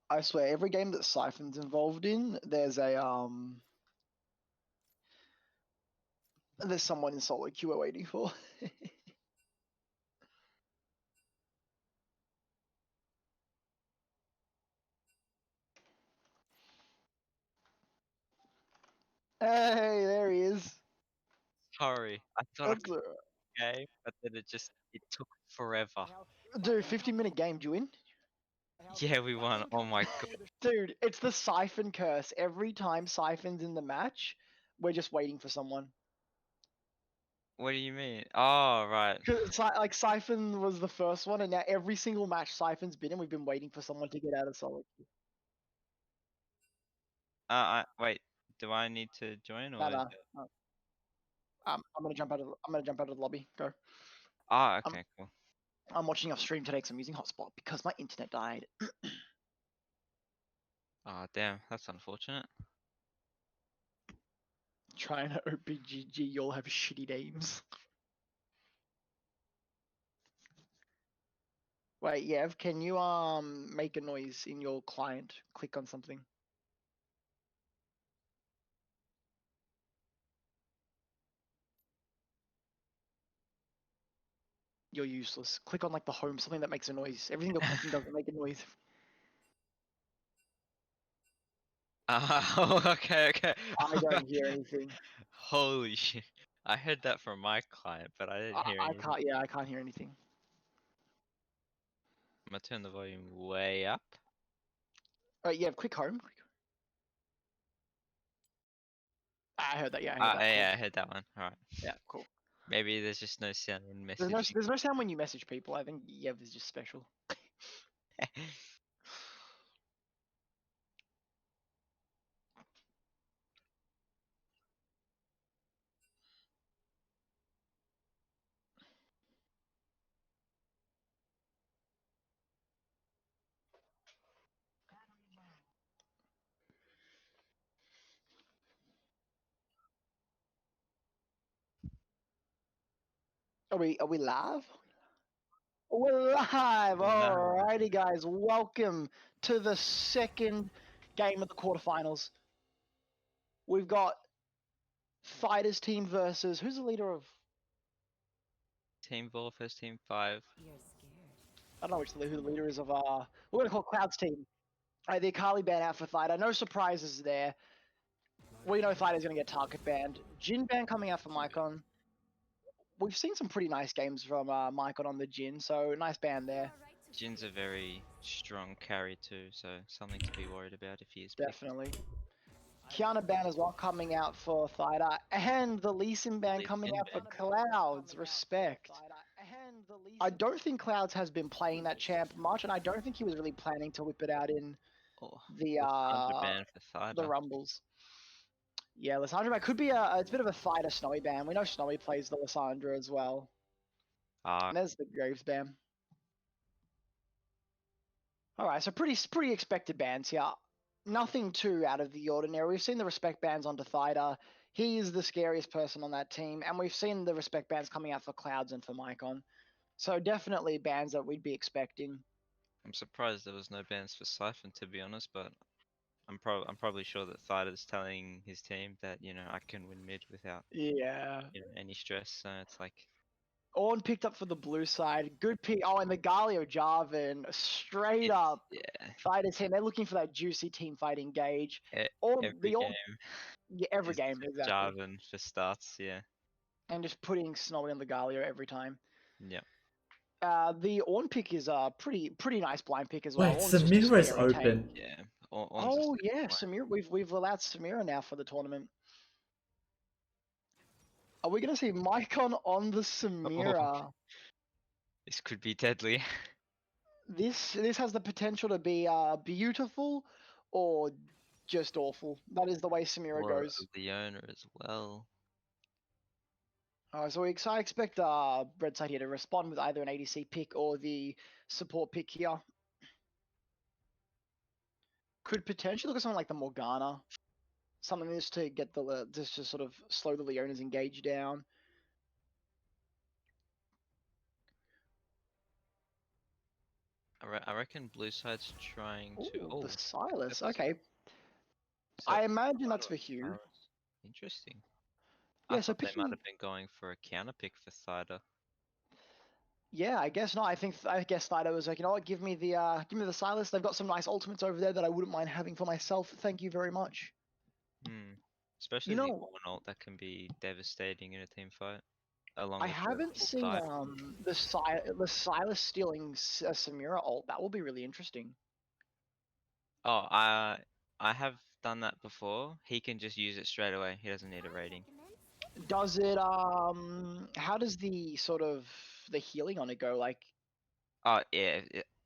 I swear, every game that Siphon's involved in, there's someone in solo queue we're waiting for. Hey, there he is. Sorry, I thought I That's could game, but then it took forever. Dude, 15-minute game, do you win? Yeah, we won. Oh my god. Dude, it's the Siphon curse. Every time Siphon's in the match, we're just waiting for someone. What do you mean? Oh, right. Like Siphon was the first one, and now every single match Siphon's been in, we've been waiting for someone to get out of solo queue. Wait. Do I need to join or? Nah. I'm gonna jump out of the lobby. Go. Ah, okay, cool. I'm watching off stream today because I'm using hotspot because my internet died. Ah, damn, that's unfortunate. Trying to OPGG, you'll have shitty names. Wait, Yev, can you make a noise in your client? Click on something. You're useless. Click on like the home, something that makes a noise. Everything you're clicking doesn't make a noise. Oh, okay. I don't hear anything. Holy shit. I heard that from my client, but I didn't hear I anything. can't. Yeah, I can't hear anything. I'm gonna turn the volume way up. Right, yeah, quick home. I heard that. Yeah, I heard that. Cool. Yeah, I heard that one. Alright. Yeah, cool. Maybe there's just no sound in There's messaging. no sound when you message people. I think Yev is just special. Are we live? We're live. No. Alrighty, guys. Welcome to the second game of the quarterfinals. We've got Fighters team versus who's the leader of? Team Ball versus Team 5. I don't know who the leader is of. We're gonna call Cloud's team. The Akali ban out for Thida. No surprises there. We know Thida's gonna get target banned. Jin ban coming out for Mycon. We've seen some pretty nice games from Mycon on the Jin, so nice ban there. Jin's a very strong carry too, so something to be worried about if he is picked. Definitely. Kiana ban as well coming out for Thida, and the Lee Sin ban coming out for Clouds. Respect. I don't think Clouds has been playing that champ much, and I don't think he was really planning to whip it out in the ban for Thida. Rumbles. Yeah, Lissandra ban could be it's a bit of a Thida Snowy ban. We know Snowy plays the Lissandra as well. And there's the Graves ban. Alright, so pretty expected bans here. Nothing too out of the ordinary. We've seen the respect bans onto Thida. He is the scariest person on that team, and we've seen the respect bans coming out for Clouds and for Mycon. So definitely bans that we'd be expecting. I'm surprised there was no bans for Siphon, to be honest, but I'm probably sure that Thida's telling his team that, you know, I can win mid without any stress, so it's like Orn picked up for the blue side. Good pick. Oh, and the Galio Jarvan straight up fighter team. They're looking for that juicy team fight engage. Every game, exactly. Jarvan for starts, yeah. And just putting Snowy on the Galio every time. Yeah. The Orn pick is a pretty nice blind pick as well. Wait, Samira is open. Yeah. Samira. We've allowed Samira now for the tournament. Are we gonna see Mycon on the Samira? This could be deadly. This has the potential to be beautiful or just awful. That is the way Samira goes. The owner as well. So I expect Red Side here to respond with either an ADC pick or the support pick here. Could potentially look at something like the Morgana. Something just to get just to sort of slow the Leona's engage down. I reckon blue side's trying to. Ooh, Oh, the Silas. purple's Okay, is that I imagine Thada that's or for Hugh. Silas? Interesting. I Yeah, so thought they might picking. have been going for a counter pick for Thada. Yeah, I guess not. I guess Fido was like, you know what, give me the Silas. They've got some nice ultimates over there that I wouldn't mind having for myself. Thank you very much. Hmm. You Especially the know, Ornalt that can be devastating in a team fight, along I with the haven't full seen dive. the Silas stealing a Samira ult. That will be really interesting. Oh, I have done that before. He can just use it straight away. He doesn't need a rating. Does it how does the sort of the healing on it go? Like, Oh yeah,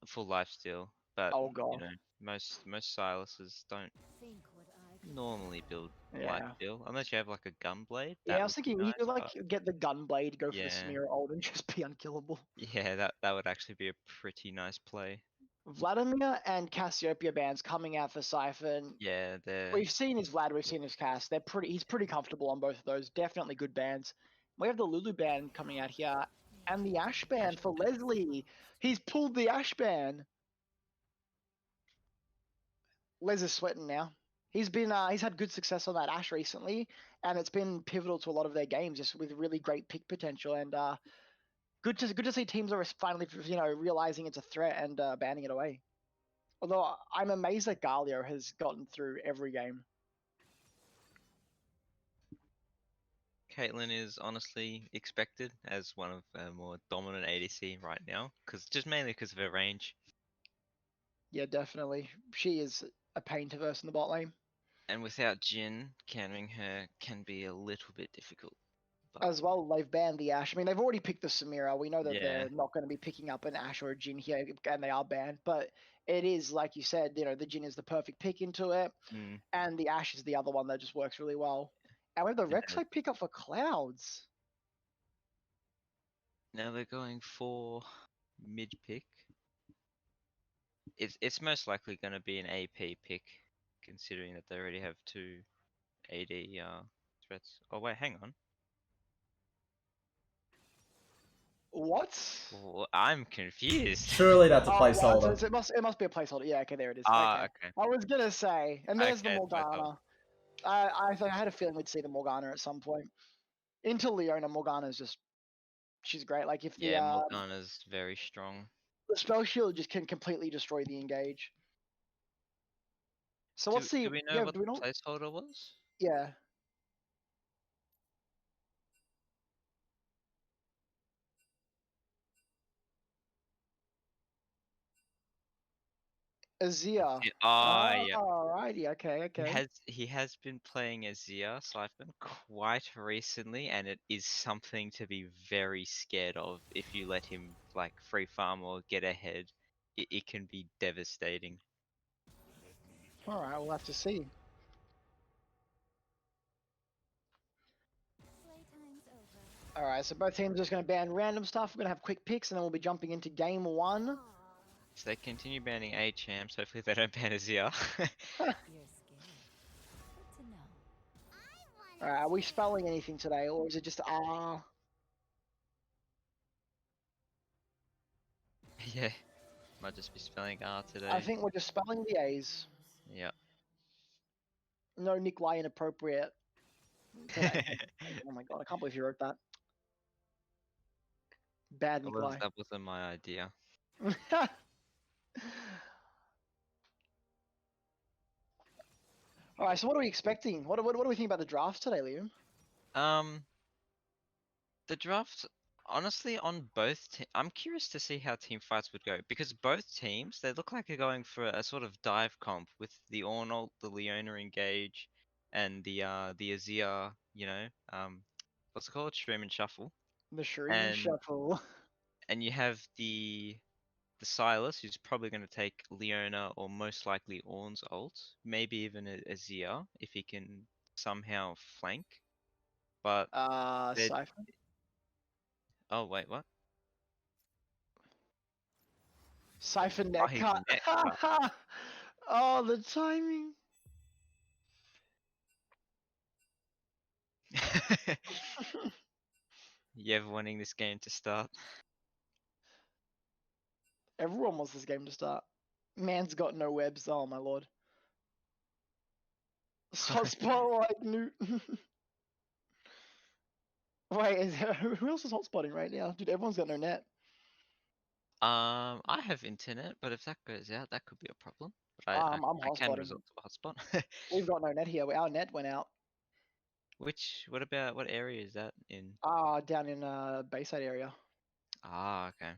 full life steal. But oh you god. know, most Silas's don't normally build life Yeah. steal unless you have like a gun blade. Yeah, I That was would be thinking he nice. could like But get the gunblade, go for the yeah, Samira ult and just be unkillable. yeah, that would actually be a pretty nice play. Vladimir and Cassiopeia bands coming out for Siphon. Yeah, they're We've seen his Vlad, we've seen his Cass. He's pretty comfortable on both of those. Definitely good bands. We have the Lulu band coming out here, and the Ash band for Leslie. He's pulled the Ash band. Les is sweating now. He's had good success on that Ash recently, and it's been pivotal to a lot of their games, just with really great pick potential. And good to see teams are finally realizing it's a threat and banning it away. Although I'm amazed that Galio has gotten through every game. Caitlyn is honestly expected as one of the more dominant ADC right now, just mainly because of her range. Yeah, definitely. She is a pain to verse in the bot lane. And without Jin, camming her can be a little bit difficult. But As well, they've banned the Ash. I mean, they've already picked the Samira. We know that yeah, they're not going to be picking up an Ash or a Jin here, and they are banned. But it is, like you said, the Jin is the perfect pick into it, mm, and the Ash is the other one that just works really well. And we have the yeah. Rek'Sai pick up for Clouds. Now they're going for mid pick. It's most likely going to be an AP pick, considering that they already have two AD threats. Oh wait, hang on. What? Oh, I'm confused. Surely that's a Oh, wow, placeholder. it must be a placeholder. Yeah, okay, there it is. Ah, Okay, okay. I was gonna say, and there's the Okay, that's what I thought. Morgana. I had a feeling we'd see the Morgana at some point. Into Leona, Morgana's just she's great. Like if Yeah, Morgana's very strong. the spell shield just can completely destroy the engage. So Do what's the do we know yeah? what Do we the know? placeholder was? Yeah, Azir. Ah, Oh, yeah. alrighty. Okay, He okay. has been playing as Zia Siphon quite recently, and it is something to be very scared of if you let him like free farm or get ahead. It can be devastating. All right, we'll have to see. All right, so both teams are just going to ban random stuff. We're going to have quick picks, and then we'll be jumping into game one. So they continue banning A champs. Hopefully they don't ban Azir. All right, are we spelling anything today, or is it just ah? Yeah, might just be spelling R I today. think we're just spelling the A's. Yeah. No Nikolai inappropriate today. Oh my god, I can't believe you wrote that. Bad Nikolai. That wasn't my idea. All right, so what are we expecting? What do we think about the draft today, Liam? Um, the draft, honestly, on I'm curious to see how team fights would go because both teams they look like they're going for a sort of dive comp with the Ornalt, the Leona engage, and the Azir. What's it called? Stream and shuffle. The Shreeman And Shuffle. and you have the Silas, who's probably going to take Leona or most likely Ornn's ult, maybe even a Azir if he can somehow flank. But they're Siphon. oh wait, what? Siphon Oh, net he's cut. net Oh, the timing. cut. You ever wanting this game to start? Everyone wants this game to start. Man's got no webs. Oh my lord. Hotspot like Newt. Wait, who else is hotspotting right now? Dude, everyone's got no net. I have internet, but if that goes out, that could be a problem. But I'm I can hotspotting. resort to a hotspot. We've got no net here. Our net went out. What area is that in? Down in Bayside area. Ah, okay.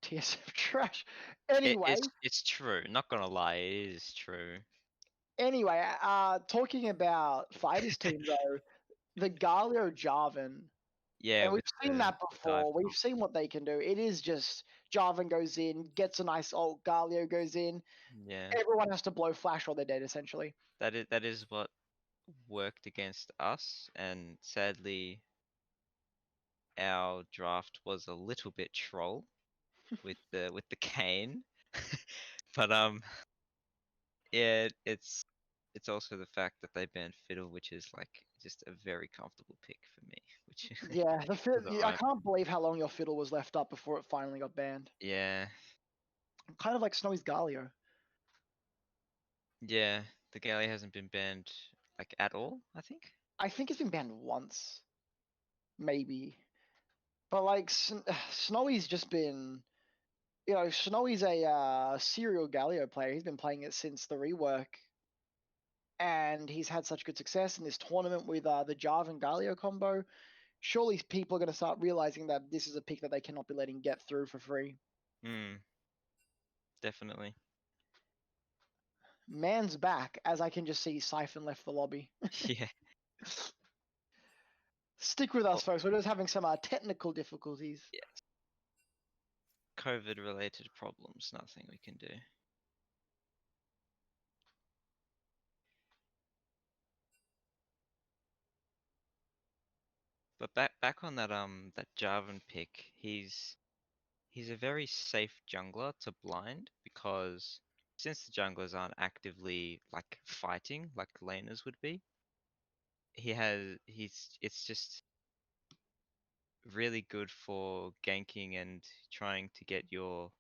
TSF trash. Anyway, It's true. Not gonna lie, it is true. Talking about fighters team though, the Galio Jarvan, Yeah, and we've with seen the that dive before. We've comp. seen what they can do. It is just Jarvan goes in, gets a nice ult, Galio goes in. Yeah, Everyone has to blow flash or they're dead essentially. that is what worked against us, and sadly, our draft was a little bit troll with the cane. But yeah, it's also the fact that they banned Fiddle, which is like just a very comfortable pick for me, which Yeah, was I alright. can't believe how long your fiddle was left up before it finally got banned. Yeah, Kind of like Snowy's Galio. yeah, the galley hasn't been banned like at all, I think. I think it's been banned once, maybe. But like Snowy's just been, Snowy's a serial Galio player. He's been playing it since the rework, and he's had such good success in this tournament with the Jarvan Galio combo. Surely people are going to start realizing that this is a pick that they cannot be letting get through for free. Hmm, definitely. Man's back, as I can just see Siphon left the lobby. Yeah. Stick with Well, us, folks. We're just having some technical difficulties. yeah, COVID related problems, nothing we can do. But back on that Jarvan pick, he's a very safe jungler to blind because since the junglers aren't actively like fighting like laners would be, it's just really good for ganking and trying to get your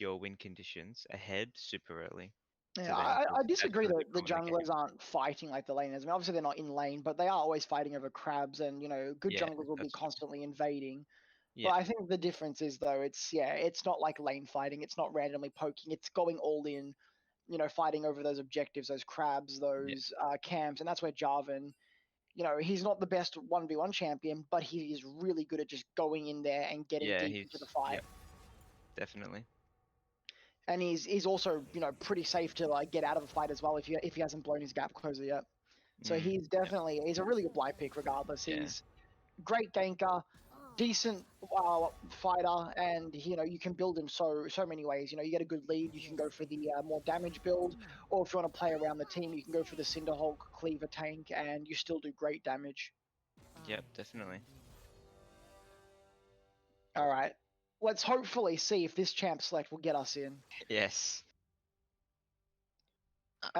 win conditions ahead super early. Yeah, So then you can I have disagree really that the dominate junglers game. aren't fighting like the laners. I mean, obviously they're not in lane, but they are always fighting over crabs, and good Yeah, junglers will be that's true. constantly invading. But Yeah, I think the difference is though, it's not like lane fighting. It's not randomly poking. It's going all in. Fighting over those objectives, those crabs, yeah, those camps, and that's where Jarvan. He's not the best 1v1 champion, but he is really good at just going in there and getting yeah. deep into the fight. Yep, definitely. And he's also pretty safe to like get out of a fight as well if he hasn't blown his gap closer yet. So Mm, yeah, he's a really good blind pick regardless. yeah, He's great ganker, decent fighter, and you can build him so many ways. You get a good lead, you can go for the more damage build, or if you want to play around the team, you can go for the Cinderhulk Cleaver tank, and you still do great damage. yep, definitely. All right, let's hopefully see if this champ select will get us in. Yes.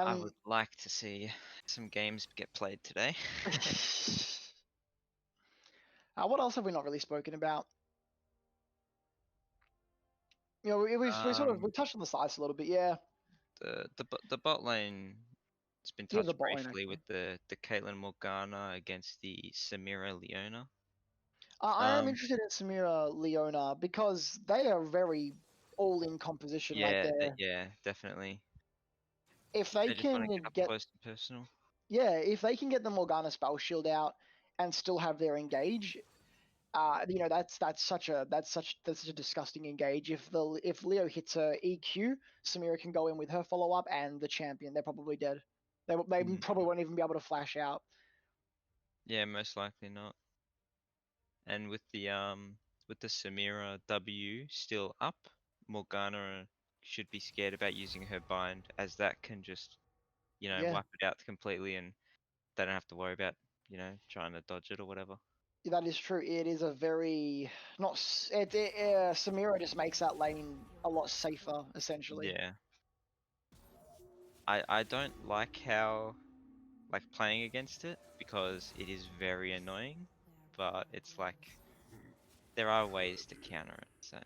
I And would like to see some games get played today. what else have we not really spoken about? We touched on the size a little bit, yeah. The bot lane has been Yeah, the touched bot lane briefly actually. with the Caitlyn Morgana against the Samira Leona. I am Um, interested in Samira Leona because they are very all-in composition. Like yeah, definitely. if they They just want can to get up get, close and personal. yeah, if they can get the Morgana spell shield out and still have their engage, that's such a disgusting engage. If Leo hits her EQ, Samira can go in with her follow up and the champion. They're probably dead. They Mm, probably won't even be able to flash out. yeah, most likely not. And with the Samira W still up, Morgana should be scared about using her bind, as that can just Yeah, wipe it out completely, and they don't have to worry about trying to dodge it or whatever. that is true. It is a very not. Samira just makes that lane a lot safer, essentially. Yeah, I don't like how playing against it because it is very annoying, but it's like there are ways to counter it. So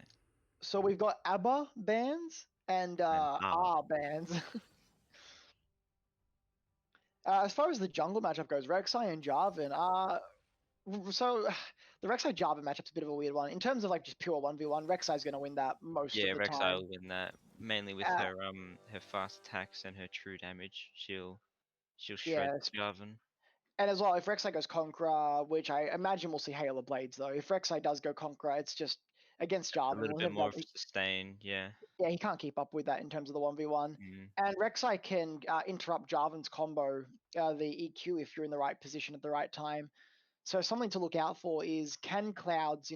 So we've got ABBA bands and Ah, R bands. As far as the jungle matchup goes, Rek'Sai and Jarvan. So the Rek'Sai Jarvan matchup's a bit of a weird one. In terms of like just pure 1v1, Rek'Sai's going to win that most of yeah, the Rek'Sai time. will win that mainly with Uh, her fast attacks and her true damage. She'll shred yeah, Jarvan. and as well, if Rek'Sai goes Conqueror, which I imagine we'll see Hail of Blades though. If Rek'Sai does go Conqueror, it's just against A Jarvan. little We'll bit never more be of able, sustain, yeah. yeah, he can't keep up with that in terms of the 1v1. Mm. And Rek'Sai can interrupt Jarvan's combo, the EQ, if you're in the right position at the right time. So something to look out for is, can Clouds,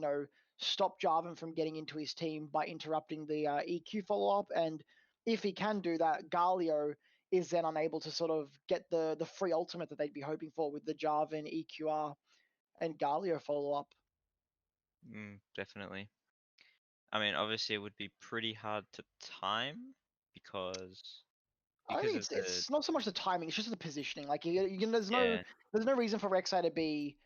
stop Jarvan from getting into his team by interrupting the EQ follow up? And if he can do that, Galio is then unable to sort of get the free ultimate that they'd be hoping for with the Jarvan EQR and Galio follow up. Definitely. I mean, obviously it would be pretty hard to time because I think of it's the it's not so much the timing; it's just the positioning. Like yeah. there's no reason for Rek'Sai to be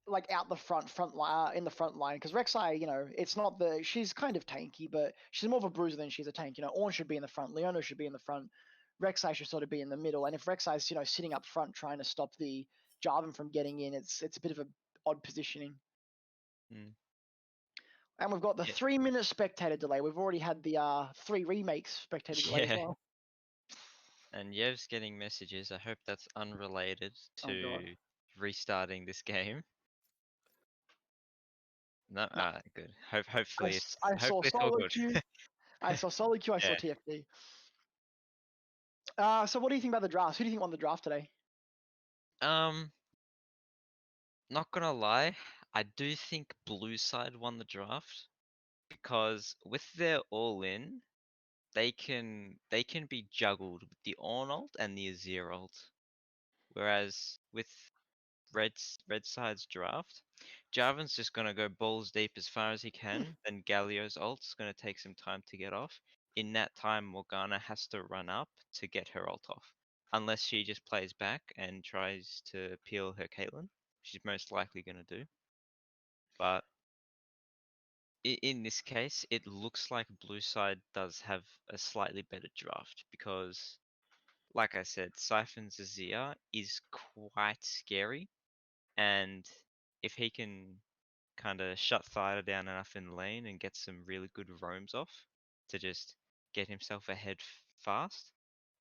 like out the front line in the front line because Rek'Sai, it's not the she's kind of tanky, but she's more of a bruiser than she's a tank. Ornn should be in the front, Leona should be in the front, Rek'Sai should sort of be in the middle. And if Rek'Sai's sitting up front trying to stop the Jarvan from getting in, it's a bit of a odd positioning. Mm, And we've got the yeah. 3-minute spectator delay. We've already had the 3 remakes spectator delay as Yeah. well. And Yev's getting messages. I hope that's unrelated Oh god. to restarting this game. No, No, good. Hopefully I saw hopefully it's all solo good. queue. I saw solo queue. I saw Yeah. TFT. So what do you think about the draft? Who do you think won the draft today? Um, not gonna lie, I do think Blue Side won the draft because with their all in, they can be juggled with the Ornn ult and the Azir ult. Whereas with red side's draft, Jarvan's just gonna go balls deep as far as he can. Then Galio's ult's gonna take some time to get off. In that time, Morgana has to run up to get her ult off, unless she just plays back and tries to peel her Caitlyn. She's most likely gonna do. But in this case, it looks like Blue Side does have a slightly better draft because, like I said, Siphon's Azir is quite scary, and if he can kind of shut Thida down enough in lane and get some really good roams off to just get himself ahead fast,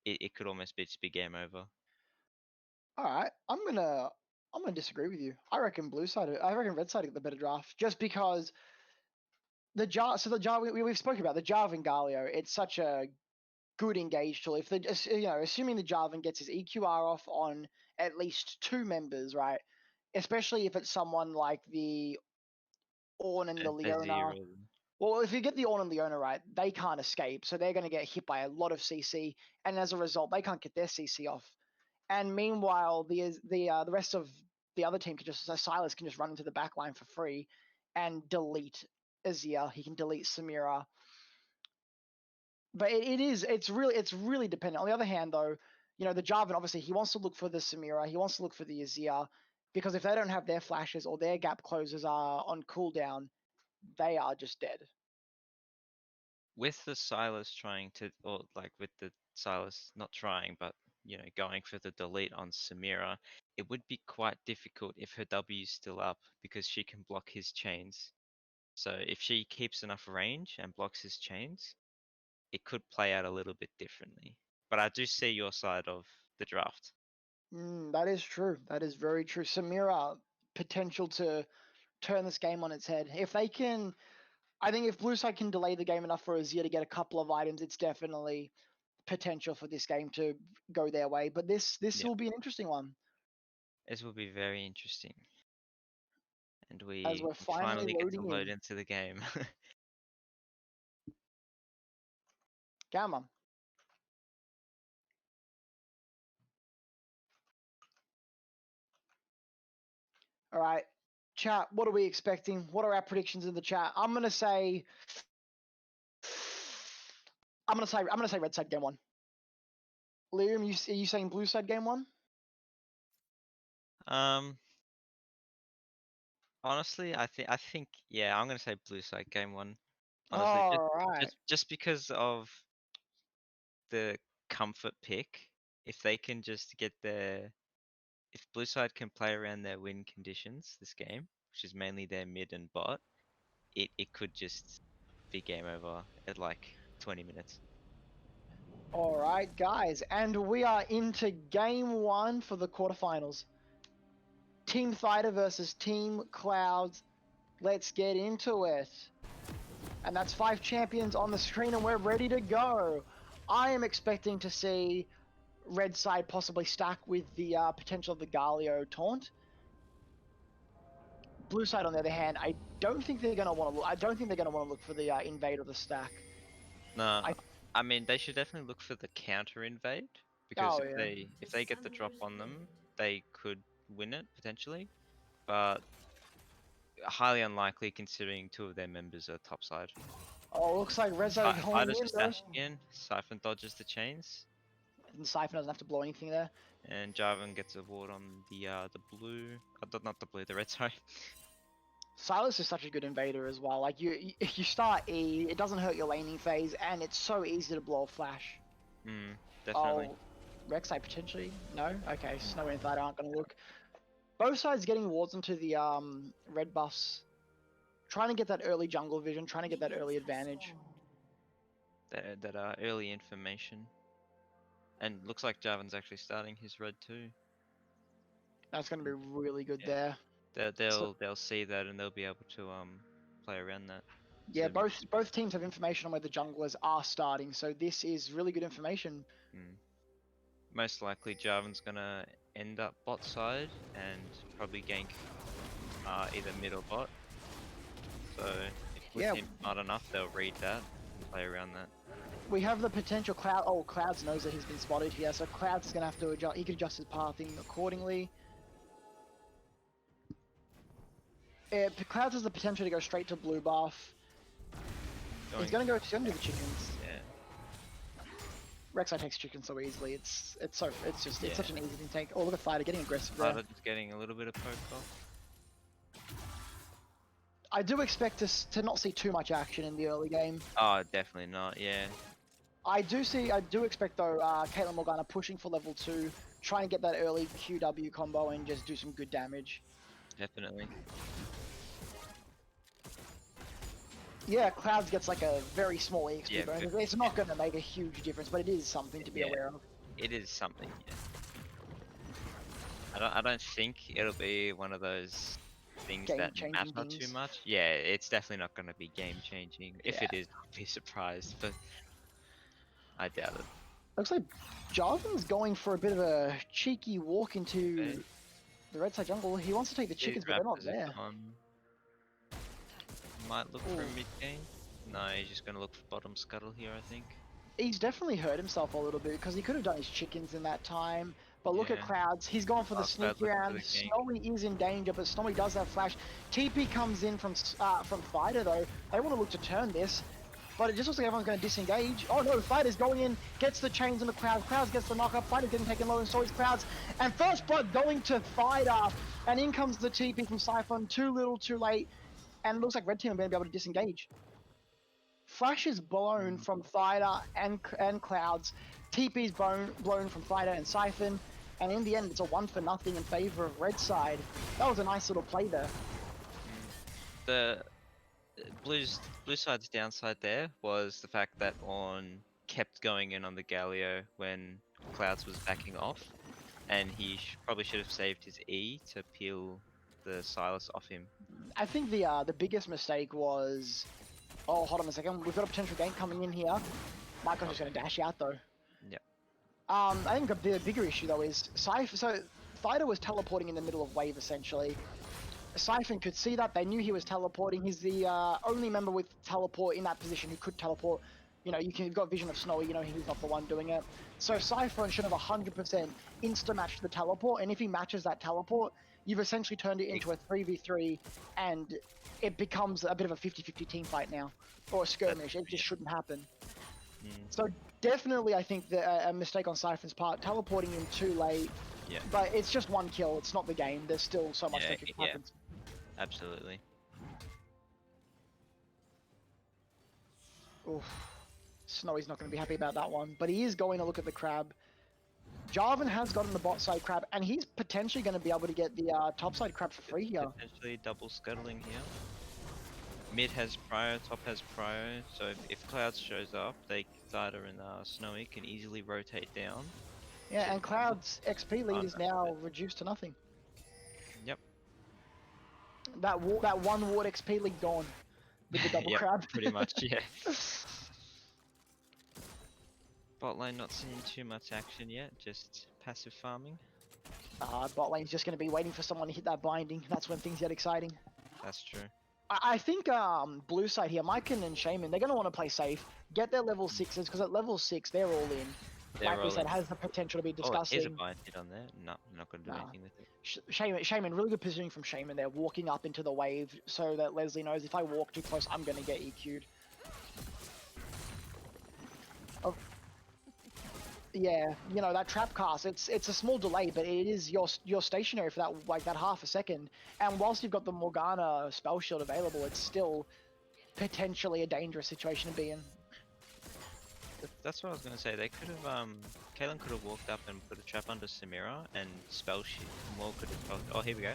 it could almost be just be game over. All right, I'm gonna disagree with you. I reckon red side get the better draft just because the Jar we've spoken about the Jarvan Galio. It's such a good engage tool. If assuming the Jarvan gets his EQR off on at least 2 members, right? Especially if it's someone like the Ornn and the Azir, Leona. Well, if you get the Ornn and Leona right, they can't escape, so they're going to get hit by a lot of CC, and as a result, they can't get their CC off. And meanwhile, the rest of the other team can just Silas can just run into the back line for free and delete Azir. He can delete Samira. But it's really dependent. On the other hand, though, the Jarvan obviously he wants to look for the Samira, he wants to look for the Azir, because if they don't have their flashes or their gap closers are on cooldown, they are just dead. with the Silas trying to, or like with the Silas not trying, but going for the delete on Samira, it would be quite difficult if her W's still up because she can block his chains. So if she keeps enough range and blocks his chains, it could play out a little bit differently. But I do see your side of the draft. That is true. That is very true. Samira potential to turn this game on its head. If they can, I think if Blue Side can delay the game enough for Azir to get a couple of items, it's definitely potential for this game to go their way. But this Yeah, will be an interesting one this will be very interesting. And as we we're finally finally get to loading load in. into the game. Gamma. All right, chat. What are we expecting? What are our predictions in the chat? I'm gonna say red side game one. Liam, are you saying blue side game one? um, honestly, I think yeah, I'm gonna say blue side game one. Honestly, All right. just because of the comfort pick, if they can just get their, if blue side can play around their win conditions this game, which is mainly their mid and bot, it could just be game over at like 20 minutes. All right, guys, and we are into game one for the quarterfinals. Team Fighter versus Team Clouds. Let's get into it. And that's 5 champions on the screen, and we're ready to go. I am expecting to see red side possibly stack with the potential of the Galio taunt. Blue side, on the other hand, I don't think they're gonna want to look. I don't think they're gonna want to look for the invade or the stack. No, I I mean they should definitely look for the counter invade because Oh yeah. if they get the drop on them, they could win it potentially, but highly unlikely considering 2 of their members are topside. Oh, looks like red side going Fighters in just though. dashing in, Siphon dodges the chains, And Siphon doesn't have to blow anything there. and Jarvan gets a ward on the blue, not the blue, the red, sorry. Silas is such a good invader as well. Like if you start E, it doesn't hurt your laning phase, and it's so easy to blow a flash. Definitely. Oh, Rek'Sai potentially? No? Okay, Snow and Thad aren't going to look. Both sides getting wards into the red buffs. Trying to get that early jungle vision, trying to get that early advantage. That early information. And looks like Jarvan's actually starting his red too. That's going to be really good Yeah. there. They'll see that and they'll be able to play around that. Yeah, both teams have information on where the junglers are starting, so this is really good information. Most likely Jarvan's gonna end up bot side and probably gank either mid or bot. So if blue team's smart enough, they'll read that and play around that. We have the potential Cloud. Oh, Clouds knows that he's been spotted here, so Clouds is gonna have to adjust. He could adjust his pathing accordingly. Clouds has the potential to go straight to blue buff. He's gonna do the chickens. Yeah. Rek'Sai takes chicken so easily. It's such an easy thing to take. Oh, look at Fighter getting aggressive there. Fighter just getting a little bit of poke off. I do expect us to not see too much action in the early game. Oh, definitely not. Yeah. I do expect though, Caitlyn Morgana pushing for level 2, trying to get that early QW combo and just do some good damage. Definitely. Yeah, Clouds gets like a very small EXP Yeah, bonus. It's not going to make a huge difference, but it is something to be aware of. It is something, yeah. I don't think it'll be one of those things that matter too much. Yeah, it's definitely not going to be game changing. If it is, I'll be surprised, but I doubt it. Looks like Jarvan's going for a bit of a cheeky walk into the red side jungle. He wants to take the chickens, but they're not there. Might look for a mid game. No, he's just gonna look for bottom scuttle here, I think. He's definitely hurt himself a little bit because he could have done his chickens in that time. But look at Clouds. He's gone for the sneak round. Snowy is in danger, but Snowy does have flash. TP comes in from Fighter though. They want to look to turn this, but it just looks like everyone's going to disengage. Oh no, Fighter's going in, gets the chains on the Clouds. Clouds gets the knock up. Fighter's getting taken low, and so is Clouds. And first blood going to Fighter, and in comes the TP from Siphon. Too little, too late. And it looks like red team are going to be able to disengage. Flash is blown from Fighter and Clouds. TP's blown from Fighter and Siphon. And in the end, it's a 1-0 in favor of red side. That was a nice little play there. The blue side's downside there was the fact that Ornn kept going in on the Galio when Clouds was backing off. And he probably should have saved his E to peel the Silas off him. I think the biggest mistake was... Oh, hold on a second. We've got a potential gank coming in here. Michael's just going to dash out, though. Yep. I think the bigger issue, though, is... So, Fighter was teleporting in the middle of wave, essentially. Siphon could see that. They knew he was teleporting. He's the only member with teleport in that position who could teleport. You know, you've got vision of Snowy, you know he's not the one doing it. So Siphon should have 100% insta-matched the teleport, and if he matches that teleport, you've essentially turned it into a 3v3, and it becomes a bit of a 50-50 team fight now, or a skirmish. It just shouldn't happen. So definitely, I think a mistake on Siphon's part, teleporting in too late. Yeah. But it's just one kill. It's not the game. There's still so much that could happen. Absolutely. Oof. Snowy's not going to be happy about that one, but he is going to look at the crab. Jarvan has gotten the bot side crab, and he's potentially going to be able to get the top side crab for free here. Potentially double scuttling here. Mid has Prio, top has Prio, so if Clouds shows up, Cider and Snowy can easily rotate down. Yeah, and Cloud's XP lead is now reduced to nothing. Yep. That one ward XP lead gone with the double yep, crab. pretty much, yeah. Bot lane not seeing too much action yet, just passive farming. Bot lane's just going to be waiting for someone to hit that binding. That's when things get exciting. That's true. I think blue side here, Mycon and Shaman, they're going to want to play safe, get their level 6s, because at level 6, they're all in. Like we said, has the potential to be disgusting. Oh, here's a bind hit on there. No, I'm not going to do anything with it. Shaman, really good positioning from Shaman there, walking up into the wave so that Leslie knows if I walk too close, I'm going to get EQ'd. Oh. Yeah, you know, that trap cast, it's a small delay, but it is you're stationary for that half a second. And whilst you've got the Morgana spell shield available, it's still potentially a dangerous situation to be in. That's what I was gonna say. They could have Kaelin could have walked up and put a trap under Samira and spell shield. More could have. Oh, here we go.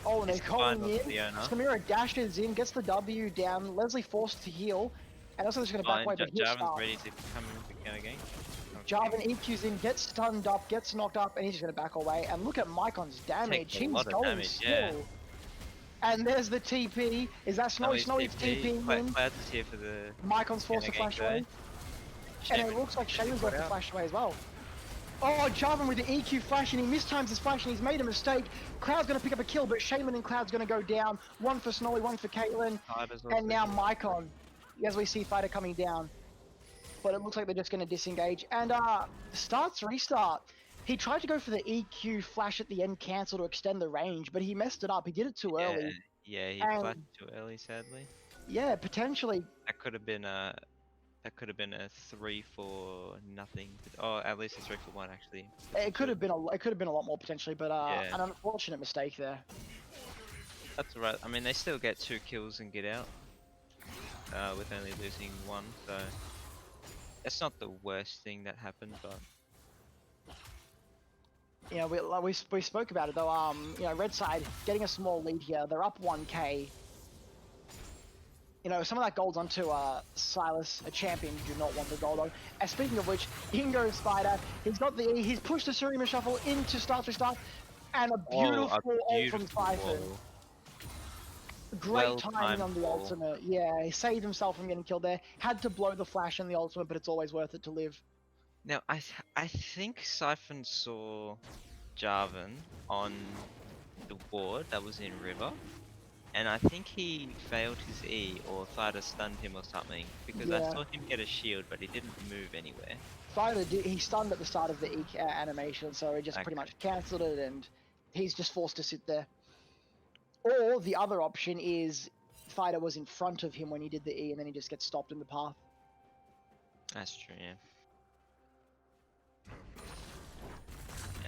Oh, and they're calling in. Samira dashes in, gets the W down. Leslie forced to heal. And also just going to back away, but Jarvan's ready to come in again. Jarvan EQs in, gets stunned up, gets knocked up, and he's just going to back away. And look at Mycon's damage. He's going still. Yeah. And there's the TP. Is that Snowy? Snowy's TPing in. Clouds is here for the... Mycon's forced to flash away. And it looks like Shaman's got to flash away as well. Oh, Jarvan with the EQ flash, and he mistimes his flash, and he's made a mistake. Cloud's going to pick up a kill, but Shaman and Cloud's going to go down. One for Snowy, one for Caitlyn. And now Mycon. As we see Fighter coming down, but it looks like they're just going to disengage. And restart. He tried to go for the EQ flash at the end cancel to extend the range, but he messed it up. He did it too early. Yeah, he flashed too early, sadly. Yeah, potentially. That could have been a 3 for nothing. Oh, at least a 3 for 1 actually. It could have been a lot more potentially, but an unfortunate mistake there. That's alright. I mean, they still get 2 kills and get out. With only losing 1, so it's not the worst thing that happened, but yeah, we spoke about it though. You know, Red side getting a small lead here. They're up 1k. You know, some of that gold's onto Silas, a champion you do not want the gold on. And speaking of which, in goes Spider. He's got the E. He's pushed the Surima Shuffle into start, and a beautiful ult from Siphon. Great timing on the ultimate. Yeah, he saved himself from getting killed there. Had to blow the flash in the ultimate, but it's always worth it to live. Now, I think Siphon saw Jarvan on the ward that was in River, and I think he failed his E or Thida stunned him or something, because I saw him get a shield, but he didn't move anywhere. Thida he stunned at the start of the E animation, so he just pretty much cancelled it, and he's just forced to sit there. Or the other option is Fighter was in front of him when he did the E and then he just gets stopped in the path. That's true, yeah.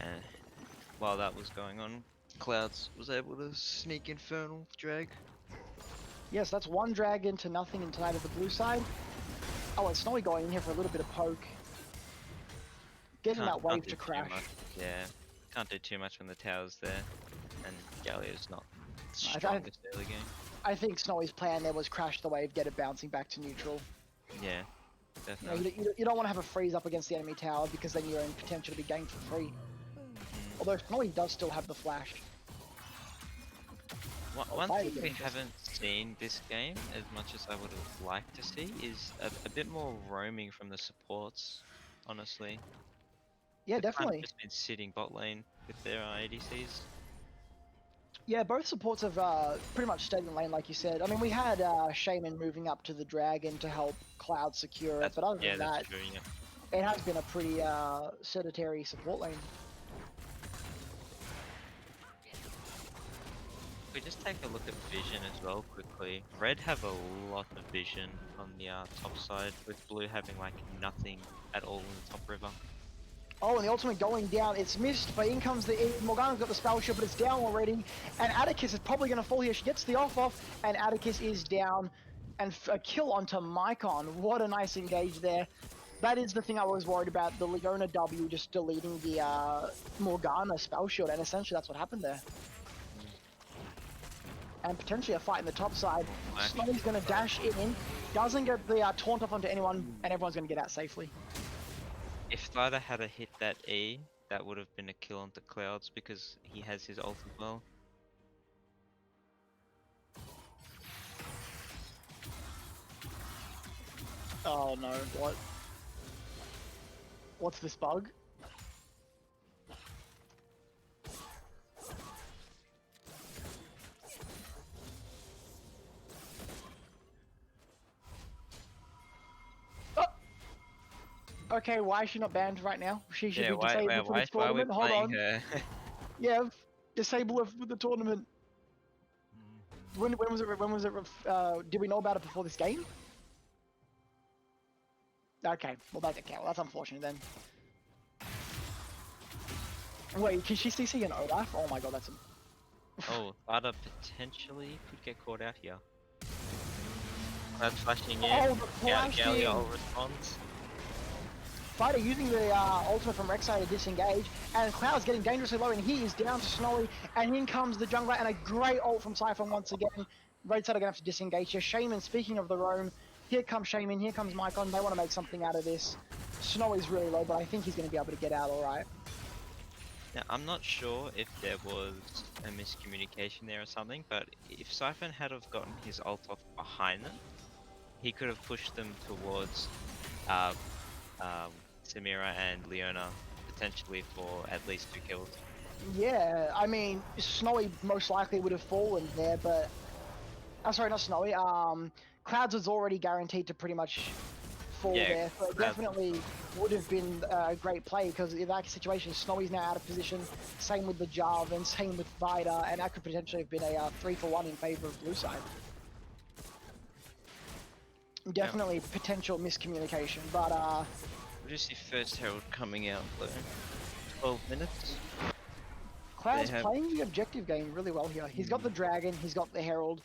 And while that was going on, Clouds was able to sneak Infernal drag. Yes, that's one drag into nothing in tonight at the blue side. Oh, and Snowy going in here for a little bit of poke. Getting that wave to crash. Yeah, can't do too much when the tower's there. And Galio's not strongest early game. I think Snowy's plan there was crash the wave, get it bouncing back to neutral. Yeah, definitely. You don't want to have a freeze up against the enemy tower because then you're in potential to be ganked for free. Although Snowy does still have the flash. One thing we haven't seen this game as much as I would have liked to see is a bit more roaming from the supports, honestly. Yeah, definitely. They've just been sitting bot lane with their ADCs. Yeah, both supports have pretty much stayed in lane, like you said. I mean, we had Shaman moving up to the Dragon to help Cloud secure it, but other than that, true, it has been a pretty sedentary support lane. If we just take a look at vision as well quickly. Red have a lot of vision on the top side, with Blue having like nothing at all in the top river. Oh, and the ultimate going down. It's missed, but in comes the E. Morgana's got the spell shield, but it's down already. And Atticus is probably going to fall here. She gets the off, and Atticus is down. and a kill onto Mycon. What a nice engage there. That is the thing I was worried about, the Leona W just deleting the Morgana spell shield, and essentially that's what happened there. And potentially a fight in the top side. Snowy's going to dash in, doesn't get the taunt off onto anyone, and everyone's going to get out safely. If Thida had hit that E, that would have been a kill onto Clouds because he has his ult as well. Oh no, what? What's this bug? Oh! Okay, why is she not banned right now? She should be disabled for this tournament. Hold on. Her? Yeah, disable her for the tournament. When was it? When was it? Did we know about it before this game? Okay, well that didn't count. Well, that's unfortunate then. Wait, can she CC an Olaf? Oh my god, that's a... Oh, Thida potentially could get caught out here. That's flashing in. Oh, the flashing! Galio responds. Fighter using the ultimate from Rek'Sai to disengage, and Cloud's getting dangerously low, and he is down to Snowy, and in comes the jungler, and a great ult from Siphon once again. Red side are going to have to disengage here. Shaman, speaking of the roam, here comes Shaman, here comes Mycon. They want to make something out of this. Snowy's really low, but I think he's going to be able to get out alright. Now, I'm not sure if there was a miscommunication there or something, but if Siphon had have gotten his ult off behind them, he could have pushed them towards Samira and Leona, potentially for at least 2 kills. Yeah, I mean, Snowy most likely would have fallen there, but... I'm sorry, not Snowy. Clouds was already guaranteed to pretty much fall there, so it definitely would have been a great play, because in that situation, Snowy's now out of position, same with the Jarvan, same with Vida, and that could potentially have been a 3-for-1 in favor of blue side. Definitely potential miscommunication, but What is the first Herald coming out though? 12 minutes? Cloud's playing the objective game really well here. He's got the Dragon, he's got the Herald,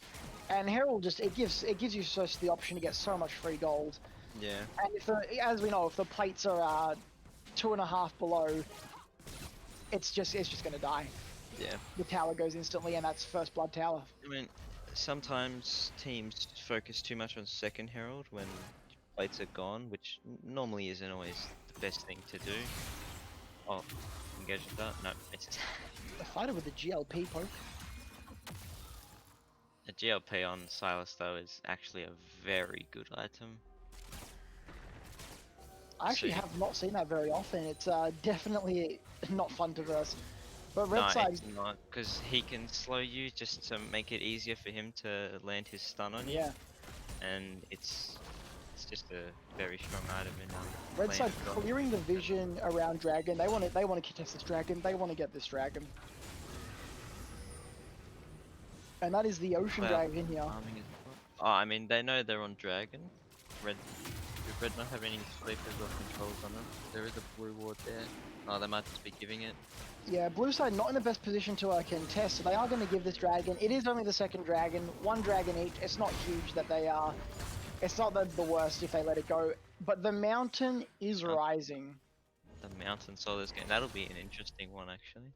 and Herald just, it gives you just the option to get so much free gold. Yeah. And if as we know, if the plates are 2.5 below, it's just gonna die. Yeah. The tower goes instantly, and that's first blood tower. I mean, sometimes teams focus too much on second Herald when plates are gone, which normally isn't always the best thing to do. Oh, engage with that? No, misses. The fighter with the GLP poke. A GLP on Silas though is actually a very good item. I actually have not seen that very often. It's definitely not fun to verse. But red side... it's not, because he can slow you just to make it easier for him to land his stun on you. Yeah. And it's just a very strong item in red side clearing the vision around Dragon. They want to contest this Dragon. They want to get this Dragon. And that is the Ocean Dragon here. Oh, I mean, they know they're on Dragon. Red not have any sleepers or controls on them. There is a blue ward there. Oh, they might just be giving it. Yeah, blue side not in the best position to contest, so they are going to give this Dragon. It is only the second Dragon, 1 Dragon each. It's not huge that they are... It's not the worst if they let it go. But the mountain is rising. The mountain solar's game. That'll be an interesting one, actually.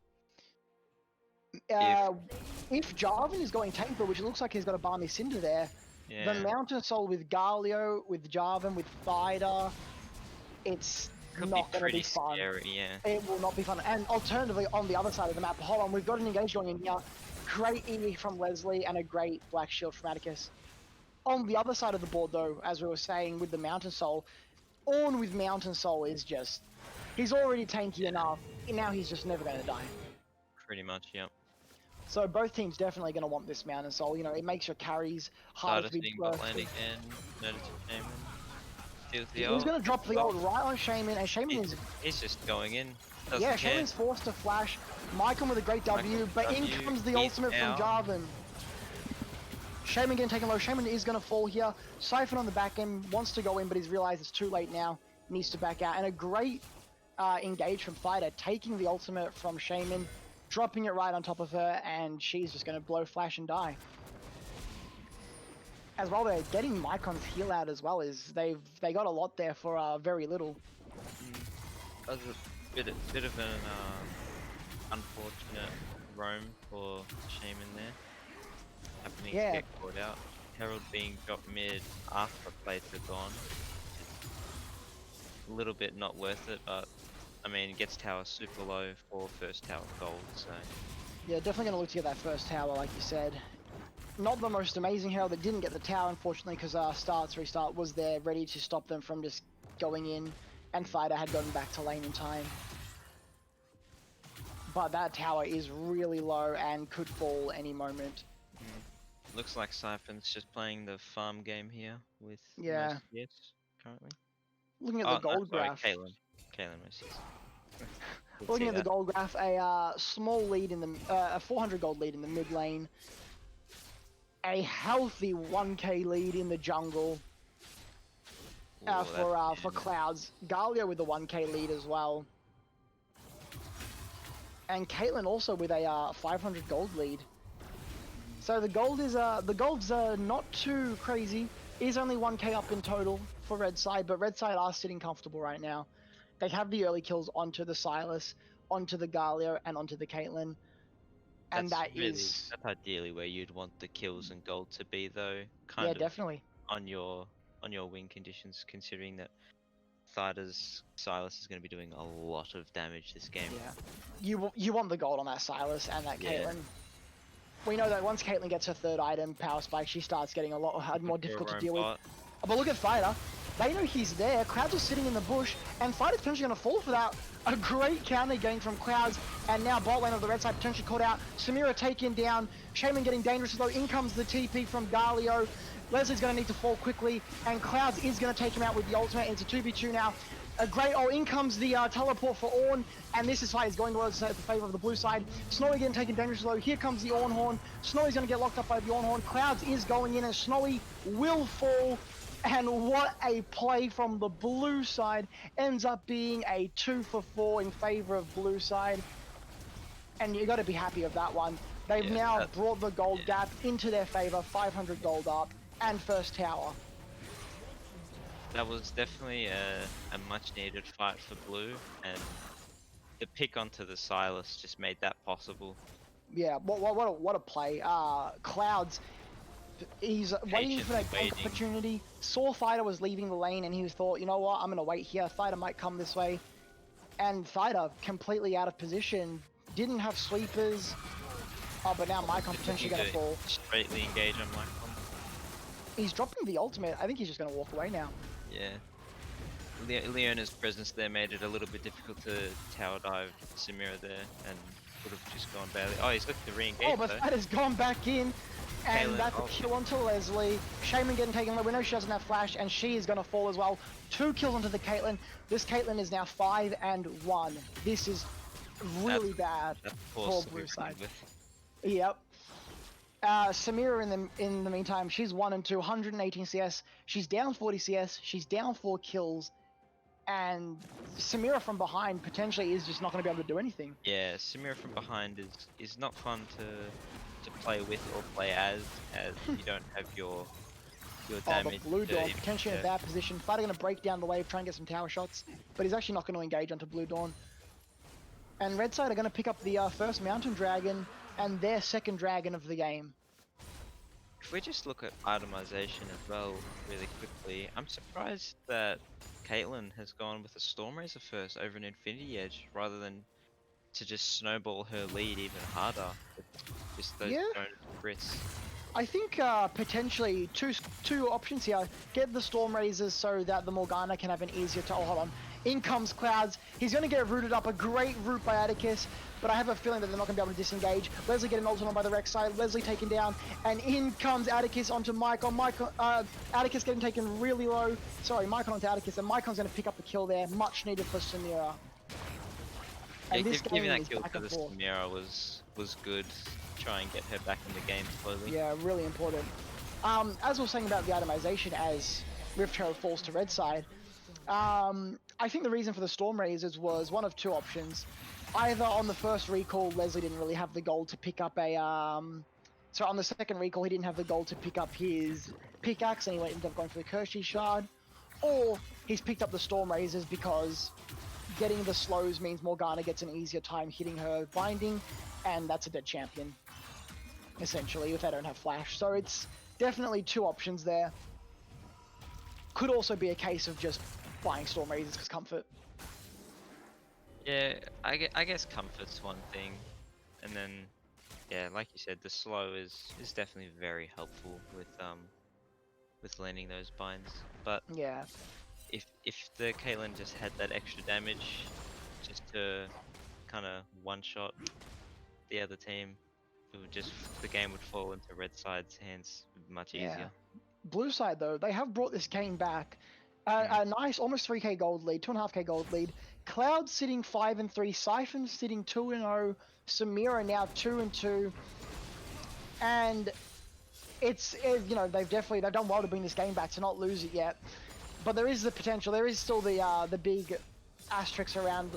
If Jarvan is going Taper, which it looks like he's got a Balmy Cinder there, the Mountain Soul with Galio, with Jarvan, with Vida, it's not going to be fun. Scary, yeah. It will not be fun. And alternatively, on the other side of the map, hold on, we've got an engage going in here. Great E from Leslie and a great Black Shield from Atticus. On the other side of the board, though, as we were saying with the Mountain Soul, Ornn with Mountain Soul is just... He's already tanky enough, and now he's just never going to die. Pretty much, yep. So both teams definitely going to want this Mountain Soul. You know, it makes your carries harder to be burst. Again. Notice Shaman. He's going to drop the ult right on Shaman, and Shaman is... He's just going in. Yeah, Shaman's forced to flash. Mycon with a great W, but in comes the ultimate from Jarvan. Shaman getting taken low. Shaman is going to fall here. Siphon on the back end wants to go in, but he's realized it's too late now. Needs to back out. And a great engage from Fighter, taking the ultimate from Shaman, dropping it right on top of her, and she's just going to blow flash and die. As well, they're getting Mycon's heal out as well. Is they got a lot there for very little. That was a bit of an unfortunate roam for Shaman there. Happening Yeah. to get caught out. Herald being dropped mid after plates are gone. A little bit not worth it, but I mean, it gets tower super low for first tower gold, so. Yeah, definitely going to look to get that first tower, like you said. Not the most amazing Herald that didn't get the tower, unfortunately, because restart was there ready to stop them from just going in, and Fighter had gotten back to lane in time. But that tower is really low and could fall any moment. Looks like Siphon's just playing the farm game here with Yeah. most hits currently. Looking at Oh, the gold no, sorry, graph. Caitlyn most hits. Looking at the gold graph, a small lead in the a 400 gold lead in the mid lane, a healthy 1k lead in the jungle for Clouds. Galio with the 1k lead as well, and Caitlyn also with a 500 gold lead. So the gold's not too crazy. Is only 1k up in total for Red Side, but Red Side are sitting comfortable right now. They have the early kills onto the Sylas, onto the Galio, and onto the Caitlyn. And that's ideally where you'd want the kills and gold to be, though. Yeah, definitely. On your win conditions, considering that Silas is going to be doing a lot of damage this game. Yeah, you want the gold on that Sylas and that Caitlyn. We know that once Caitlyn gets her third item, Power Spike, she starts getting a lot more difficult to deal with. But look at Fighter. They know he's there. Clouds are sitting in the bush, and Fighter's potentially going to fall for that. A great counter gain from Clouds, and now bot lane of the red side potentially caught out. Samira taken down. Shaman getting dangerous as though. In comes the TP from Galio. Leslie's going to need to fall quickly, and Clouds is going to take him out with the ultimate. It's a 2v2 now. A great, in comes the teleport for Ornn, and this is fight is going towards the favor of the blue side. Snowy getting taken dangerous low. Here comes the Ornn Horn. Snowy's going to get locked up by the Ornn Horn. Clouds is going in, and Snowy will fall. And what a play from the blue side. Ends up being a 2 for 4 in favor of blue side. And you got to be happy of that one. They've now brought the gold gap into their favor, 500 gold up, and first tower. That was definitely a much needed fight for blue, and the pick onto the Sylas just made that possible. Yeah, what a play. Clouds, he's waiting for that gank opportunity. Saw Fighter was leaving the lane, and he thought, you know what, I'm going to wait here. Fighter might come this way. And Fighter, completely out of position, didn't have sweepers. Oh, but now Mycon potentially going to fall. Straightly engage on Mycon. He's dropping the ultimate. I think he's just going to walk away now. Yeah. Leona's presence there made it a little bit difficult to tower dive Samira there, and would have just gone badly. Oh, he's looking to re-engage. Oh, but Fighter's gone back in, and that's a kill onto Leslie. Shaman getting taken away. We know she doesn't have flash, and she is going to fall as well. 2 kills onto the Caitlyn. This Caitlyn is now 5-1. This is really bad for blue side. Yep. Samira in the meantime, she's 1-2, 118 CS. She's down 40 CS. She's down 4 kills, and Samira from behind potentially is just not going to be able to do anything. Yeah, Samira from behind is not fun to play with or play as you don't have your damage. But Blue Dawn potentially in a bad position. Fighter going to break down the wave, try and get some tower shots, but he's actually not going to engage onto Blue Dawn. And Red Side are going to pick up the first Mountain Dragon and their second dragon of the game. If we just look at itemization as well really quickly, I'm surprised that Caitlyn has gone with a Stormrazor first over an Infinity Edge rather than to just snowball her lead even harder with just those crits. I think potentially two options here. Get the Stormrazors so that the Morgana can have an easier to... Oh, hold on. In comes Clouds. He's going to get rooted up. A great root by Atticus, but I have a feeling that they're not going to be able to disengage. Leslie getting ulted on by the Rex side. Leslie taken down, and in comes Atticus onto Mycon. Atticus getting taken really low. Sorry, Mycon onto Atticus, and Mycon's going to pick up the kill there. Much needed for Samira. And this giving that kill to the Samira was good. Try and get her back in the game slowly. Yeah, really important. As we were saying about the itemization as Rift Herald falls to red side, I think the reason for the Stormrazors was one of two options. Either on the first recall, Leslie didn't really have the gold to pick up a... So on the second recall, he didn't have the gold to pick up his pickaxe and he ended up going for the Kershi shard, or he's picked up the Storm Razors because getting the slows means Morgana gets an easier time hitting her binding, and that's a dead champion, essentially, if they don't have flash. So it's definitely two options there. Could also be a case of just buying Storm Razors because comfort. Yeah, I guess comfort's one thing, and then yeah, like you said, the slow is definitely very helpful with landing those binds. But Yeah, if the Caitlyn just had that extra damage, just to kind of one shot the other team, it would just the game would fall into red side's hands much yeah. easier. Blue side though, they have brought this game back. A nice, almost 3k gold lead, 2.5k gold lead. Cloud sitting 5-3, Siphon sitting 2-0, Samira now 2-2, and you know they've done well to bring this game back to not lose it yet. But there is the potential. There is still the big asterisks around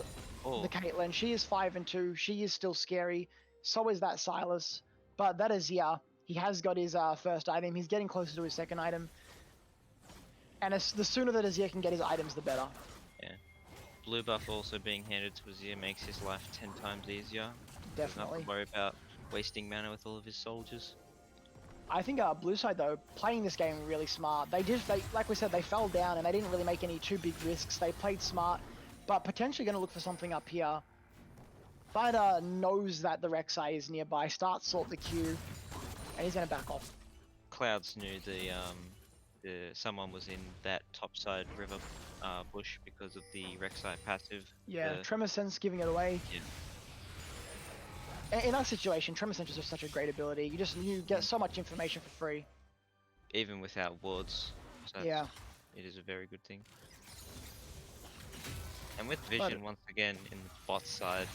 Oh, the Caitlyn. She is 5-2. She is still scary. So is that Silas. But that is he has got his first item. He's getting closer to his second item. And the sooner that Azir can get his items, the better. yeah. Blue buff also being handed to Azir makes his life 10 times easier. Doesn't have Definitely. to worry about wasting mana with all of his soldiers. I think blue side though, playing this game really smart. They like we said, they fell down and they didn't really make any too big risks. They played smart, but potentially going to look for something up here. Fighter knows that the Rek'Sai is nearby. Starts sort the queue, and he's going to back off. Clouds knew the someone was in that topside river bush because of the Rek'Sai passive. Yeah, Tremor Sense giving it away. Yeah. In that situation, Tremor Sense is just such a great ability. You get so much information for free. Even without wards. So Yeah. it is a very good thing. And with vision, once again, in the bot side,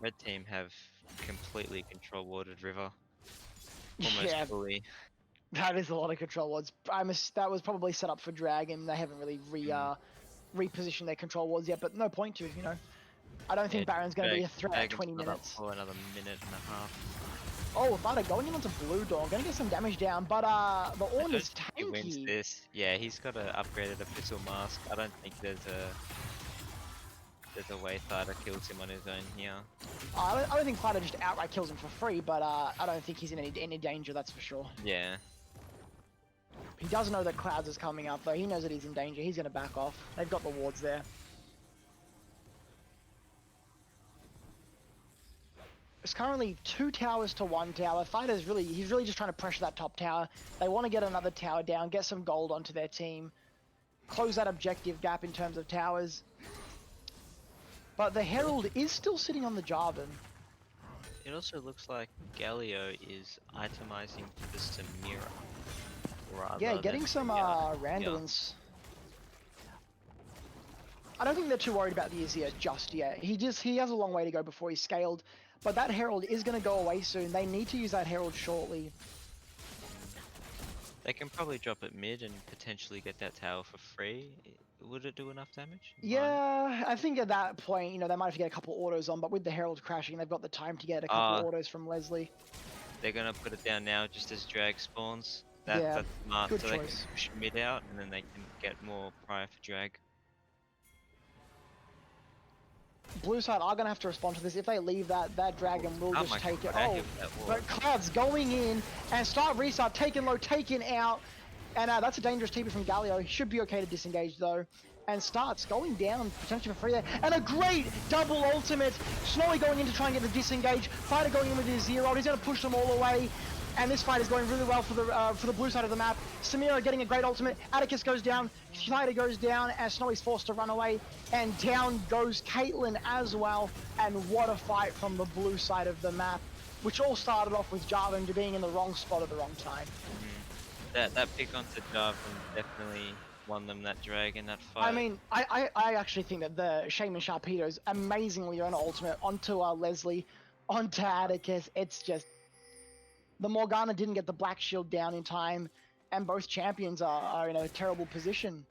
red team have completely control warded river. Almost fully. That is a lot of control wards. That was probably set up for Dragon. They haven't really repositioned their control wards yet, but no point to, you know. I don't think Baron's going to be a threat at 20 minutes. For another minute and a half. Oh, Fighter going in onto Blue Dawn, going to get some damage down, but the Ornn is tanky. He wins this. Yeah, he's got an upgraded Abyssal Mask. I don't think there's a way Fighter kills him on his own here. I don't think Fighter just outright kills him for free, but I don't think he's in any danger, that's for sure. Yeah. He does know that Clouds is coming up, though. He knows that he's in danger. He's going to back off. They've got the wards there. It's currently 2 towers to 1 tower. Fighter's he's really just trying to pressure that top tower. They want to get another tower down, get some gold onto their team, close that objective gap in terms of towers. But the Herald is still sitting on the Jarvan. It also looks like Galio is itemizing for the Samira. Yeah, getting some Randuins. I don't think they're too worried about the Azir just yet. He has a long way to go before he's scaled. But that Herald is going to go away soon. They need to use that Herald shortly. They can probably drop it mid and potentially get that tower for free. Would it do enough damage? Yeah, I think at that point, you know, they might have to get a couple autos on, but with the Herald crashing, they've got the time to get a couple autos from Leslie. They're going to put it down now just as drag spawns. Yeah, that's smart, good so choice. they can push mid out and then they can get more prior for drag. Blue side are going to have to respond to this. If they leave that dragon will just take it. Oh, but Cloud's going in and restart, taken low, taken out. And that's a dangerous TP from Galio. He should be okay to disengage though. And starts going down, potentially for free there. And a great double ultimate. Snowy going in to try and get the disengage. Fighter going in with his 0. He's going to push them all away. And this fight is going really well for the blue side of the map. Samira getting a great ultimate. Atticus goes down. Fighter goes down as Snowy's forced to run away. And down goes Caitlyn as well. And what a fight from the blue side of the map. Which all started off with Jarvan being in the wrong spot at the wrong time. That pick onto Jarvan definitely won them that drag in that fight. I mean, I actually think that the Shaman Sharpedo's amazingly earned ultimate onto Leslie, onto Atticus. It's just... The Morgana didn't get the Black Shield down in time, and both champions are in a terrible position.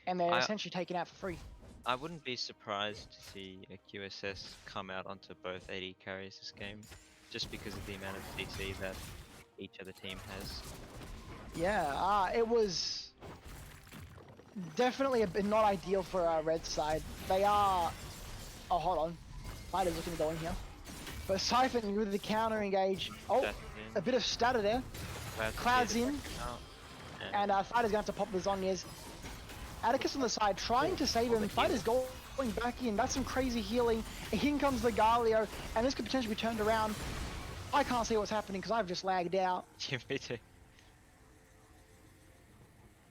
And they're essentially taken out for free. I wouldn't be surprised to see a QSS come out onto both AD carries this game, just because of the amount of CC that each other team has. Yeah, it was definitely a bit not ideal for our red side. They are... Oh, hold on. Fighter's looking to go in here. But Siphon with the counter engage. Oh, That's in. a bit of stutter there. Cloud's in. Oh, And Fighter's going to have to pop the Zonyas. Atticus on the side trying to save him. Fighter's going back in. That's some crazy healing. In comes the Galio. And this could potentially be turned around. I can't see what's happening because I've just lagged out. Yeah, me too.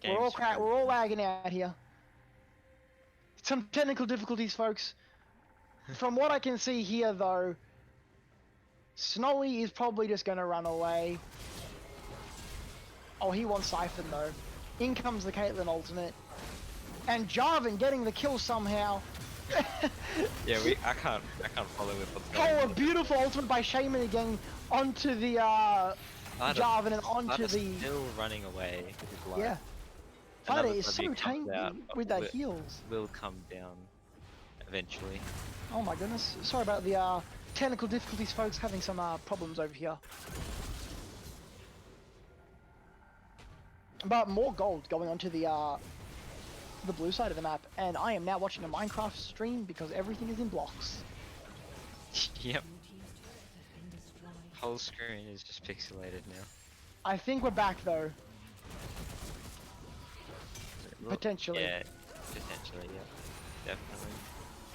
We're all lagging out here. Some technical difficulties, folks. From what I can see here, though, Snowy is probably just going to run away. Oh, he wants Siphon, though. In comes the Caitlyn ultimate. And Jarvan getting the kill somehow. Yeah, I can't follow with what's going Oh, on. a beautiful ultimate by Shaman again onto the Jarvan and onto the... still running away with his life. Yeah. Another Fighter is so W comes tanky out, but with that heals. will come down eventually. Oh my goodness. Sorry about the technical difficulties, folks. Having some problems over here. But more gold going onto the blue side of the map, and I am now watching a Minecraft stream because everything is in blocks. Yep. Whole screen is just pixelated now. I think we're back though. Potentially. Yeah, potentially, yeah. Definitely.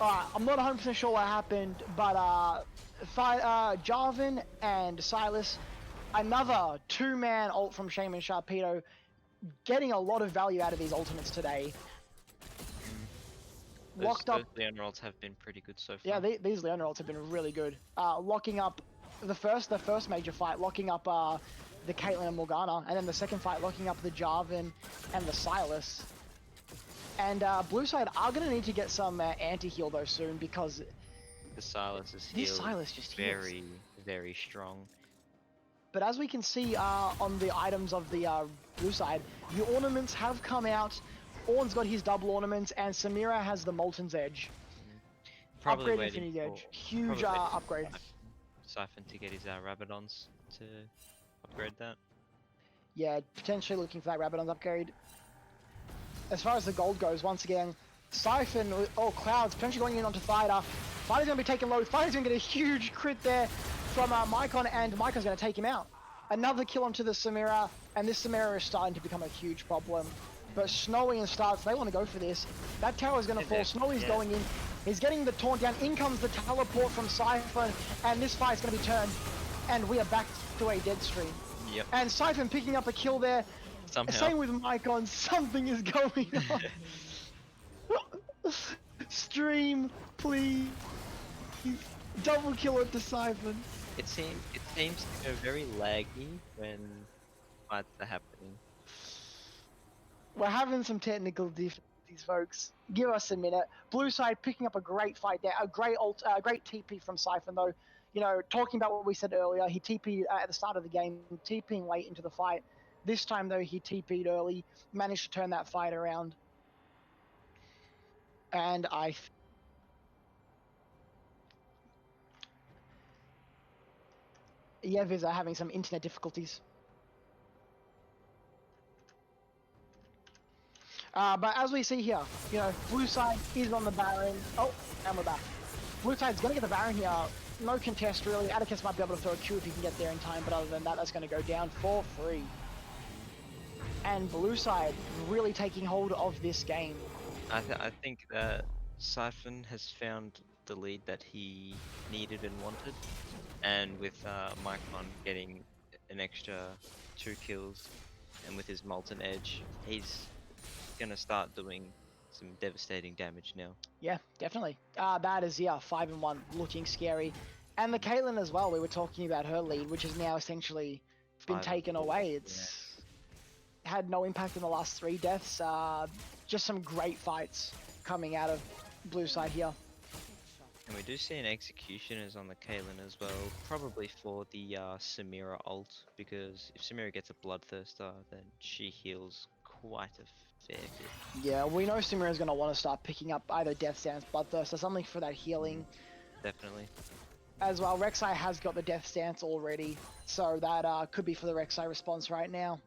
Alright, I'm not 100% sure what happened, but Jarvan and Silas, another two-man ult from Shaman Sharpedo, getting a lot of value out of these ultimates today. Locked up. Those Leon rolls have been pretty good so far. Yeah, these Leon ults have been really good. Locking up the first major fight, locking up the Caitlyn and Morgana, and then the second fight locking up the Jarvan and the Silas. And blue side are gonna need to get some anti-heal though soon because the Silas is Silas just very, very strong. But as we can see on the items of the blue side, the ornaments have come out. Ornn's got his double ornaments, and Samira has the Molten's Edge. Probably upgrade waiting Infinity for, Edge. Huge upgrade. Siphon to get his Rabadons to upgrade that. Yeah, potentially looking for that Rabadon's upgrade. As far as the gold goes, once again, Siphon, Clouds, potentially going in onto Fighter. Fighter's going to be taking low. Fighter's going to get a huge crit there from Mycon, and Mycon's going to take him out. Another kill onto the Samira, and this Samira is starting to become a huge problem. But Snowy and Starts, they want to go for this. That tower is going to fall. Snowy's going in. He's getting the taunt down. In comes the teleport from Siphon, and this fight's going to be turned. And we are back to a dead stream. Yep. And Siphon picking up a kill there. Somehow. Same with Mycon. Something is going on. Stream, please. Double kill it to Siphon. It seems to go very laggy when fights are happening. We're having some technical difficulties, folks. Give us a minute. Blue side picking up a great fight there, a great great TP from Siphon though. You know, talking about what we said earlier, he TP'd at the start of the game, TPing late into the fight. This time though, he TP'd early, managed to turn that fight around. And Yev is having some internet difficulties. But as we see here, you know, blue side is on the Baron. Oh, and we're back. Blue side's going to get the Baron here. No contest, really. Atticus might be able to throw a Q if he can get there in time, but other than that, that's going to go down for free. And blue side really taking hold of this game. I think that Siphon has found the lead that he needed and wanted, and with Mycon getting an extra 2 kills, and with his Molten Edge, he's gonna start doing some devastating damage now. Yeah, definitely. That is 5-1, looking scary. And the Caitlyn as well. We were talking about her lead, which has now essentially been taken away. It's had no impact in the last 3 deaths. Just some great fights coming out of blue side here. And we do see an Executioners on the Caitlyn as well, probably for the Samira ult, because if Samira gets a Bloodthirster, then she heals quite a fair bit. Yeah, we know Samira's going to want to start picking up either Death Stance, Bloodthirst, or something for that healing. Definitely. As well, Rek'Sai has got the Death Stance already, so that could be for the Rek'Sai response right now.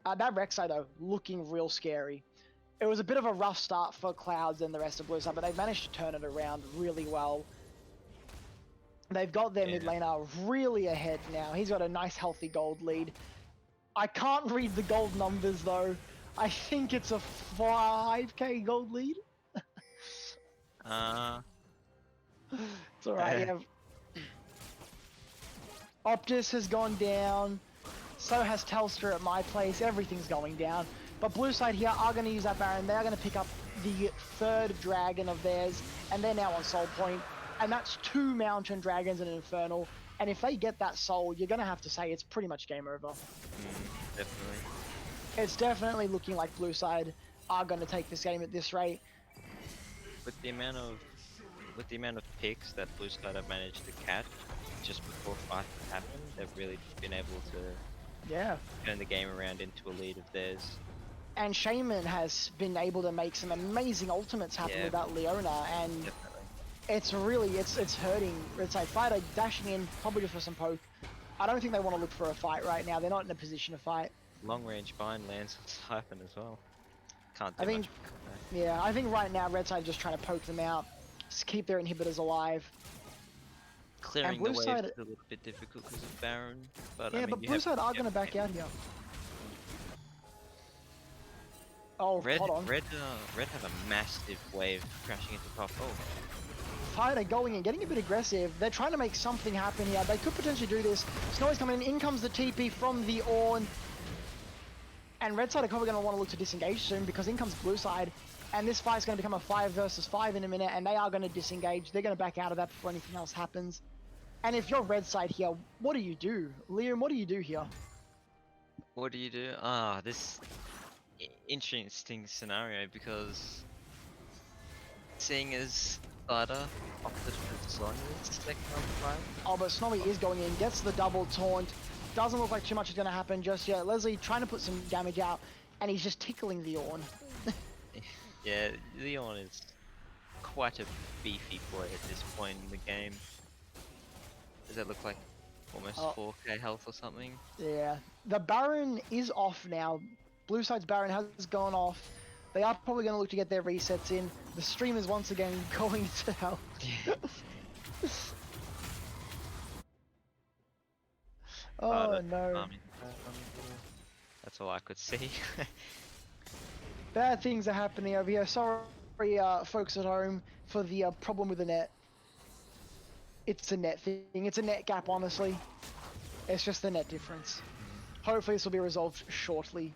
That Rek'Sai though, looking real scary. It was a bit of a rough start for Clouds and the rest of Blue Side, but they've managed to turn it around really well. They've got their mid laner really ahead now. He's got a nice healthy gold lead. I can't read the gold numbers though. I think it's a 5k gold lead. It's alright, yeah. OPTUS has gone down. So has Telstra at my place. Everything's going down. But Blue Side here are going to use that Baron. They are going to pick up the third dragon of theirs. And they're now on Soul Point. And that's 2 Mountain Dragons and an Infernal. And if they get that Soul, you're going to have to say it's pretty much game over. Definitely. It's definitely looking like Blue Side are going to take this game at this rate. With the amount of picks that Blue Side have managed to catch just before fight happened, they've really been able to turn the game around into a lead of theirs. And Shaman has been able to make some amazing ultimates happen with that Leona, and it's really it's hurting. It's like Fighter dashing in probably just for some poke. I don't think they want to look for a fight right now. They're not in a position to fight. Long range bind lands on Siphon as well. Can't do I think, much. yeah, I think right now Red Side is just trying to poke them out, just keep their inhibitors alive. Clearing the wave is a little bit difficult because of Baron, but yeah, I mean, but Blue Side are going to back out here. Oh, hold on. Red have a massive wave crashing into top. Oh. Fighter going in, getting a bit aggressive. They're trying to make something happen here. They could potentially do this. Snowy's coming in. In comes the TP from the Ornn. And Red Side are probably going to want to look to disengage soon because in comes Blue Side. And this fight's going to become a 5 versus 5 in a minute. And they are going to disengage. They're going to back out of that before anything else happens. And if you're Red Side here, what do you do? Liam, what do you do here? What do you do? This interesting scenario because seeing as Fighter opted for Sonya's second on fight. Oh, but Snowy is going in, gets the double taunt. Doesn't look like too much is going to happen just yet. Leslie trying to put some damage out, and he's just tickling the Ornn. Yeah, Leon is quite a beefy boy at this point in the game. Does that look like almost 4k health or something? Yeah. The Baron is off now. Blue Side's Baron has gone off. They are probably going to look to get their resets in. The stream is once again going to hell. Oh no. That's all I could see. Bad things are happening over here. Sorry, folks at home, for the problem with the net. It's a net thing. It's a net gap, honestly. It's just the net difference. Hopefully this will be resolved shortly.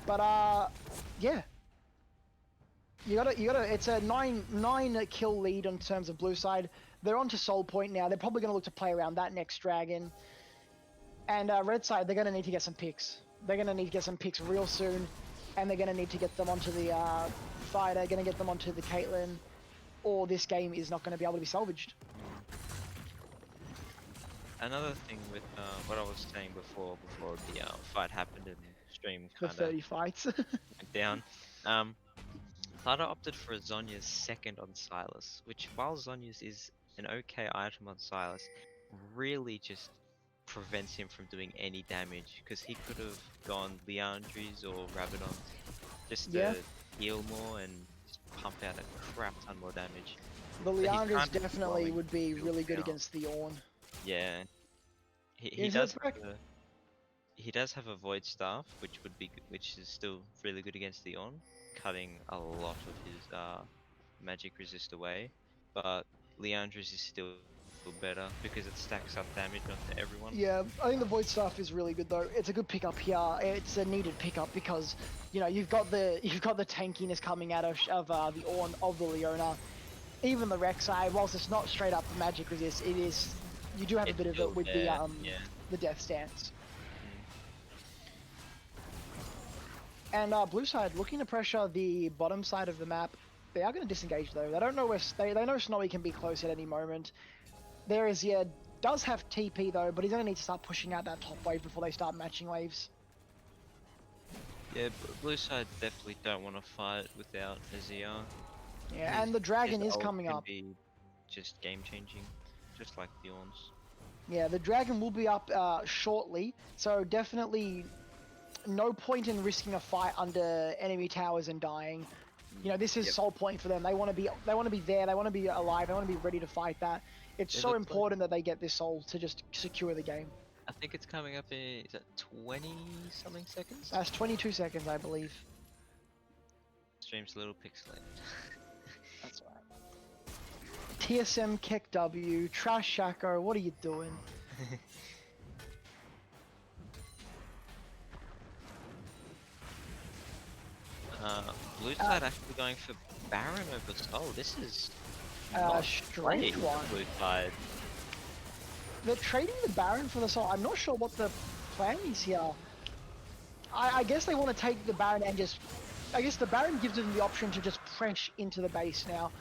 But yeah. You gotta. It's a 9 kill lead in terms of Blue Side. They're onto Soul Point now. They're probably gonna look to play around that next dragon. And Red Side, they're gonna need to get some picks. They're gonna need to get some picks real soon, and they're gonna need to get them onto the Fighter. Gonna get them onto the Caitlyn, or this game is not gonna be able to be salvaged. Another thing with what I was saying before the fight happened and stream kind of 30 fights went down. Fighter opted for a Zhonya's second on Silas, which while Zhonya's is an okay item on Silas, really just prevents him from doing any damage because he could have gone Leandri's or Rabadon's just to heal more and just pump out a crap ton more damage. The Leandri's definitely would be really good against the Ornn. Yeah, he does have a Void Staff, which is still really good against the Ornn, cutting a lot of his magic resist away. But Leandri's is still better because it stacks up damage onto everyone. Yeah, I think the Void Staff is really good though. It's a good pickup here. It's a needed pickup because you know you've got the tankiness coming out of the Ornn, of the Leona. Even the Rek'Sai, whilst it's not straight up magic resist, it is. You do have a bit of it with the Death Stance. And Blue Side looking to pressure the bottom side of the map. They are going to disengage though. They don't know where they know Snowy can be close at any moment. There is does have TP though, but he's going to need to start pushing out that top wave before they start matching waves. Yeah, Blue Side definitely don't want to fight without Azir. Yeah, and the dragon is coming up. Be just game changing, just like the Ornn's. Yeah, the dragon will be up shortly, so definitely no point in risking a fight under enemy towers and dying. You know, this is sole point for them. They want to be there. They want to be alive. They want to be ready to fight that. It's It so looks like important that they get this soul to just secure the game. I think it's coming up in, is it 20 something seconds? That's 22 seconds, I believe. Stream's a little pixelated. That's right. TSM Keck W, Trash Shako, what are you doing? Blue side actually going for Baron over Soul. This is not strange played one. Blue side. They're trading the Baron for the soul. I'm not sure what the plan is here. I guess they want to take the Baron and just... I guess the Baron gives them the option to just press into the base now.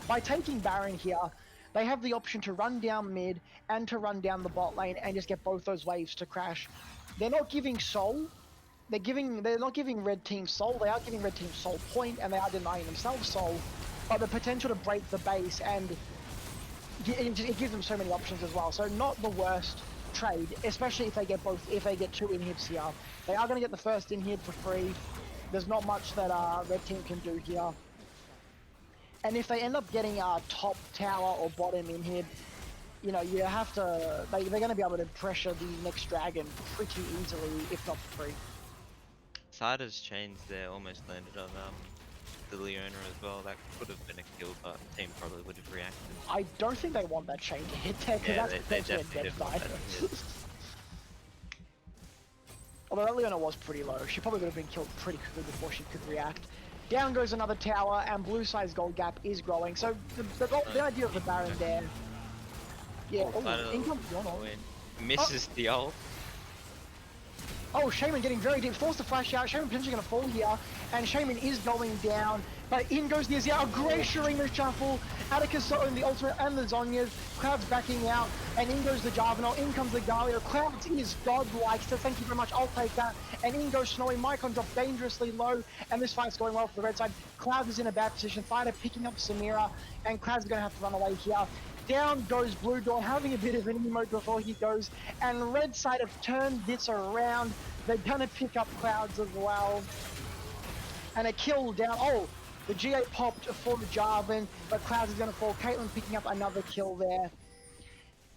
By taking Baron here, they have the option to run down mid and to run down the bot lane and just get both those waves to crash. They're not giving soul. They're not giving red team soul. They are giving red team soul point, and they are denying themselves soul. But the potential to break the base and it gives them so many options as well. So not the worst trade, especially if they get two inhibs here. They are going to get the first inhib for free. There's not much that red team can do here. And if they end up getting top tower or bottom inhib, you know, you have to. They're going to be able to pressure the next dragon pretty easily, if not for free. Sida's chains there almost landed on the Leona as well. That could have been a kill, but the team probably would have reacted. I don't think they want that chain to hit there, because that's potentially a dead side. Although that Leona was pretty low. She probably would have been killed pretty quickly before she could react. Down goes another tower, and blue side's gold gap is growing. So the idea of the Baron there. Yeah, income. Misses the ult. Oh, Shaman getting very deep, forced to flash out. Shaman potentially going to fall here, and Shaman is going down. But in goes the Azir, a great Shurima shuffle. Atticus and the ultimate and the Zonyas. Cloud's backing out, and in goes the Jarvanel. In comes the Galio. Clouds is godlike, so thank you very much. I'll take that. And in goes Snowy. Mycon dropped dangerously low, and this fight's going well for the red side. Cloud is in a bad position. Fighter picking up Samira, and Cloud's going to have to run away here. Down goes Blue Dawn, having a bit of an emote before he goes, and red side have turned this around. They're gonna pick up Clouds as well. And a kill down. Oh, the GA popped for the Jarvan, but Clouds is gonna fall. Caitlyn picking up another kill there.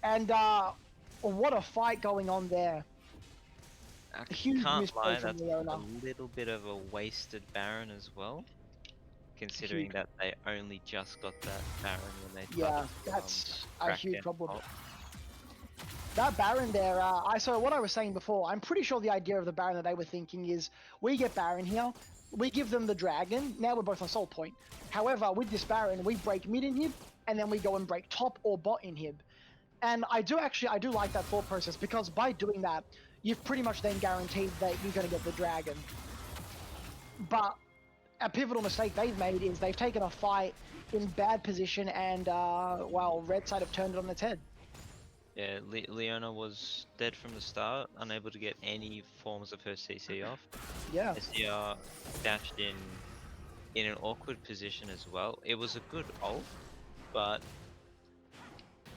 And what a fight going on there. I Huge can't misplay lie, from that's Leona. a little bit of a wasted Baron as well. Considering that they only just got that Baron when they Yeah, started to, that's a crack huge down problem. ult. That Baron there, so what I was saying before, I'm pretty sure the idea of the Baron that they were thinking is, we get Baron here, we give them the Dragon, now we're both on soul point. However, with this Baron, we break mid inhib, and then we go and break top or bot inhib. And I do like that thought process, because by doing that, you've pretty much then guaranteed that you're going to get the Dragon. But a pivotal mistake they've made is they've taken a fight in bad position, and well, red side have turned it on its head. Yeah, Leona was dead from the start, unable to get any forms of her CC off. Yeah. SDR dashed in an awkward position as well. It was a good ult, but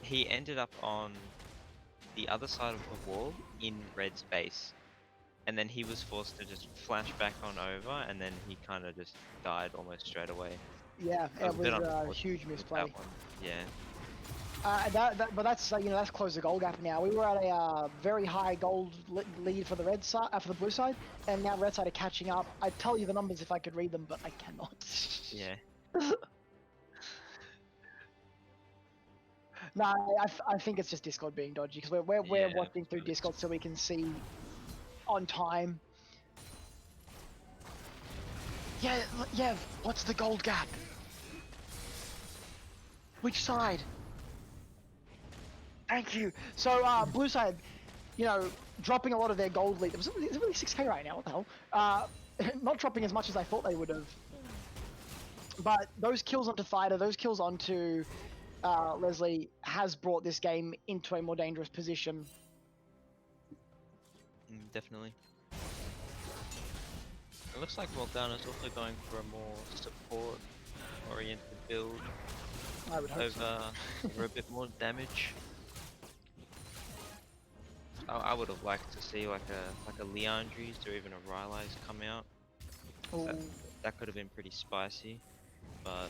he ended up on the other side of the wall in red's base. And then he was forced to just flash back on over, and then he kind of just died almost straight away. Yeah, it was a huge misplay. Yeah. But that's you know, that's closed the goal gap now. We were at a very high gold lead for the red side, for the blue side, and now red side are catching up. I'd tell you the numbers if I could read them, but I cannot. Yeah. No, I think it's just Discord being dodgy, because we're watching through Discord so we can see on time. Yeah, what's the gold gap? Which side? Thank you. So, blue side, you know, dropping a lot of their gold lead. It's really 6k right now, what the hell? Not dropping as much as I thought they would have. But those kills onto Fighter, those kills onto Leslie has brought this game into a more dangerous position. Definitely. It looks like Morgana's also going for a more support-oriented build. I would hope over a bit more damage. I would have liked to see like a Leandries or even a Rylai's come out. 'Cause Ooh. that could have been pretty spicy, but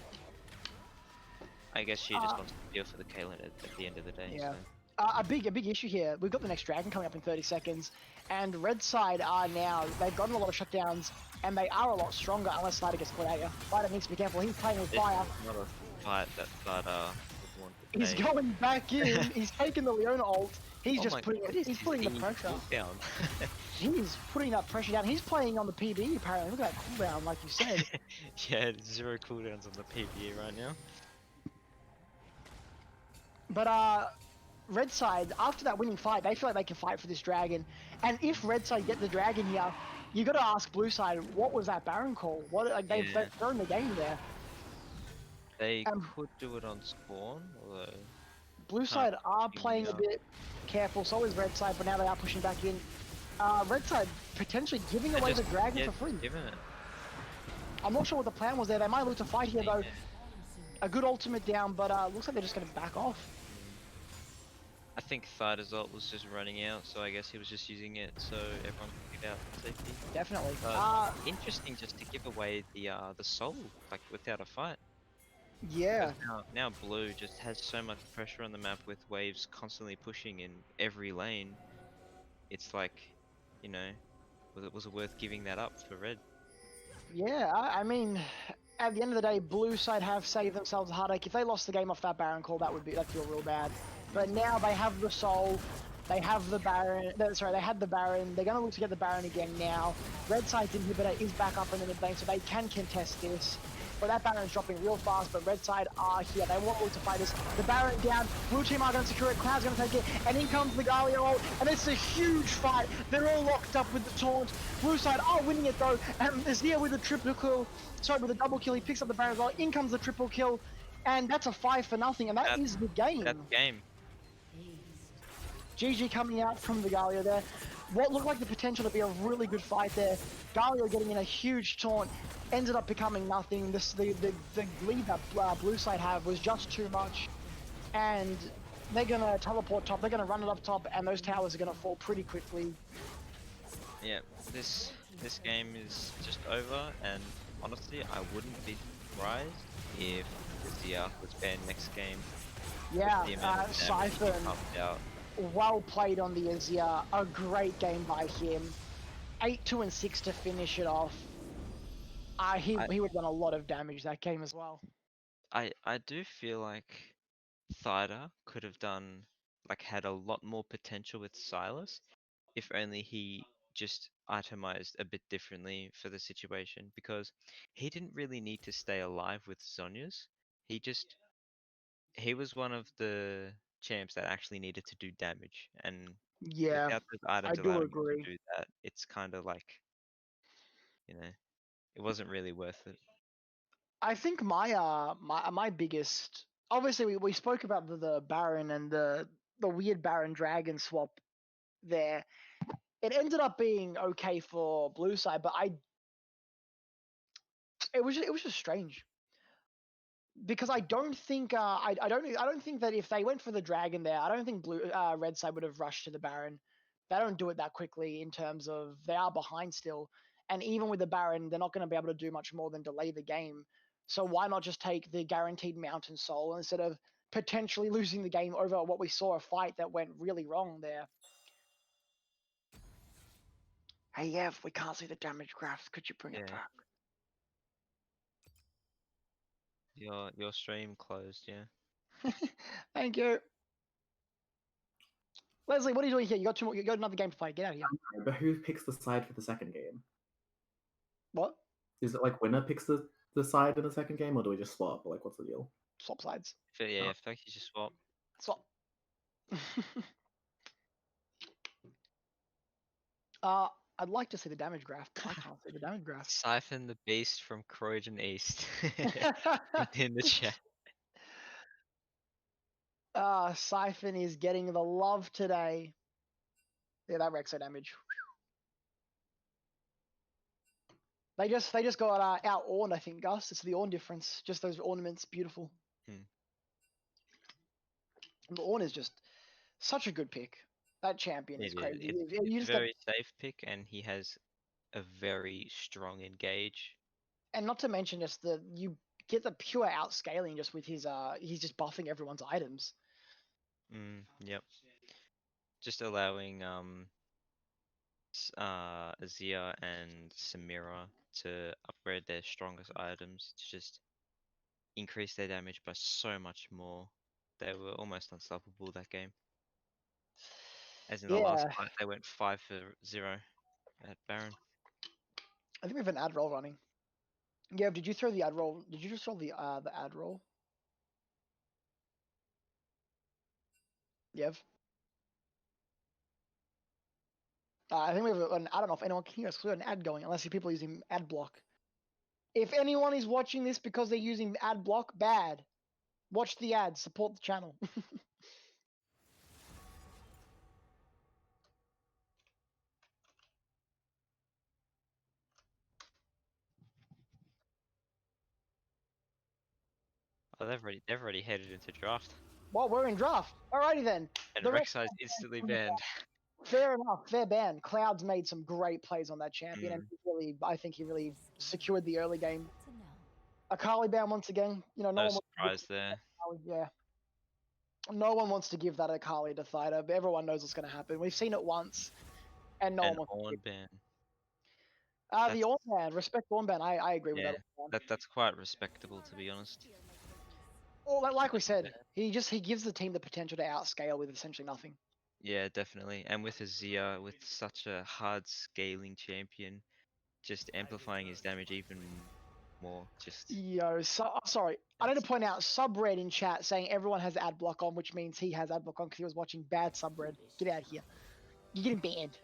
I guess she just Uh, wants to feel for the Caitlyn at the end of the day. yeah. So A big issue here. We've got the next dragon coming up in 30 seconds, and red side are now they've gotten a lot of shutdowns, and they are a lot stronger unless Slider gets put out here. Slider needs to be careful. He's playing with this fire. is not a fight that would want to He's take. going back in. He's taking the Leona ult. He's Oh just my putting god, it. what is He's his putting the E pressure. cooldown? He's putting that pressure down. He's playing on the PB apparently. Look at that cooldown, like you said. Yeah, 0 cooldowns on the PvE right now. But red side, after that winning fight, they feel like they can fight for this dragon. And if red side get the dragon here, you got to ask blue side, what was that Baron call? What like they've Yeah. thrown the game there. They Um, could do it on spawn, although blue can't side are ping playing me a up. bit careful. So is red side, but now they are pushing back in. Red side potentially giving They're away just, the dragon yeah, for free. giving it. I'm not sure what the plan was there. They might look to fight here though. Yeah. A good ultimate down, but looks like they're just going to back off. I think Thider's ult was just running out, so I guess he was just using it so everyone could get out safety. Definitely. Interesting just to give away the soul like without a fight. Yeah. Because now blue just has so much pressure on the map with waves constantly pushing in every lane. It's like, you know, was it worth giving that up for red? Yeah, I mean, at the end of the day, blue side have saved themselves a heartache. If they lost the game off that Baron call, that'd feel real bad. But now they have the soul, they have the Baron. Sorry, they had the Baron. They're gonna look to get the Baron again now. Red side's inhibitor is back up in the mid lane, so they can contest this. But that Baron's dropping real fast, but red side are here. They want to fight this. The Baron down. Blue team are going to secure it. Cloud's going to take it. And in comes the Galio ult. And it's a huge fight. They're all locked up with the taunt. Blue side are winning it though. And Azir with a triple kill. Sorry, with a double kill. He picks up the Baron as well. In comes the triple kill. And that's a 5-0. And that is the game. That's game. GG coming out from the Galio there. What looked like the potential to be a really good fight there. Galio getting in a huge taunt. Ended up becoming nothing. The lead that blue side have was just too much. And they're going to teleport top. They're going to run it up top. And those towers are going to fall pretty quickly. Yeah, this game is just over, and honestly, I wouldn't be surprised if the ZR was banned next game. Yeah, The amount of damage he Siphon, pumped out. well played on the Azir. A great game by him. 8-2 and 6 to finish it off. He would have done a lot of damage that game as well. I do feel like Thida could have had a lot more potential with Silas if only he just itemized a bit differently for the situation, because he didn't really need to stay alive with Zhonya's. He was one of the champs that actually needed to do damage, and Yeah, without those I items do allowing him agree. to do that, it's kind of like, it wasn't really worth it. I think my biggest, obviously we spoke about the Baron and the weird Baron Dragon swap there. It ended up being okay for blue side, but it was just strange because I don't think I don't think that if they went for the dragon there, I don't think red side would have rushed to the Baron. They don't do it that quickly in terms of they are behind still, and even with the Baron, they're not going to be able to do much more than delay the game. So why not just take the guaranteed Mountain Soul instead of potentially losing the game over what we saw a fight that went really wrong there? Hey, Ev, we can't see the damage graphs. Could you bring it Yeah, back? your stream closed, yeah. Thank you. Leslie, what are you doing here? You got two more, you got another game to play. Get out of here. But who picks the side for the second game? What? Is it like winner picks the side in the second game, or do we just swap? Like, what's the deal? Swap sides. Yeah, if you just swap. Swap. I'd like to see the damage graph, but I can't see the damage graph. Siphon the Beast from Croydon East in the chat. Siphon is getting the love today. Yeah, that Rexo damage. They just got out orned, I think, Gus. It's the orn difference. Just those ornaments, beautiful. The orn is just such a good pick. That champion is It is. crazy. It's, You it's a just get, very safe pick, and he has a very strong engage. and not to mention just you get the pure outscaling just with his he's just buffing everyone's items. Yep. Just allowing Azir and Samira to upgrade their strongest items to just increase their damage by so much more. They were almost unstoppable that game. As in the last Yeah, fight, they went 5-0 at Baron. I think we have an ad roll running. Yeah, did you throw the ad roll? Did you just roll the ad roll? Yev. I think we have an. I don't know if anyone can hear us. We have an ad going, unless you people are using ad block. If anyone is watching this because they're using ad block, bad. Watch the ads. Support the channel. Oh, they've already headed into draft, Well, we're in draft. Alrighty then. and The rest Rek'Sai's instantly banned. Fair enough, fair ban. Cloud's made some great plays on that champion, and I think he really secured the early game. Akali ban once again. You know, No one surprise there. yeah. No one wants to give that Akali to Thida, but everyone knows what's going to happen. We've seen it once, and no An one wants to on give ban. the Orn ban, respect Orn ban. I agree with Yeah, that. Orn ban. that's quite respectable, to be honest. Well, like we said, he gives the team the potential to outscale with essentially nothing. Yeah, definitely. And with Azir, with such a hard scaling champion, just amplifying his damage even more. Just Yo, sorry. I need to point out subred in chat saying everyone has ad block on, which means he has ad block on because he was watching bad subred. Get out of here. You're getting banned.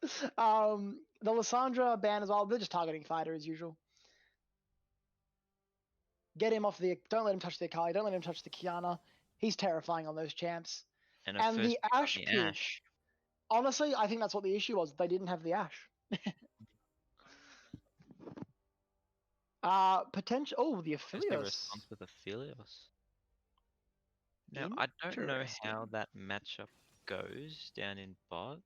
The Lissandra ban as well. They're just targeting fighter as usual. Get him off the. Don't let him touch the Akali. Don't let him touch the Kiana. He's terrifying on those champs. and And the pick on Ash the pick. Ash. Honestly, I think that's what the issue was. They didn't have the Ash. Potential. Oh, the Is the Aphelios. response with Aphelios? Now I don't know how that matchup goes down in bot.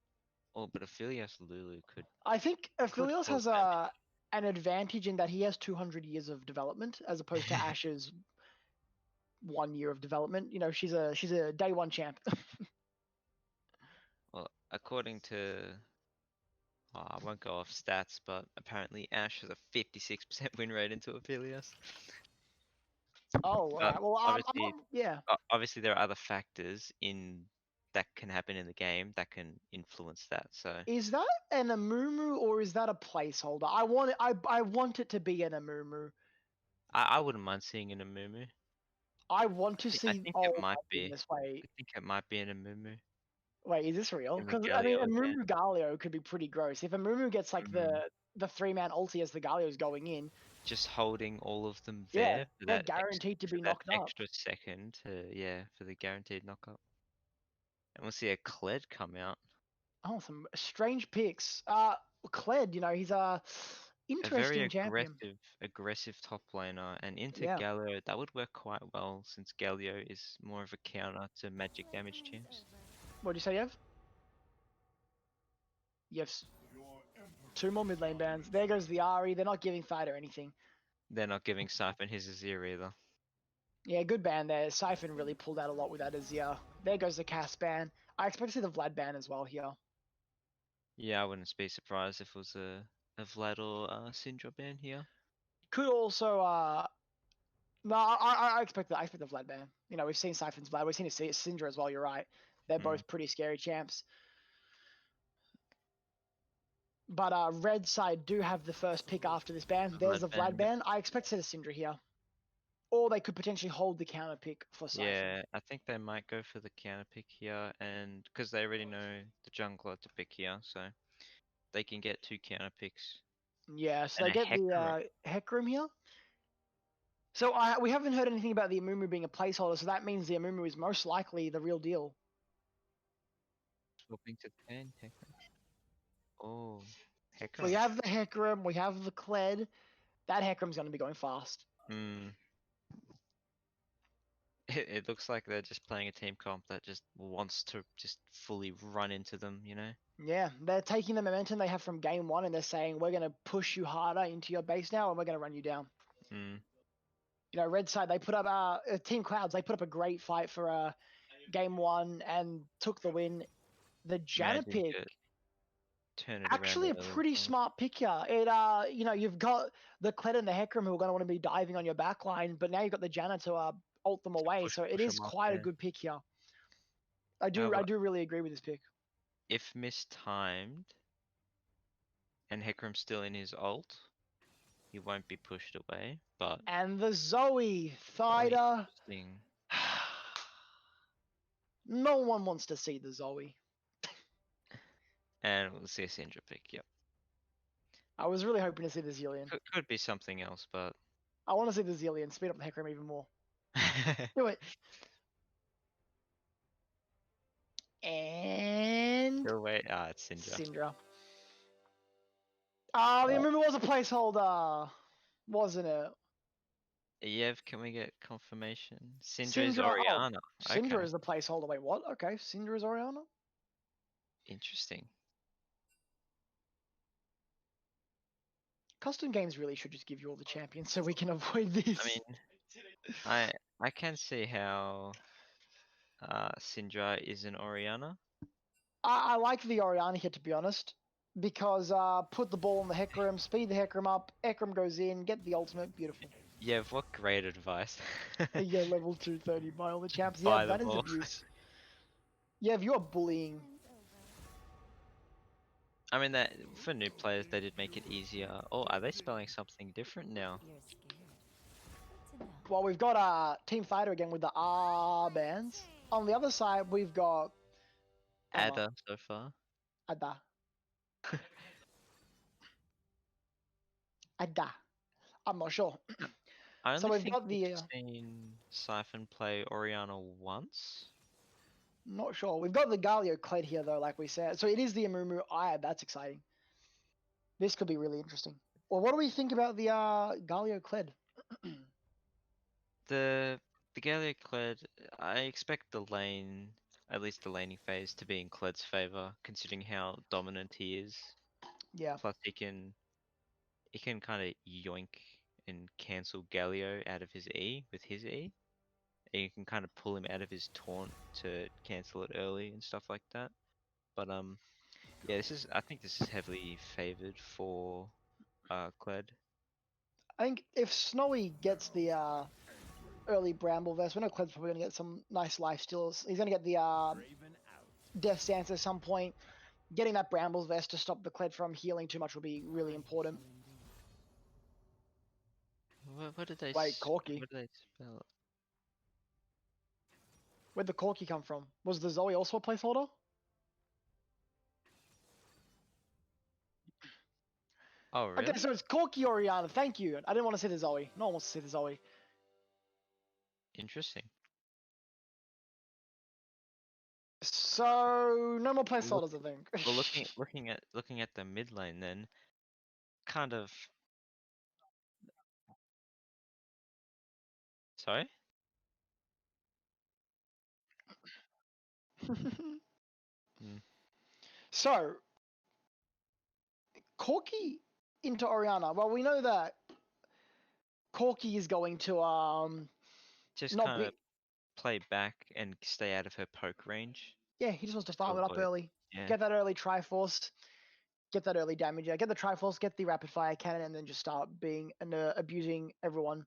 Oh, but Aphelios Lulu could I think Aphelios cause has an advantage in that he has 200 years of development as opposed to Ash's 1 year of development. You know, she's a day one champ. Well, according to I won't go off stats, but apparently Ash has a 56% win rate into Aphelios. Oh, But alright. Well, obviously, yeah. obviously there are other factors in that can happen in the game that can influence that. So Is that an Amumu or is that a placeholder? I want it to be an Amumu. I wouldn't mind seeing an Amumu. I want to see I think all it might be. this way. I think it might be an Amumu. Wait, is this real? In the Because I mean, Galio ban. Amumu Galio could be pretty gross. If Amumu gets like the 3-man ulti as the Galio's going in, Just holding all of them yeah, there for they're that guaranteed to be for that knocked up. extra second for the guaranteed knockup. And we'll see a Kled come out. Oh, some strange picks. Kled, you know, he's A very interesting champion. aggressive top laner, and into Yeah. Galio, that would work quite well since Galio is more of a counter to magic damage champs. What'd you say, Yev? Yes. 2 more mid lane bans. There goes the Ari. They're not giving Fighter anything. They're not giving Siphon his Azir either. Yeah, good ban there. Siphon really pulled out a lot with that Azir. There goes the Cass ban. I expect to see the Vlad ban as well here. Yeah, I wouldn't be surprised if it was a Vlad or Syndra ban here. Could also no, I expect the Vlad ban. You know, we've seen Siphon's Vlad, we've seen his Syndra as well. You're right. They're both pretty scary champs. But red side do have the first pick after this ban. There's the Vlad ban. I expect to see the Syndra here. Or they could potentially hold the counter pick for Siphon. Yeah, I think they might go for the counter pick here, and because they already know the jungler to pick here, so they can get 2 counter picks. Yeah, so And they a get the Hecarim here. So we haven't heard anything about the Amumu being a placeholder, so that means the Amumu is most likely the real deal. Swapping to 10, Oh, Hecarim. We have the Hecarim, we have the Kled. That Hecarim's going to be going fast. it looks like they're just playing a team comp that just wants to just fully run into them, you know? Yeah, they're taking the momentum they have from game one and they're saying, we're going to push you harder into your base now and we're going to run you down. Mm. You know, Red Side, they put up Team Clouds, they put up a great fight for game one and took the win. The Janna Imagine pick, to turn it around actually a early as pretty well. smart pick here. It you know, you've got the Kled and the Hecarim who are going to want to be diving on your back line, but now you've got the Janna to ult them away. So it Push is 'em up, quite a yeah. good pick here. I However, do really agree with this pick. if mistimed and Hecarim's still in his ult, he won't be pushed away, but And the Zoe very Thida. interesting. No one wants to see the Zoe. And we'll see a Syndra pick, yep. I was really hoping to see the Zillion. Could be something else, but I want to see the Zillion speed up the Hecarim even more. Do it. And Still wait. Ah, it's Syndra. Syndra. The Amumu was a placeholder, wasn't it? Yev, can we get confirmation? Syndra is Syndra. Oh, Oriana. Syndra Okay, is the placeholder. Wait, what? Okay, Syndra is Oriana. interesting. Custom games really should just give you all the champions so we can avoid this. I mean, I can see how Syndra is an Oriana. I like the Oriana here, to be honest, because put the ball on the Hecarim, speed the Hecarim up, Hecarim goes in, get the ultimate, beautiful. Yev, what great advice. Yeah, level 230 by all the champs. Buy Yeah, that them is all. abuse. Yeah, if you're bullying. I mean, that for new players, they did make it easier. Oh, are they spelling something different now? Well, we've got Team Fighter again with the R bands. On the other side, we've got Emma. Ada so far. Ada. Ada. I'm not sure. I So only we've think got we've the. seen Siphon play Oriana once. Not sure. We've got the Galio Kled here, though, like we said. So it is the Amumu Eye. That's exciting. This could be really interesting. Well, what do we think about the Galio Kled? The Galio Kled, I expect the lane, at least the laning phase, to be in Kled's favor, considering how dominant he is. Yeah. Plus, he can kind of yoink and cancel Galio out of his E with his E. And you can kind of pull him out of his taunt to cancel it early and stuff like that. But yeah, I think this is heavily favored for Kled. I think if Snowy gets the early Bramble Vest, we know Kled's probably going to get some nice life steals. He's going to get the Death Stance at some point. Getting that Brambles Vest to stop the Kled from healing too much will be really important. What did they? Wait, Corky. What did they spell? Where'd the Corky come from? Was the Zoe also a placeholder? Oh, really? Okay, so it's Corky Oriana. Thank you. I didn't want to see the Zoe. No one wants to see the Zoe. Interesting. So no more placeholders, I think. Well, looking at the mid lane, then kind of. Sorry. Hmm. So Corky into Oriana. Well, we know that Corky is going to Just not kind be. of play back and stay out of her poke range. Yeah, he just wants to Just to farm it up avoid- early. Yeah. Get that early Triforce. Get that early damage. Yeah, get the Triforce. Get the Rapid Fire Cannon, and then just start being abusing everyone.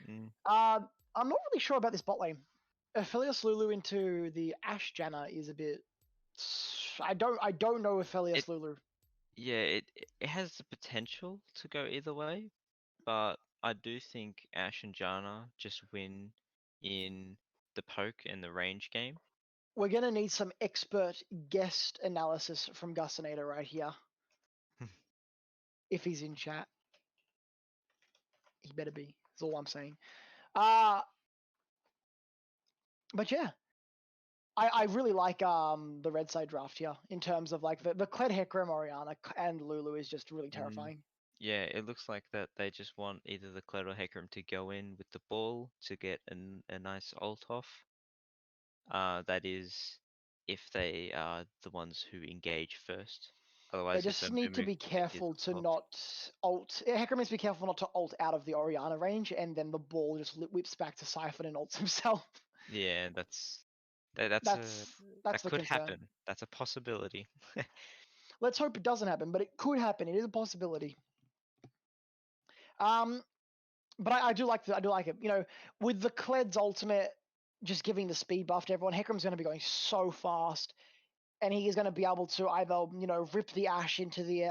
Mm. I'm not really sure about this bot lane. Aphelios Lulu into the Ashe Janna is a bit. I don't know Aphelios Lulu. Yeah, it has the potential to go either way, but I do think Ash and Janna just win in the poke and the range game. We're gonna need some expert guest analysis from Gusinator right here. If he's in chat, he better be. That's all I'm saying. But yeah, I really like the red side draft here in terms of like the Kled Hecarim Oriana and Lulu is just really terrifying. Yeah, it looks like that they just want either the Kled or Hecarim to go in with the ball to get a nice ult off. That is, if they are the ones who engage first. They Otherwise, if a just need to Mumu be is careful to off, not ult. Hecarim needs to be careful not to ult out of the Orianna range, and then the ball just whips back to Siphon and ults himself. yeah, that's That's that the could concern. happen. That's a possibility. Let's hope it doesn't happen, but it could happen. It is a possibility. But I do like it. You know, with the Kled's ultimate just giving the speed buff to everyone, Hecarim's going to be going so fast, and he is going to be able to either rip the Ashe into the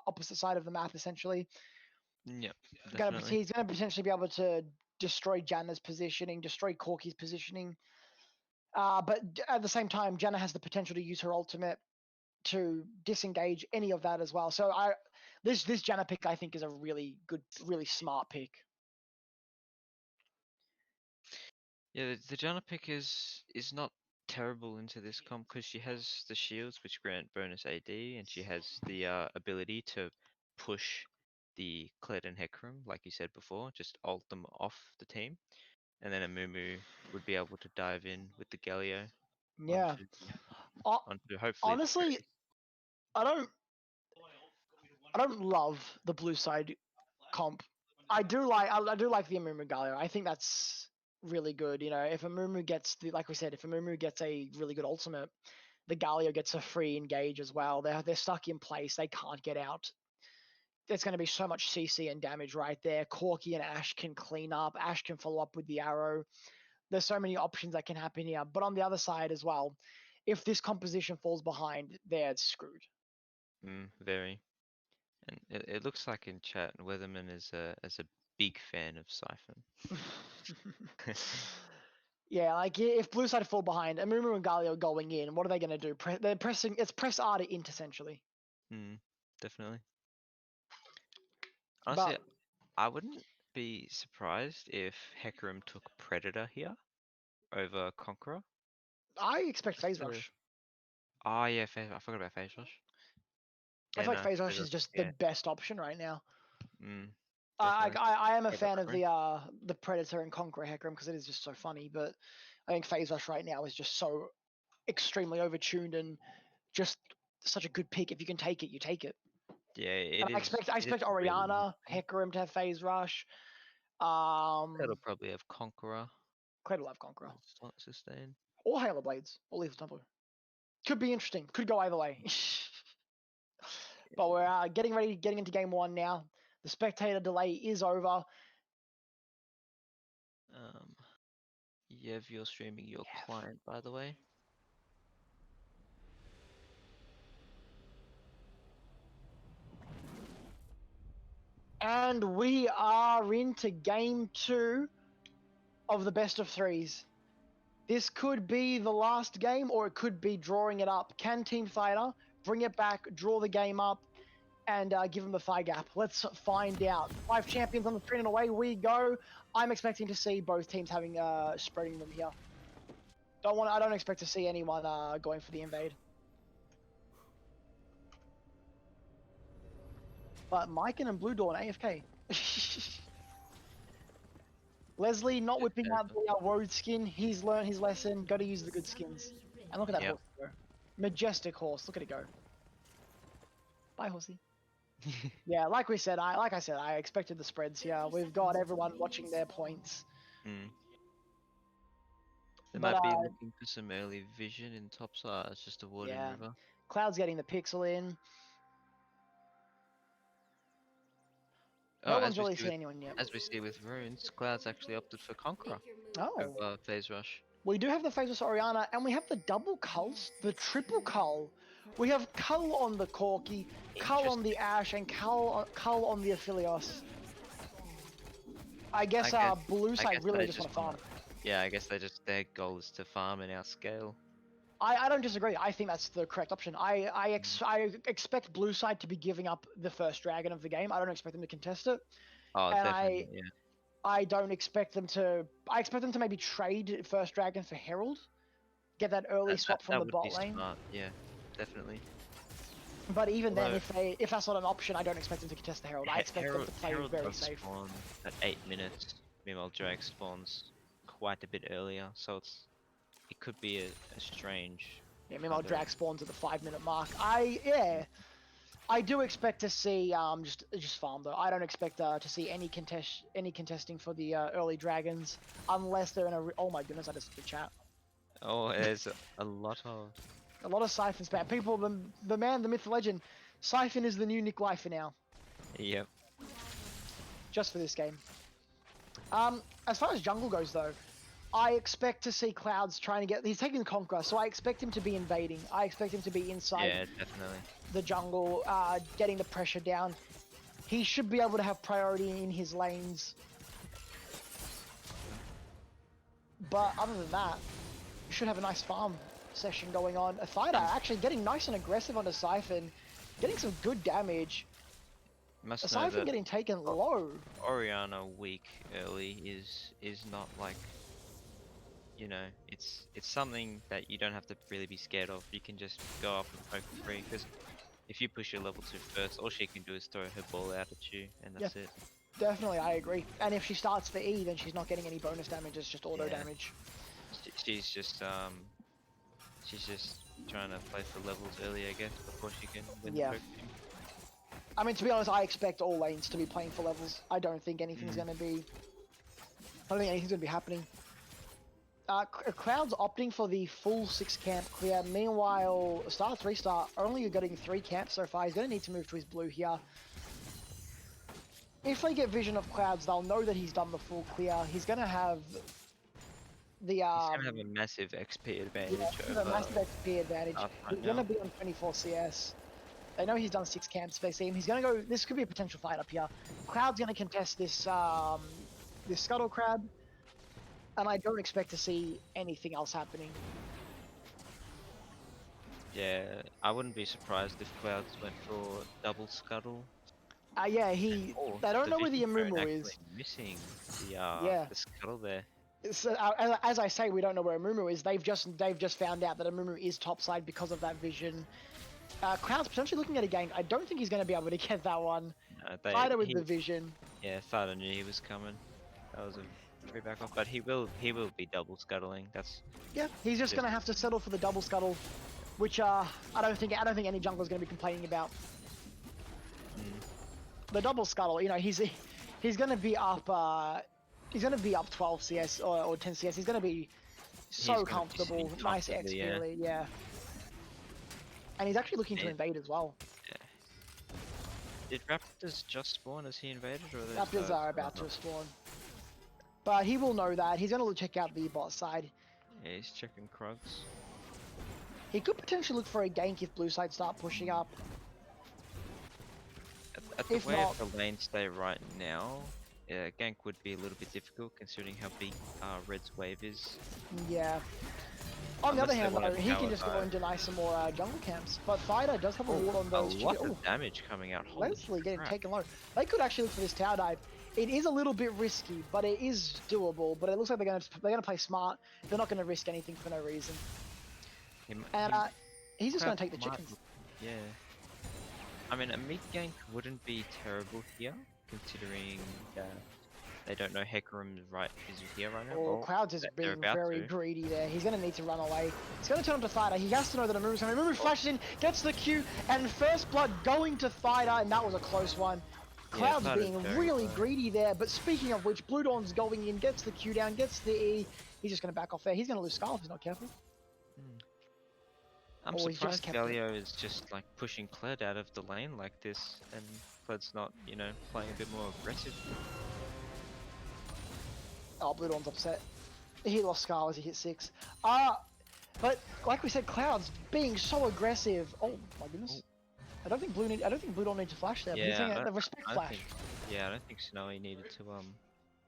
opposite side of the map essentially. Yep, definitely. He's going to potentially be able to destroy Janna's positioning, destroy Corki's positioning. But at the same time, Janna has the potential to use her ultimate to disengage any of that as well. So this Janna pick I think is a really good, really smart pick. Yeah, the Janna pick is not terrible into this comp because she has the shields which grant bonus AD, and she has the ability to push the Kled and Hecarim, like you said before, just ult them off the team, and then a Mumu would be able to dive in with the Galio Yeah. onto hopefully the Honestly, Fairy. I don't love the blue side comp. I do like the Amumu Galio. I think that's really good. You know, if Amumu gets like we said, if Amumu gets a really good ultimate, the Galio gets a free engage as well. They're stuck in place. They can't get out. There's going to be so much CC and damage right there. Corki and Ashe can clean up. Ashe can follow up with the arrow. There's so many options that can happen here. But on the other side as well, if this composition falls behind, they're screwed. Very. And it looks like in chat, Weatherman is a big fan of Siphon. Yeah, like if blue side fall behind, Amumu and Galio going in, what are they going to do? They're pressing. It's press R to int essentially. Definitely. Honestly, But I wouldn't be surprised if Hecarim took Predator here over Conqueror. I expect Just Phase to... Rush. Oh yeah, I forgot about Phase Rush. I Yeah, feel like no, Phase Rush is just the yeah. best option right now. Definitely. I am a What about fan of Crow? the Predator and Conqueror Hecarim because it is just so funny. But I think Phase Rush right now is just so extremely overtuned and just such a good pick. If you can take it, you take it. Yeah, it And is. I It is expect really Orianna, useful. Hecarim to have Phase Rush. That'll probably have Conqueror. Clay will have Conqueror. Sustain. Or Halo Blades. Or Lethal Tempo. Could be interesting. Could go either way. But we're getting into game one now. The spectator delay is over. Yev, you're streaming your client, by the way. And we are into game two of the best of threes. This could be the last game, or it could be drawing it up. Can Team Fighter bring it back, draw the game up, and give them the thigh gap? Let's find out. 5 champions on the screen, and away we go. I'm expecting to see both teams having spreading them here. I don't expect to see anyone going for the invade. But Maiken and Blue Dawn AFK. Leslie not whipping out the road skin. He's learned his lesson. Got to use the good skins. And look at that horse go. Majestic horse. Look at it go. Bye, horsey. Yeah, like I said, I expected the spreads here. We've got everyone watching their points. They might be looking for some early vision in top side. It's just a Warden River. Cloud's getting the pixel in. Oh, No one's really seen anyone yet. As we see with Runes, Cloud's actually opted for Conqueror over Phase Rush. We do have the Phase Rush Orianna, and we have the double culls, the triple cull. We have cull on the Corki, cull on the Ashe, and cull on the Aphelios. I guess blue side really just want to farm. Yeah, I guess their goal is to farm in our scale. I don't disagree. I think that's the correct option. I expect blue side to be giving up the first dragon of the game. I don't expect them to contest it. Oh, and definitely, yeah. I don't expect them to. I expect them to maybe trade first dragon for Herald, get that early swap from the bot lane. Smart. Yeah, definitely. But even then, Although- if that's not an option, I don't expect them to contest the Herald. I expect them to play Herald very does safe. spawn at 8 minutes. Meanwhile, Drag spawns quite a bit earlier, so it could be a strange. Yeah, meanwhile, kind of- drag spawns at the 5-minute mark. I do expect to see just farm though. I don't expect to see any contesting for the early dragons unless they're in a. Oh my goodness! I just hit the chat. Oh, there's a lot of. A lot of Siphon spam. People, the man, the myth, the legend. Siphon is the new Nick Lifer now, Yep. just for this game. As far as jungle goes though, I expect to see Clouds trying to get. He's taking the Conqueror, so I expect him to be invading. I expect him to be inside Yeah, definitely. the jungle, getting the pressure down. He should be able to have priority in his lanes. But other than that, you should have a nice farm session going on. A fighter actually getting nice and aggressive on the Siphon, getting some good damage. Must A know Siphon that getting taken low. Oriana weak early is not like. You know, it's something that you don't have to really be scared of. You can just go up and poke for free, because if you push your level 2 first, all she can do is throw her ball out at you, and that's it. Definitely, I agree. And if she starts for E, then she's not getting any bonus damage, it's just auto Yeah. damage. She's just trying to play for levels early, I guess, before she can win Yeah. the poke game. I mean, to be honest, I expect all lanes to be playing for levels. I don't think anything's going to be... I don't think anything's going to be happening. Cloud's opting for the full 6 camp clear. Meanwhile, Star 3-star only getting 3 camps so far. He's going to need to move to his blue here. If they get vision of Clouds, they'll know that he's done the full clear. He's going to have the... He's gonna have a massive XP advantage a over. massive XP advantage. up right He's going to now. be on 24 CS. They know he's done 6 camps. They see him. He's going to go... This could be a potential fight up here. Cloud's going to contest this, this Scuttle Crab. And I don't expect to see anything else happening. Yeah, I wouldn't be surprised if Clouds went for double scuttle. Yeah, Or they don't know where the vision cone Amumu is. actually missing Yeah. the scuttle there. So, as I say, we don't know where Amumu is. They've just found out that Amumu is topside because of that vision. Cloud's potentially looking at a gank. I don't think he's going to be able to get that one. Fighter with the vision. Yeah, Fighter knew he was coming. That was a free back off, but he will be double scuttling. That's Yeah, he's just going to have to settle for the double scuttle, which I don't think any jungler's going to be complaining about. The double scuttle, you know, he's going to be up. He's going to be up 12 CS or 10 CS. He's going to be so comfortable. Nice X early, yeah. And he's actually looking to invade as well. Yeah. Did Raptors just spawn as he invaded, or Raptors are about to spawn. But he will know that. He's going to check out the bot side. Yeah, he's checking Krugs. He could potentially look for a gank if blue side start pushing up. At the If way not- the lane stay right now, gank would be a little bit difficult considering how big Red's wave is. Yeah. On the other Unless they hand, wanna though, he can power just go dive. and deny some more jungle camps. But Fighter does have a ward on A those. lot of damage coming out. Holy Leslie getting crap. taken low. They could actually look for this tower dive. It is a little bit risky, but it is doable. But it looks like they're gonna play smart. They're not gonna risk anything for no reason. And he's just gonna take the might chickens. look- Yeah. I mean, a mid gank wouldn't be terrible here, considering that they don't know Hecarim's is here right now. Or Clouds is they're being about very to. greedy there. He's going to need to run away. He's going to turn to Fighter. He has to know that Amuru's coming. Amuru flashes in, gets the Q, and first blood going to Fighter, and that was a close one. Clouds Fighter's being very really close. greedy there, but speaking of which, Blue Dawn's going in, gets the Q down, gets the E. He's just going to back off there. He's going to lose Skull if he's not careful. I'm Or he's just surprised kept it. Galio is just like pushing Kled out of the lane like this, and Kled's not, you know, playing a bit more aggressive. Oh, Blue Dawn's upset. He lost Scar as he hit 6. But like we said, Clouds being so aggressive. Oh my goodness. I don't think Blue Dawn needs to flash there. But he's Yeah, saying the respect I flash. think, I don't think Snowy needed to.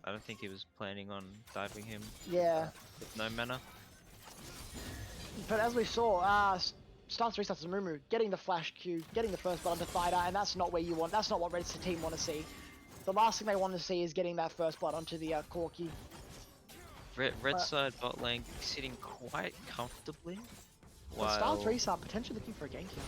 I don't think he was planning on diving him Yeah. with no mana. But as we saw, starts restarts Mumu getting the flash Q, getting the first blood onto Fighter, and that's not where you want. That's not what Red's team want to see. The last thing they want to see is getting that first blood onto the Corki. Red side bot lane sitting quite comfortably. But Star While 3 start potentially looking for a gank here.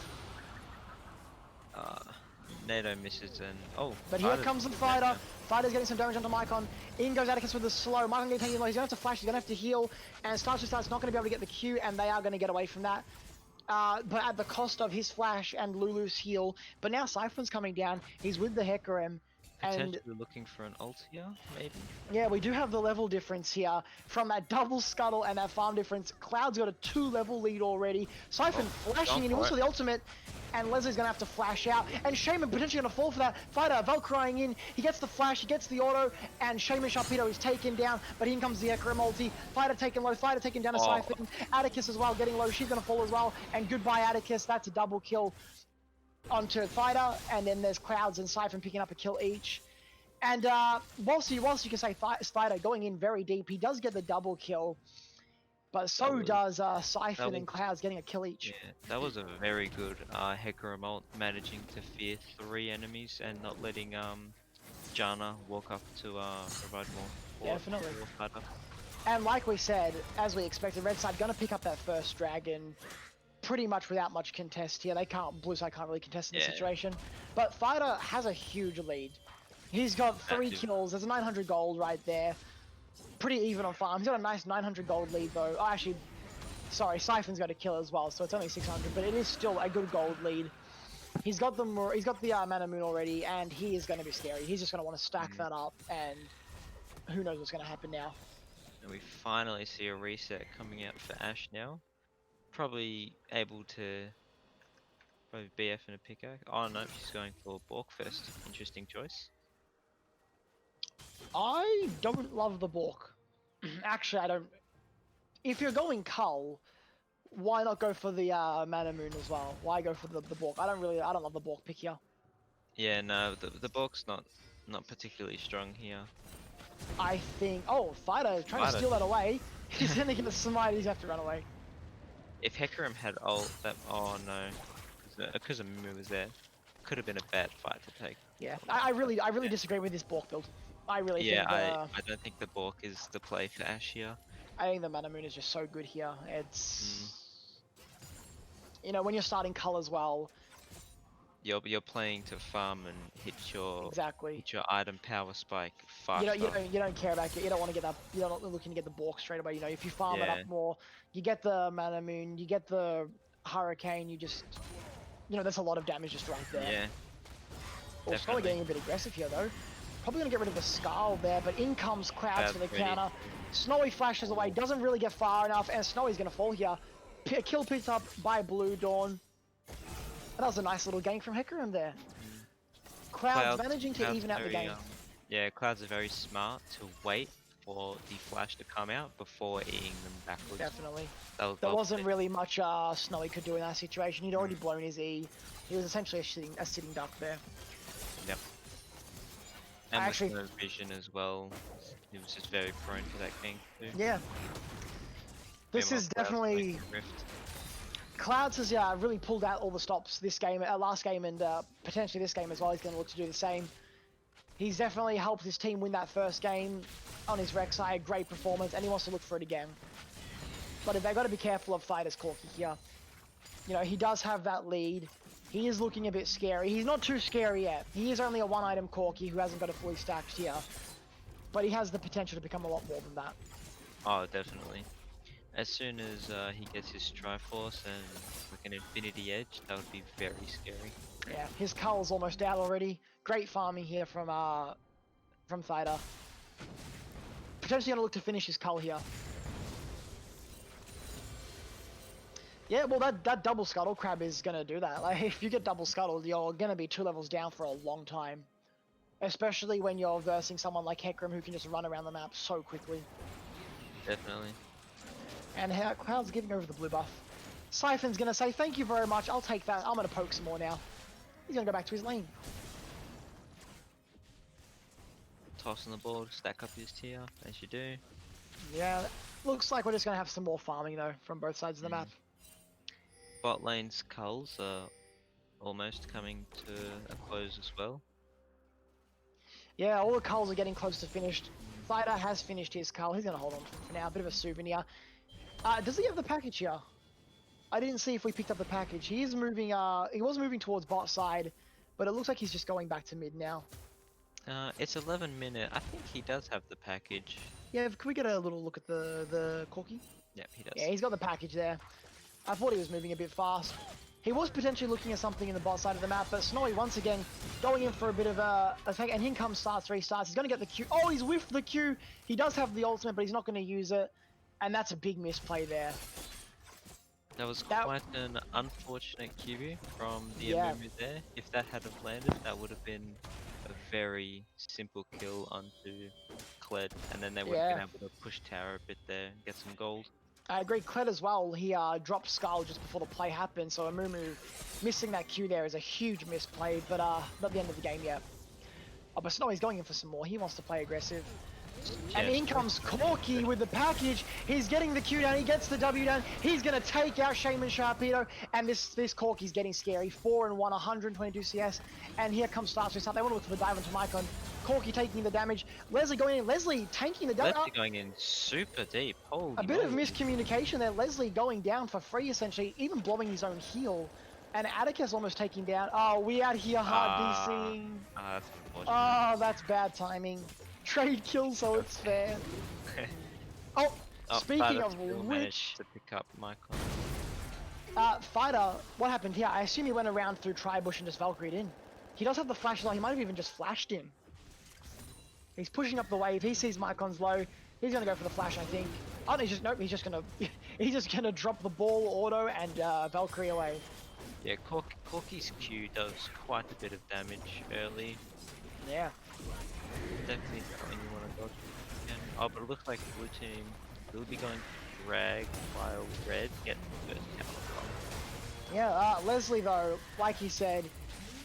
NATO misses and oh. But here Fighter's comes the doing fighter. that now. Fighter's getting some damage onto Mycon. In goes Atticus with the slow. Mycon getting taken low. He's going to have to flash. He's going to have to heal. And Star's not going to be able to get the Q, and they are going to get away from that. But at the cost of his flash and Lulu's heal. But now Siphon's coming down. He's with the Hecarim. And Potentially looking for an ult here, maybe. yeah, we do have the level difference here. From that double scuttle and that farm difference, Cloud's got a 2-level lead already. Siphon flashing in, also the ultimate. And Leslie's going to have to flash out. And Shaman potentially going to fall for that. Fighter, Valkyrying in. He gets the flash, he gets the auto. And Shaman Sharpedo is taken down. But in comes the Hecarim ulti. Fighter taken low. Fighter taken down to Siphon. Atticus as well getting low. She's going to fall as well. And goodbye, Atticus. That's a double kill onto Fighter. And then there's Clouds and Siphon picking up a kill each. And whilst you can say Fighter going in very deep, he does get the double kill. But so does Siphon and Clouds getting a kill each. Yeah, that was a very good Hecarim ult, managing to fear 3 enemies and not letting Janna walk up to provide more. Definitely. For Fighter. And like we said, as we expected, Red side gonna pick up that first dragon pretty much without much contest here. Blue side can't really contest in the situation. But Fighter has a huge lead. He's got 3 kills. There's a 900 gold right there. Pretty even on farm. He's got a nice 900 gold lead though. Oh, actually, sorry, Siphon's got a kill as well, so it's only 600, but it is still a good gold lead. He's got the Mana Moon already, and he is going to be scary. He's just going to want to stack that up, and who knows what's going to happen now. And we finally see a reset coming out for Ashe now. Probably able to BF and a pickaxe. Oh no, she's going for Borkfest. Interesting choice. I don't love the Bork. Actually, I don't. If you're going Cull, why not go for the Mana Moon as well? Why go for the Bork? I don't love the Bork pick here. Yeah, no, the Bork's not particularly strong here. I think. Oh, Fighter trying to steal that away. He's gonna get a smite. He's have to run away. If Hecarim had ult, that oh no, because Mumu was there, could have been a bad fight to take. Yeah, I really disagree with this Bork build. I really think. I don't think the Bork is the play for Ashe here. I think the Mana Moon is just so good here. It's you know, when you're starting Cull as well. You're playing to farm and hit your item power spike faster. You don't care about it. You don't want to get that. You're not looking to get the Bork straight away. You know, if you farm it up more, you get the Mana Moon, you get the Hurricane. You just, that's a lot of damage just right there. Yeah. Oh, Snowy getting a bit aggressive here though. Probably gonna get rid of the Skull there, but in comes Clouds for the counter. Snowy flashes away, doesn't really get far enough, and Snowy's gonna fall here. Kill picked up by Blue Dawn. That was a nice little gank from Hecarim there. Clouds managing to even out the game. Yeah, Clouds are very smart to wait for the flash to come out before eating them backwards. Definitely. There wasn't really much Snowy could do in that situation. He'd already blown his E. He was essentially a sitting duck there. Yep. And actually, with no vision as well, he was just very prone to that gank too. Yeah. This is definitely... Clouds has really pulled out all the stops this game, last game, and potentially this game as well. He's going to look to do the same. He's definitely helped his team win that first game on his rec side. Great performance, and he wants to look for it again. But they've got to be careful of Fighter's Corki here. He does have that lead. He is looking a bit scary. He's not too scary yet. He is only a one-item Corki who hasn't got a fully stacked here. But he has the potential to become a lot more than that. Oh, definitely. As soon as he gets his Triforce and like an Infinity Edge, that would be very scary. Yeah, his Cull's almost out already. Great farming here from Fighter. Potentially gonna look to finish his Cull here. Yeah, well that double Scuttle Crab is gonna do that. Like, if you get double Scuttled, you're gonna be 2 levels down for a long time. Especially when you're versing someone like Hecarim who can just run around the map so quickly. Definitely. And Cloud's giving over the blue buff. Siphon's gonna say, thank you very much, I'll take that, I'm gonna poke some more now. He's gonna go back to his lane. Tossing the ball to stack up his tier, as you do. Yeah, looks like we're just gonna have some more farming though, from both sides of the map. Bot lane's Culls are almost coming to a close as well. Yeah, all the Culls are getting close to finished. Fighter has finished his Cull, he's gonna hold on to it for now, a bit of a souvenir. Does he have the package here? I didn't see if we picked up the package. He is moving, he was moving towards bot side. But it looks like he's just going back to mid now. It's 11 minute. I think he does have the package. Yeah, can we get a little look at the Corki? Yep, he does. Yeah, he's got the package there. I thought he was moving a bit fast. He was potentially looking at something in the bot side of the map, but Snowy once again going in for a bit of a attack, and in comes starts, restarts. He's going to get the Q. Oh, he's whiffed the Q. He does have the ultimate, but he's not going to use it, and that's a big misplay there. That was quite an unfortunate QB from the Yeah. Amumu there. If that had have landed, that would have been a very simple kill onto Kled, and then they would have been able to push tower a bit there and get some gold. Yeah, And in comes Corki with the package. He's getting the Q down. He gets the W down. He's going to take out Shaman Sharpedo. And this Corki's getting scary. 4-1, 122 CS. And here comes Stars Restart. They want to look for the dive into Mycon. Corki taking the damage. Leslie going in. Leslie tanking the damage. Leslie going in super deep. Holy A bit of moly. miscommunication there. Leslie going down for free, essentially. Even blowing his own heal. And Atticus almost taking down. Oh, we out here hard DCing. That's unfortunate. Oh, that's bad timing. Trade kill so it's fair. Oh, speaking of which, to pick up Mycon. Fighter, what happened here? I assume he went around through Tribush and just Valkyried in. He does have the flash as well. He might have even just flashed in. He's pushing up the wave. He sees Mycon's low. He's gonna go for the flash, I think. Oh, no, he's just gonna drop the ball auto and Valkyrie away. Yeah, Corki's Q does quite a bit of damage early. Yeah. Definitely something you want to dodge. Oh, but it looks like blue team will be going to drag while red get the first tower. Yeah, Leslie though, like he said,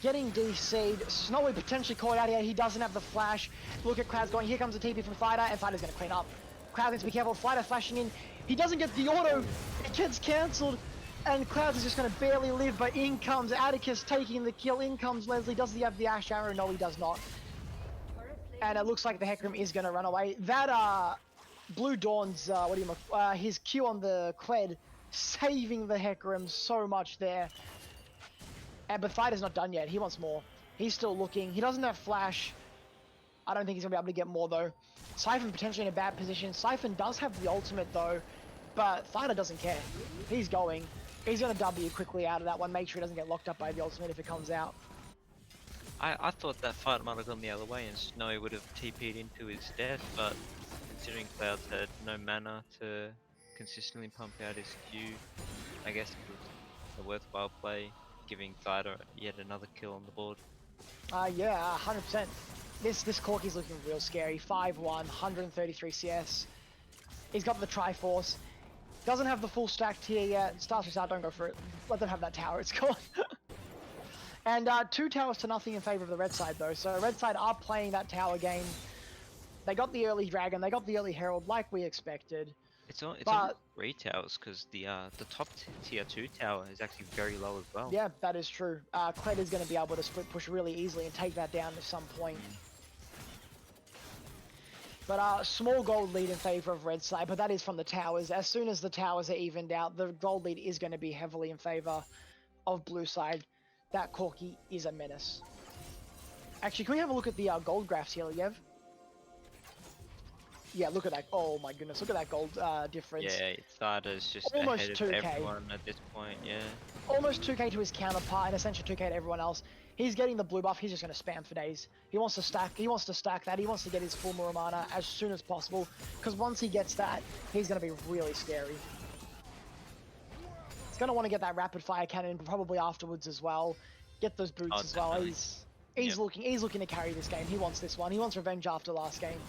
getting DC'd. Snowy potentially caught out here. He doesn't have the flash. Look at Clouds going. Here comes the TP from Fighter, and Fighter's going to clean up. Clouds needs to be careful. Fighter flashing in. He doesn't get the auto. It gets cancelled. And Clouds is just going to barely live, but in comes Atticus taking the kill. In comes Leslie. Does he have the Ash Arrow? No, he does not. And it looks like the Hecarim is going to run away. That, Blue Dawn's, his Q on the Kled, saving the Hecarim so much there. But Fighter's not done yet. He wants more. He's still looking. He doesn't have Flash. I don't think he's going to be able to get more, though. Siphon potentially in a bad position. Siphon does have the ultimate, though. But Fighter doesn't care. He's going. He's going to W quickly out of that one. Make sure he doesn't get locked up by the ultimate if it comes out. I thought that fight might have gone the other way and Snowy would have TP'd into his death, but considering Clouds had no mana to consistently pump out his Q, I guess it was a worthwhile play, giving Fighter yet another kill on the board. Yeah, 100%. This Corki's looking real scary. 5-1, 133 CS. He's got the Triforce. Doesn't have the full stack tier yet. Stars Restart, don't go for it. Let them have that tower, it's gone. And 2 towers to nothing in favor of the red side though. So red side are playing that tower game. They got the early dragon, they got the early herald like we expected. It's on 3 towers because the top tier 2 tower is actually very low as well. Yeah, that is true. Kled is going to be able to split push really easily and take that down at some point. But small gold lead in favor of red side, but that is from the towers. As soon as the towers are evened out, the gold lead is going to be heavily in favor of blue side. That Corki is a menace. Actually, can we have a look at the gold graphs here, Yev? Yeah, look at that. Oh my goodness, look at that gold difference. Yeah, Starter's just Almost ahead 2K. of everyone at this point, yeah. Almost 2k to his counterpart and essentially 2k to everyone else. He's getting the blue buff, he's just going to spam for days. He wants to stack that, he wants to get his full Muramana as soon as possible. Because once he gets that, he's going to be really scary. He's going to want to get that rapid fire cannon probably afterwards as well. Get those boots as well. He's looking to carry this game. He wants this one. He wants revenge after last game.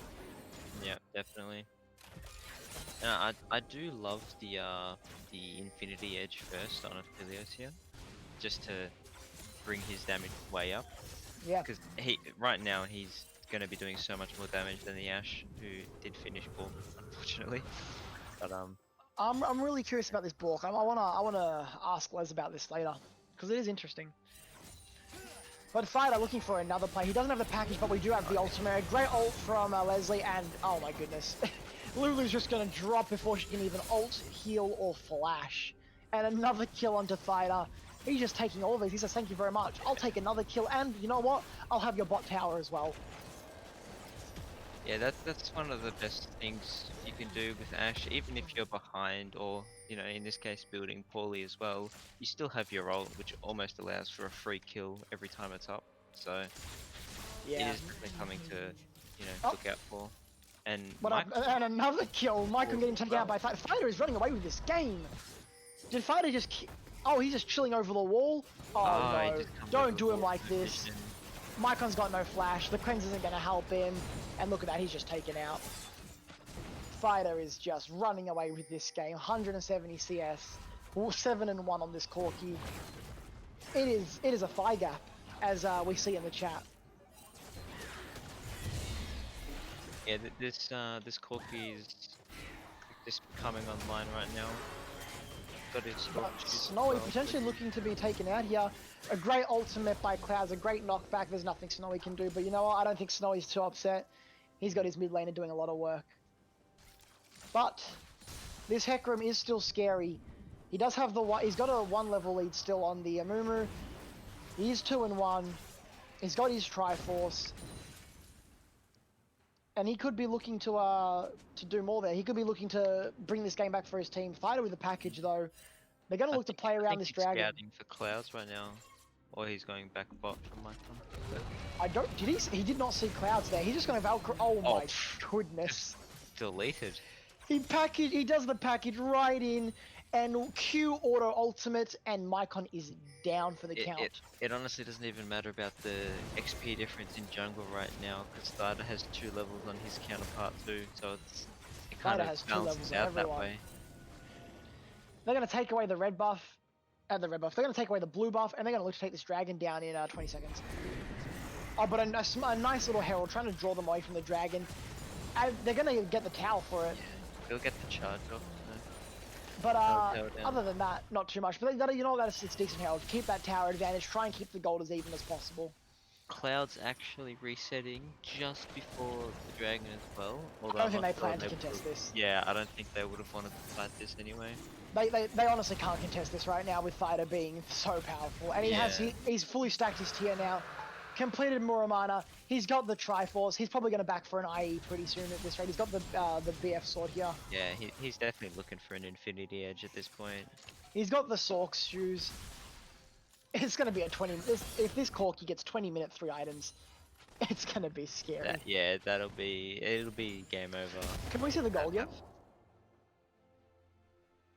Yeah, definitely. I do love the Infinity Edge first on Aphelios here, just to bring his damage way up. Yeah. Because right now he's going to be doing so much more damage than the Ashe, who did finish poor, unfortunately. But I'm really curious about this Bork. I wanna ask Les about this later because it is interesting. But Fighter looking for another play. He doesn't have the package, but we do have the ultimate. Great ult from Leslie, and oh my goodness. Lulu's just going to drop before she can even ult, heal, or flash. And another kill onto Fighter. He's just taking all of these. He says, thank you very much. I'll take another kill, and you know what? I'll have your bot tower as well. Yeah, that's one of the best things you can do with Ashe, even if you're behind or, you know, in this case building poorly as well, you still have your ult, which almost allows for a free kill every time it's up. So Yeah. it is definitely something to, you know, Oh. look out for. And But Mike, and another kill. Michael getting taken out by Fighter. Fighter is running away with this game. Did Fighter just? Oh, he's just chilling over the wall. Oh he no! just comes Don't over do the him wall like for this. vision. Mycon's got no flash. The Quenz isn't going to help him. And look at that, he's just taken out. Fighter is just running away with this game. 170 CS. 7-1 on this Corki. It is a thigh gap, as we see in the chat. Yeah, this Corki is just coming online right now. Got his But short shoes as Snowy well, potentially so- looking to be taken out here. A great ultimate by Clouds, a great knockback. There's nothing Snowy can do, but you know what? I don't think Snowy's too upset. He's got his mid laner doing a lot of work. But this Hecarim is still scary. He does have he's got a 1 level lead still on the Amumu. He is 2-1. He's got his Triforce. And he could be looking to do more there. He could be looking to bring this game back for his team. Fighter with the package though. They're going to look to play I around think this he's dragon. scouting for Clouds right now, or he's going back bot from my phone. I don't. Did he did not see Clouds there. He's just going to Valkyrie. Oh Oh, my goodness. Deleted. He does the package right in, and Q auto ultimate, and Mycon is down for the count. It honestly doesn't even matter about the XP difference in jungle right now, because Thida has 2 levels on his counterpart too, so it kind Thida of has 2 balances levels on out that everyone. way. They're going to take away the red buff, and the red buff. They're going to take away the blue buff, and they're going to look to take this dragon down in 20 seconds. Oh, but a nice little herald trying to draw them away from the dragon. And they're going to get the tower for it. He'll get the charge off. But Tower down. other than that, not too much. But you know what? It's decent herald. Keep that tower advantage. Try and keep the gold as even as possible. Cloud's actually resetting just before the dragon as well. I Although don't I'm think not they sure plan to would've- contest this. Yeah, I don't think they would have wanted to fight this anyway. They honestly can't contest this right now with Thida being so powerful. And he's fully stacked his tier now. Completed Muramana. He's got the Triforce. He's probably going to back for an IE pretty soon at this rate. He's got the BF sword here. Yeah, he's definitely looking for an Infinity Edge at this point. He's got the Sorks shoes. It's going to be a 20... If this Corki gets 20-minute 3 items, it's going to be scary. It'll be game over. Can we see the gold yet?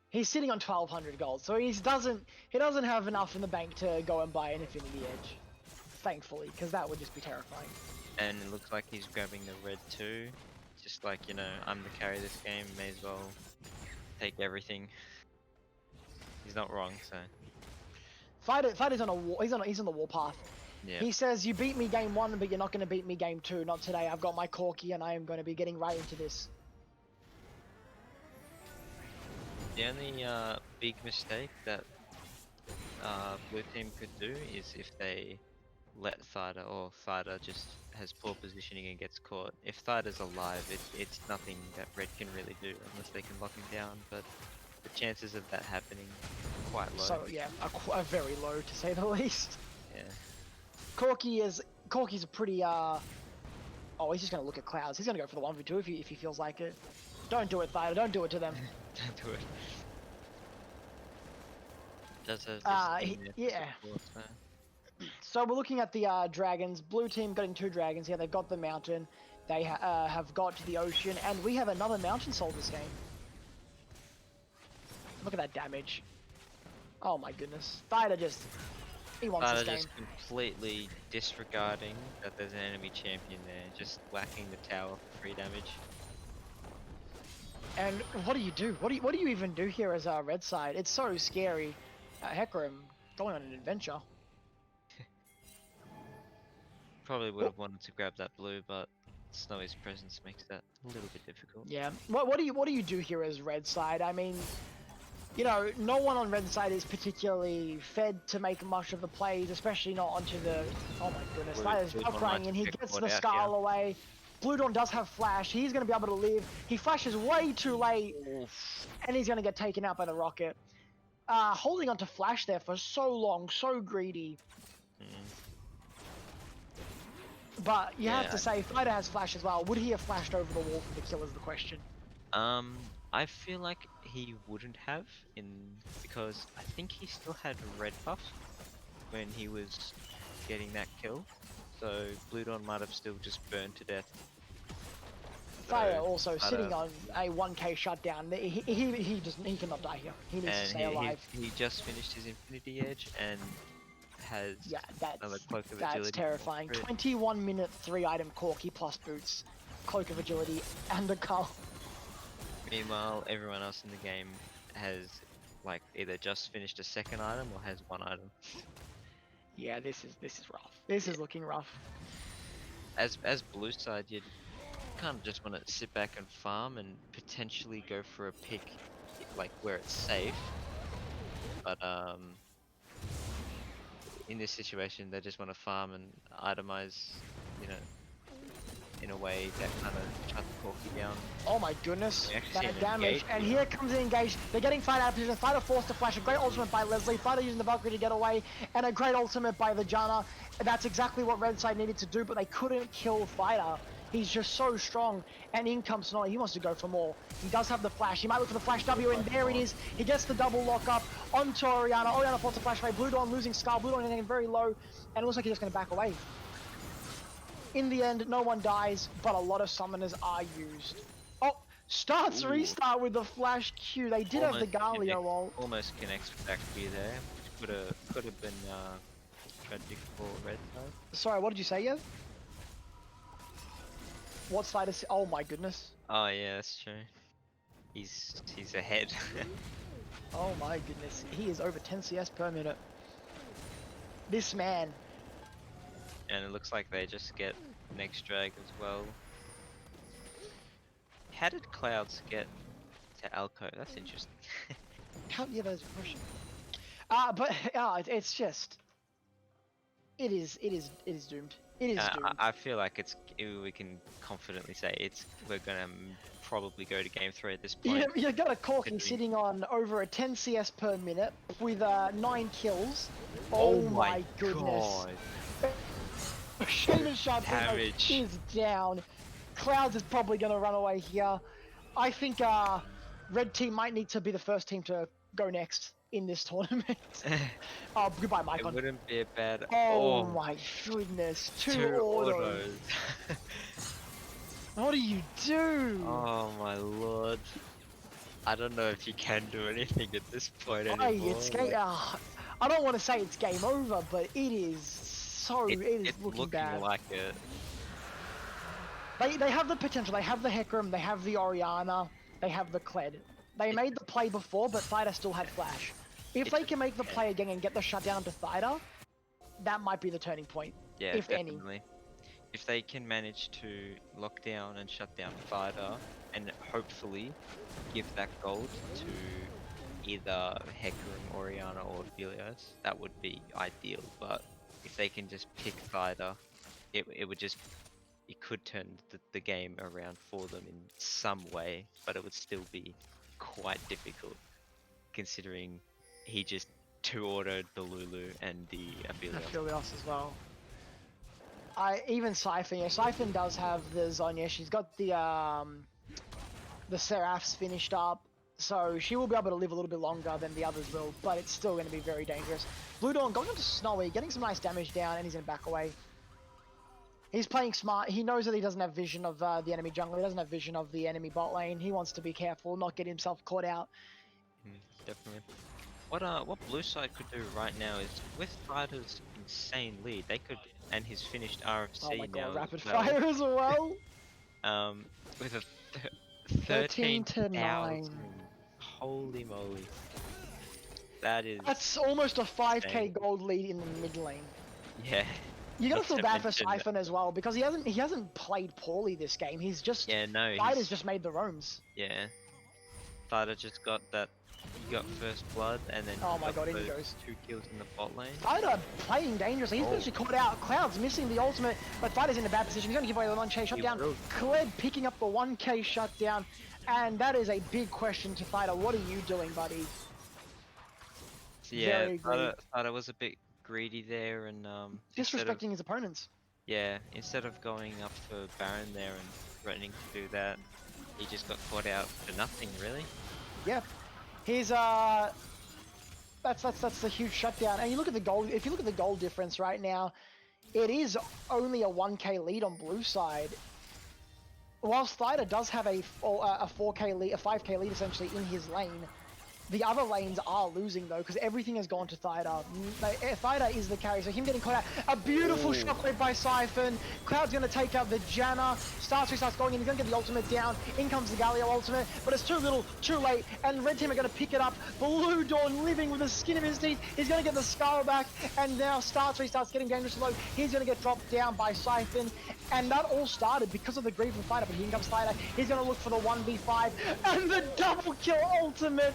He's sitting on 1,200 gold, so he doesn't have enough in the bank to go and buy an Infinity Edge. Thankfully, because that would just be terrifying. And it looks like he's grabbing the red too. Just like, you know, I'm the carry this game, may as well take everything. He's not wrong, so. Fighter's on a war. He's on the warpath. Yeah. He says, "You beat me game 1, but you're not going to beat me game 2. Not today. I've got my Corki, and I am going to be getting right into this." The only big mistake that blue team could do is if they let Thida, or Thida just has poor positioning and gets caught. If Thida's alive, it's nothing that red can really do unless they can lock him down, but the chances of that happening are quite low. So yeah, a very low to say the least. Yeah. Corki's a pretty Oh, he's just going to look at Clouds. He's going to go for the 1v2 if he feels like it. Don't do it, Thida. Don't do it to them. Don't do it. Does have this thing there for yeah. support, so. So we're looking at the dragons. Blue team getting 2 dragons here. They've got the mountain. They have got the ocean, and we have another mountain soul this game. Look at that damage. Oh my goodness. Thida he wants this game. Just completely disregarding that there's an enemy champion there, just whacking the tower for free damage. And what do you do? What do you even do here as our red side? It's so scary. Hecarim going on an adventure. Probably would have wanted to grab that blue, but Snowy's presence makes that a little bit difficult. Yeah. What do you do here as red side? I mean, you know, no one on red side is particularly fed to make much of the plays, especially not onto the. Oh my goodness, Thida's Blue Dawn outcrying might in. He check gets what the out Scarl here. away. Blue Dawn does have flash. He's going to be able to live. He flashes way too late, and he's going to get taken out by the rocket. holding onto Flash there for so long, so greedy. But you have to say, Fighter has Flash as well. Would he have flashed over the wall for the kill is the question. I feel like he wouldn't have because I think he still had red buff when he was getting that kill, so Blue Dawn might have still just burned to death. Fighter also sitting on a 1k shutdown. He cannot die here. He needs to stay alive. He just finished his Infinity Edge and has another Cloak of Agility. That's terrifying. 21 minute 3 item Corki plus boots, Cloak of Agility, and a Cull. Meanwhile, everyone else in the game has like either just finished a second item or has one item. Yeah, this is rough. This is looking rough. As blue side, you kind of just want to sit back and farm and potentially go for a pick, like where it's safe. But in this situation, they just want to farm and itemize, you know, in a way that kind of shut the Corki down. Oh my goodness, that damage. And here comes the engage. They're getting Fighter out of position. Fighter forced to flash. A great ultimate by Leslie. Fighter using the Valkyrie to get away. And a great ultimate by the Janna. That's exactly what Red Side needed to do, but they couldn't kill Fighter. He's just so strong. And in comes Sonali. He wants to go for more. He does have the flash. He might look for the flash W, and there it is. He gets the double lock up onto Orianna. Orianna forced to flash away. Blue Dawn losing Skull. Blue Dawn getting very low. And it looks like he's just going to back away. In the end, no one dies, but a lot of summoners are used. Oh, starts restart with the flash Q. They did have the Galio ult. Almost connects with that Q there. Could have been tragic for Red Side. Sorry, what did you say, Yev? What side is? Oh my goodness. Oh yeah, that's true. He's ahead. Oh my goodness, he is over 10 CS per minute. This man. And it looks like they just get next drag as well. How did Clouds get to Alco? That's interesting. Yeah, that's a question. But it's just. It is doomed. It is doomed. I feel like we can confidently say we're gonna probably go to game 3 at this point. You got a Corki sitting on over a 10 CS per minute with 9 kills. Oh my goodness. God. Shaman Sharp is down. Clouds is probably going to run away here. I think Red Team might need to be the first team to go next in this tournament. Oh, goodbye, Micon. It wouldn't be a bad... Oh my goodness. Two autos. What do you do? Oh my lord. I don't know if you can do anything at this point anymore. It's I don't want to say it's game over, but it is... It's looking bad. Like it. They have the potential. They have the Hecarim. They have the Orianna. They have the Kled. They made the play before, but Thida still had flash. If they can make the play again and get the shutdown to Thida, that might be the turning point. Yeah, if definitely. any. If they can manage to lock down and shut down Thida, and hopefully give that gold to either Hecarim, Orianna, or Helios, that would be ideal. But if they can just pick Thida, it could turn the game around for them in some way, but it would still be quite difficult considering he just 2-autoed the Lulu and the Aphelios. Aphelios as well. Even Siphon, yeah, Siphon does have the Zhonya. She's got the Seraphs finished up, so she will be able to live a little bit longer than the others will, but it's still going to be very dangerous. Blue Dawn going into Snowy, getting some nice damage down, and he's going to back away. He's playing smart. He knows that he doesn't have vision of the enemy jungle. He doesn't have vision of the enemy bot lane. He wants to be careful, not get himself caught out. Definitely. What Blue Side could do right now is, with Fighter's insane lead, they could, and his finished RFC oh my God, now rapid fire as well. With a 13 to 9. Holy moly. That's almost a 5k gold lead in the mid lane. Yeah. You gotta feel bad for Siphon as well, because he hasn't played poorly this game. He's just Fighter's just made the roams. Yeah. Fighter just got that. He got first blood, and then oh my God, in he goes. 2 kills in the bot lane. Fighter playing dangerously. He's actually caught out. Cloud's missing the ultimate, but Fighter's in a bad position. He's gonna give away the 1k shutdown. Kled picking up the 1k shutdown, and that is a big question to Fighter. What are you doing, buddy? So yeah, Very greedy. thought I was a bit greedy there, and instead of Disrespecting his opponents. instead of going up for Baron there and threatening to do that, he just got caught out for nothing, really. Yeah. He's that's a huge shutdown. And you look at the goal. If you look at the goal difference right now, it is only a 1k lead on blue side. Whilst Thida does have a 4k lead, a 5k lead essentially in his lane, the other lanes are losing though because everything has gone to Thida. Thida is the carry, so him getting caught out. A beautiful shockwave by Siphon. Cloud's going to take out the Janna. Starts going in. He's going to get the ultimate down. In comes the Galio ultimate, but it's too little, too late. And Red Team are going to pick it up. Blue Dawn living with the skin of his teeth. He's going to get the Skull back, and now starts getting dangerously low. He's going to get dropped down by Siphon. And that all started because of the grief from Thida, but here comes Thida. He's going to look for the 1v5 and the double kill ultimate.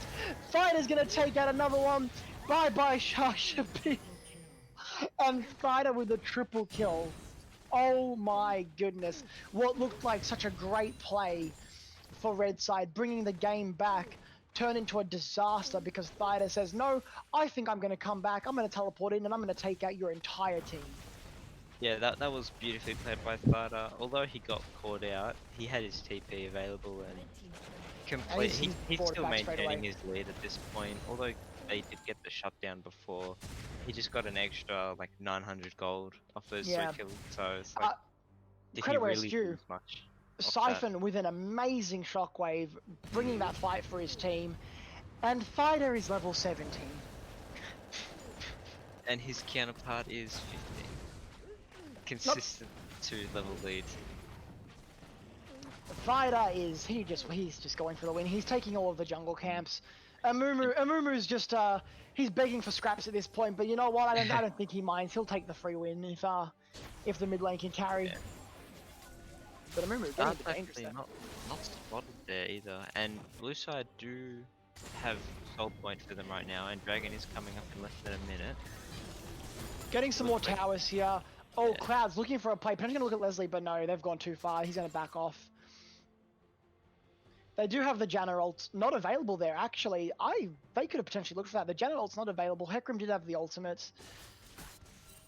Thida's going to take out another one. Bye-bye, Shashapi. And Thida with the triple kill. Oh my goodness. What looked like such a great play for Red side, bringing the game back, turned into a disaster because Thida says, no, I think I'm going to come back. I'm going to teleport in and I'm going to take out your entire team. Yeah, that was beautifully played by Thada. Although he got caught out, he had his TP available and he's still maintaining his lead at this point. Although they did get the shutdown before, he just got an extra like 900 gold off those 3 kills. So it's like, did he really lose much? Siphon with an amazing shockwave, bringing that fight for his team, and Thida is level 17. And his counterpart is 15. Consistent 2 level leads. Thida is he's just going for the win. He's taking all of the jungle camps. Amumu's just he's begging for scraps at this point, but you know what? I don't think he minds. He'll take the free win if the mid lane can carry. Yeah. But Amumu getting the dangerous there. Not spotted there either. And blue side do have soul point for them right now, and Dragon is coming up in less than a minute. Getting some more towers here. Oh, yeah. Cloud's looking for a play. Pen's gonna look at Leslie, but no, they've gone too far. He's gonna back off. They do have the Janna ult not available there, actually. They could have potentially looked for that. The Janna ult's not available. Hecarim did have the ultimate.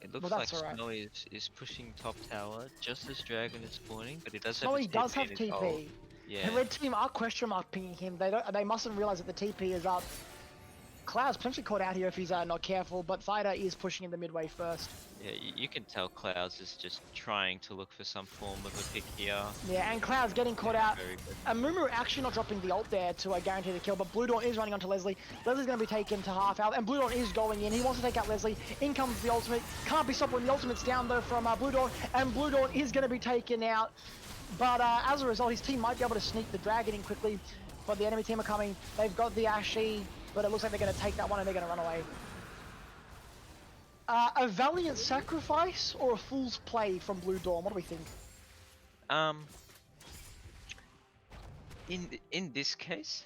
It looks like Snowy is pushing top tower just as Dragon is spawning, but he does have Snowy does have TP. Yeah. The red team are question marking him. They mustn't realize that the TP is up. Cloud's potentially caught out here if he's not careful, but Thida is pushing in the midway first. Yeah, you can tell Clouds is just trying to look for some form of a pick here. Yeah, and Cloud's getting caught out. Mumu actually not dropping the ult there to guarantee the kill, but Blue Dawn is running onto Leslie. Leslie's going to be taken to half health, and Blue Dawn is going in. He wants to take out Leslie. In comes the ultimate. Can't be stopped when the ultimate's down though from Blue Dawn, and Blue Dawn is going to be taken out. But as a result, his team might be able to sneak the Dragon in quickly, but the enemy team are coming. They've got the Ashy, but it looks like they're going to take that one and they're going to run away. A valiant sacrifice or a fool's play from Blue Dawn? What do we think? In this case,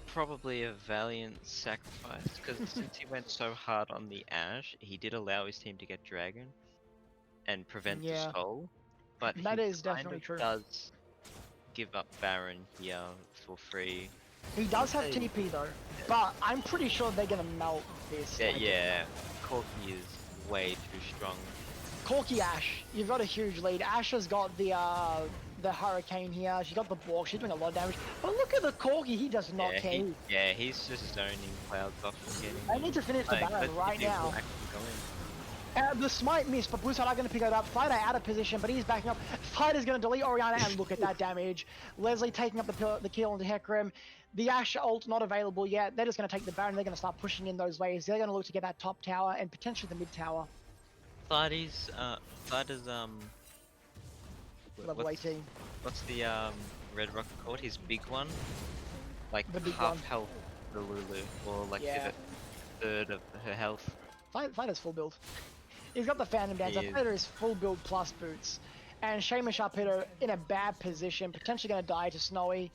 probably a valiant sacrifice, because since he went so hard on the Ashe, he did allow his team to get Dragon and prevent the soul. But that is definitely true. Does give up Baron here for free. He does have TP though, but I'm pretty sure they're gonna melt this. Yeah. Corki is way too strong. Corki Ashe, you've got a huge lead. Ashe has got the Hurricane here. She got the Bork. She's doing a lot of damage. But look at the Corki. He does not care. He's just zoning Clouds off and getting. I need to finish the Baron right now. The smite missed, but Blue side are going to pick it up. Thida out of position, but he's backing up. Thida's going to delete Orianna, and look at that damage. Leslie taking up the kill into Hecarim. The Ashe ult not available yet. They're just going to take the Baron. They're going to start pushing in those waves. They're going to look to get that top tower and potentially the mid tower. Thida's level 18. What's the red rocket called? His big one, like the big half health, the Lulu, or like a third of her health. Thida's full build. He's got the Phantom Dancer. Thida is full build plus boots, and Seamus Sharpedo in a bad position, potentially going to die to Snowy.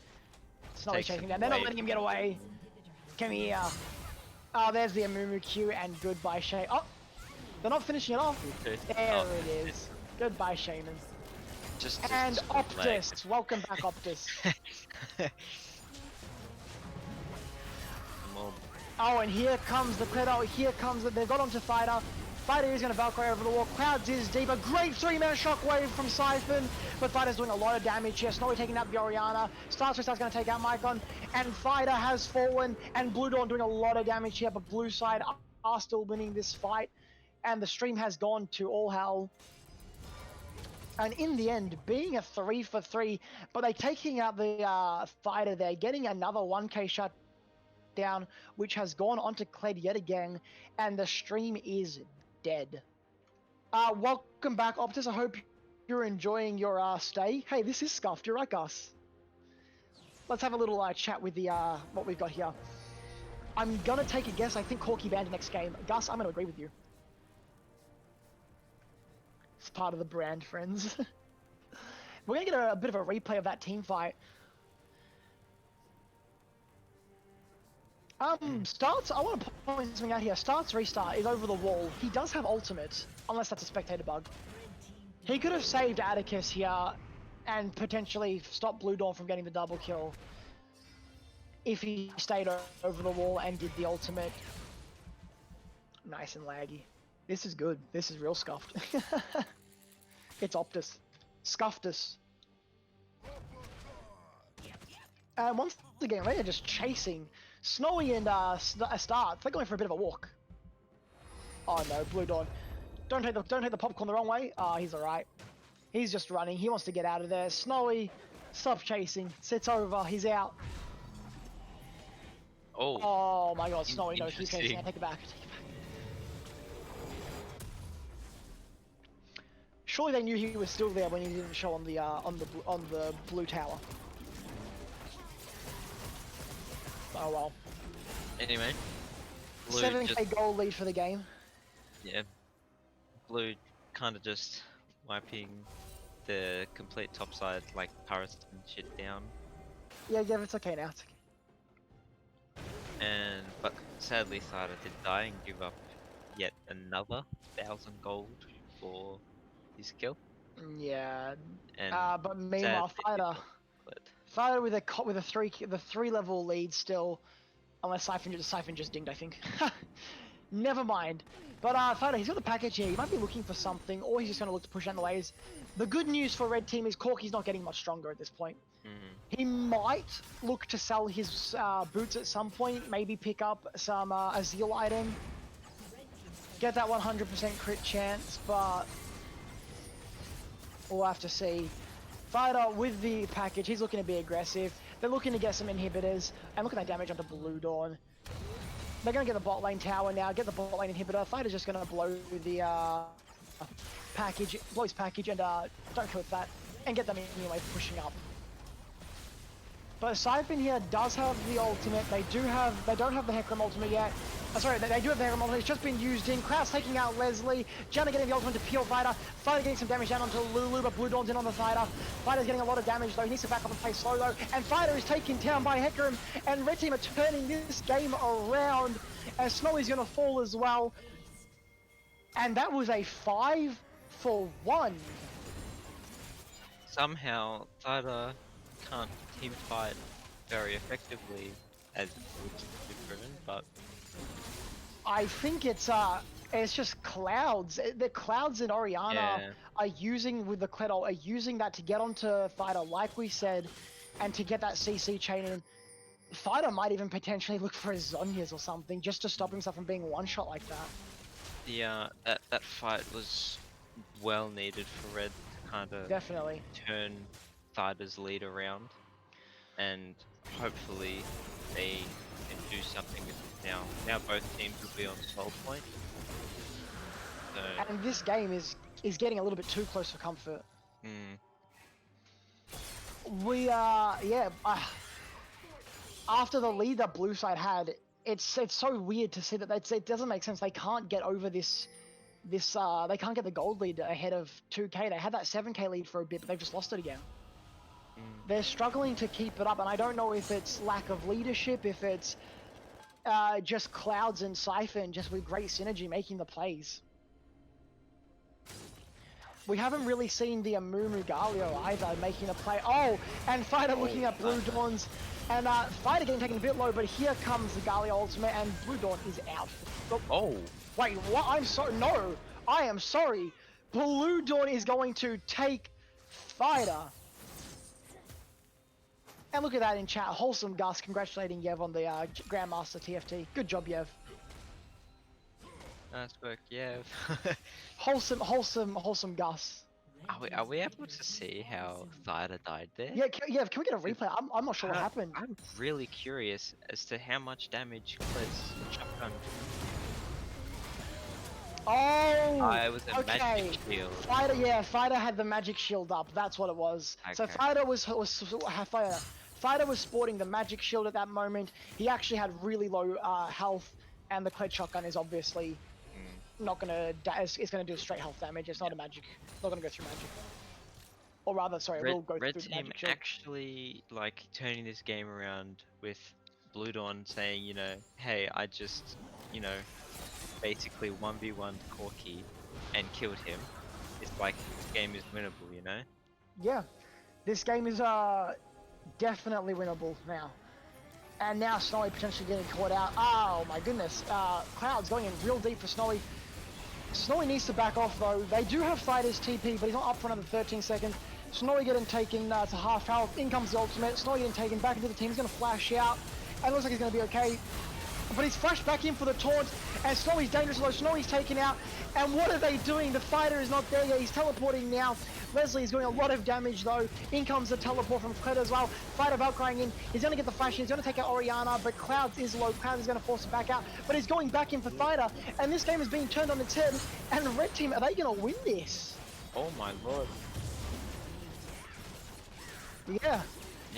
Snowy's chasing down. They're not letting him get away. Come here. Oh, there's the Amumu Q, and goodbye, Shay. Oh, they're not finishing it off. There it is. Goodbye, Shaman. And OPTUS. Welcome back, OPTUS. Oh, and here comes the credit. Here comes the. They've got onto Fighter. Fighter is going to Valkyrie over the wall. Clouds is deep. A great 3-man shockwave from Siphon. But Fighter's doing a lot of damage here. Snowy taking out the Oriana. Star's going to take out Mycon. And Fighter has fallen. And Blue Dawn doing a lot of damage here. But Blue side are still winning this fight. And the stream has gone to all hell. And in the end, being a 3 for 3, but they're taking out the Fighter there, getting another 1k shut down, which has gone onto Kled yet again, and the stream is dead. Welcome back, OPTUS. I hope you're enjoying your stay. Hey, this is Scuffed. You're right, Gus. Let's have a little chat with the what we've got here. I'm gonna take a guess. I think Corky banned next game. Gus, I'm gonna agree with you. It's part of the brand, friends. We're gonna get a bit of a replay of that team fight. Starts, I want to point something out here. Starts restart is over the wall. He does have ultimate, unless that's a spectator bug. He could have saved Atticus here and potentially stopped Blue Dawn from getting the double kill if he stayed over the wall and did the ultimate. Nice and laggy. This is good. This is real scuffed. It's OPTUS. Scufftus. And once again, they're just chasing Snowy and Starts. They're going for a bit of a walk. Oh no, Blue Dawn. Don't take the popcorn the wrong way. He's alright. He's just running. He wants to get out of there. Snowy, stop chasing. Sits over. He's out. Oh my god, Snowy knows he's chasing. Take it back. Take it back. Surely they knew he was still there when he didn't show on the blue tower. Oh well. Anyway, Blue 7k goal lead for the game. Yeah, Blue kind of just wiping the complete top side, like Paris and shit down. Yeah, it's okay now. It's okay. But sadly, Sada did die and give up yet another 1,000 gold for his kill. Yeah. And but meanwhile, Fighter with a 3 level lead still, unless Siphon just dinged, I think. Never mind. But Fighter, he's got the package here. He might be looking for something, or he's just going to look to push down the waves. The good news for Red Team is Corky's not getting much stronger at this point. He might look to sell his boots at some point, maybe pick up some Azil item, get that 100% crit chance, but we'll have to see. Fighter with the package, he's looking to be aggressive. They're looking to get some inhibitors, and look at that damage onto Blue Dawn. They're going to get the bot lane tower now, get the bot lane inhibitor. Fighter's just going to blow the package, blow his package, and don't kill that, and get them anyway, pushing up. But Siphon here does have the ultimate. They don't have the Hecarim ultimate yet. Sorry, they do have the Hecarim ultimate. It's just been used in. Kraus taking out Leslie. Janna getting the ultimate to peel Fighter. Fighter getting some damage down onto Lulu, but Blue Dawn's in on the Fighter. Fighter's getting a lot of damage though. He needs to back up and play slow though. And Fighter is taken down by Hecarim. And Red Team are turning this game around. And Snowy's going to fall as well. And that was a 5 for 1. Somehow, Sada can't team fight very effectively as it's proven, but I think it's just Clouds. The Clouds and Oriana are using with the Cledol, are using that to get onto Fighter, like we said, and to get that CC chain in. Fighter might even potentially look for his Zonyas or something, just to stop himself from being one shot like that. Yeah, that fight was well needed for Red to kind of definitely turn Fighter's lead around, and hopefully they can do something with it now. Now both teams will be on 12 point. So... And this game is getting a little bit too close for comfort. We after the lead that Blue side had, it's so weird to see that it doesn't make sense. They can't get over this they can't get the gold lead ahead of 2k. They had that 7k lead for a bit, but they've just lost it again. They're struggling to keep it up, and I don't know if it's lack of leadership, if it's just Clouds and Siphon just with great synergy making the plays. We haven't really seen the Amumu Galio either making a play. Oh, and Fighter looking at Blue Dawn's And Fighter getting taken a bit low, but here comes the Galio ultimate, and Blue Dawn is out. Oh, Wait, what? I'm sorry. No, I am sorry. Blue Dawn is going to take Fighter. And look at that in chat. Wholesome Gus congratulating Yev on the Grandmaster TFT. Good job, Yev. nice work, yeah. Wholesome Gus. Are we able to see how Thida died there? Yeah, can we get a replay? I'm not sure what happened. I'm really curious as to how much damage Cled's shotgun. Oh, It was a okay. magic shield. Fighter had the magic shield up. That's what it was. So Okay. Fighter was sporting the magic shield at that moment. He actually had really low health, and the Kled shotgun is obviously not gonna. It's gonna do straight health damage. It's not a magic. Not gonna go through magic. Or rather, sorry, it will go Red through the team magic shield. actually like turning this game around with Blue Dawn saying, you know, hey, I just, you know, basically 1v1 Corki and killed him. It's like this game is winnable, you know? Yeah, this game is definitely winnable now. And now Snowy potentially getting caught out. Oh my goodness. Cloud's going in real deep for Snowy. Snowy needs to back off though. They do have Fighter's TP, but he's not up for another 13 seconds. Snowy getting taken to half health. In comes the ultimate. Snowy getting taken back into the team. He's going to flash out. And it looks like he's going to be okay. But he's flashed back in for the taunt. And Snowy's dangerous though. Snowy's taken out. And what are they doing? The Fighter is not there yet. He's teleporting now. Leslie is doing a lot of damage though. In comes the teleport from Cled as well. Fighter Valkyrie in. He's going to get the flash in. He's going to take out Oriana, but Clouds is low. Clouds is going to force it back out. But he's going back in for Fighter. And this game is being turned on its head. And the red team, are they going to win this? Oh my lord. Yeah.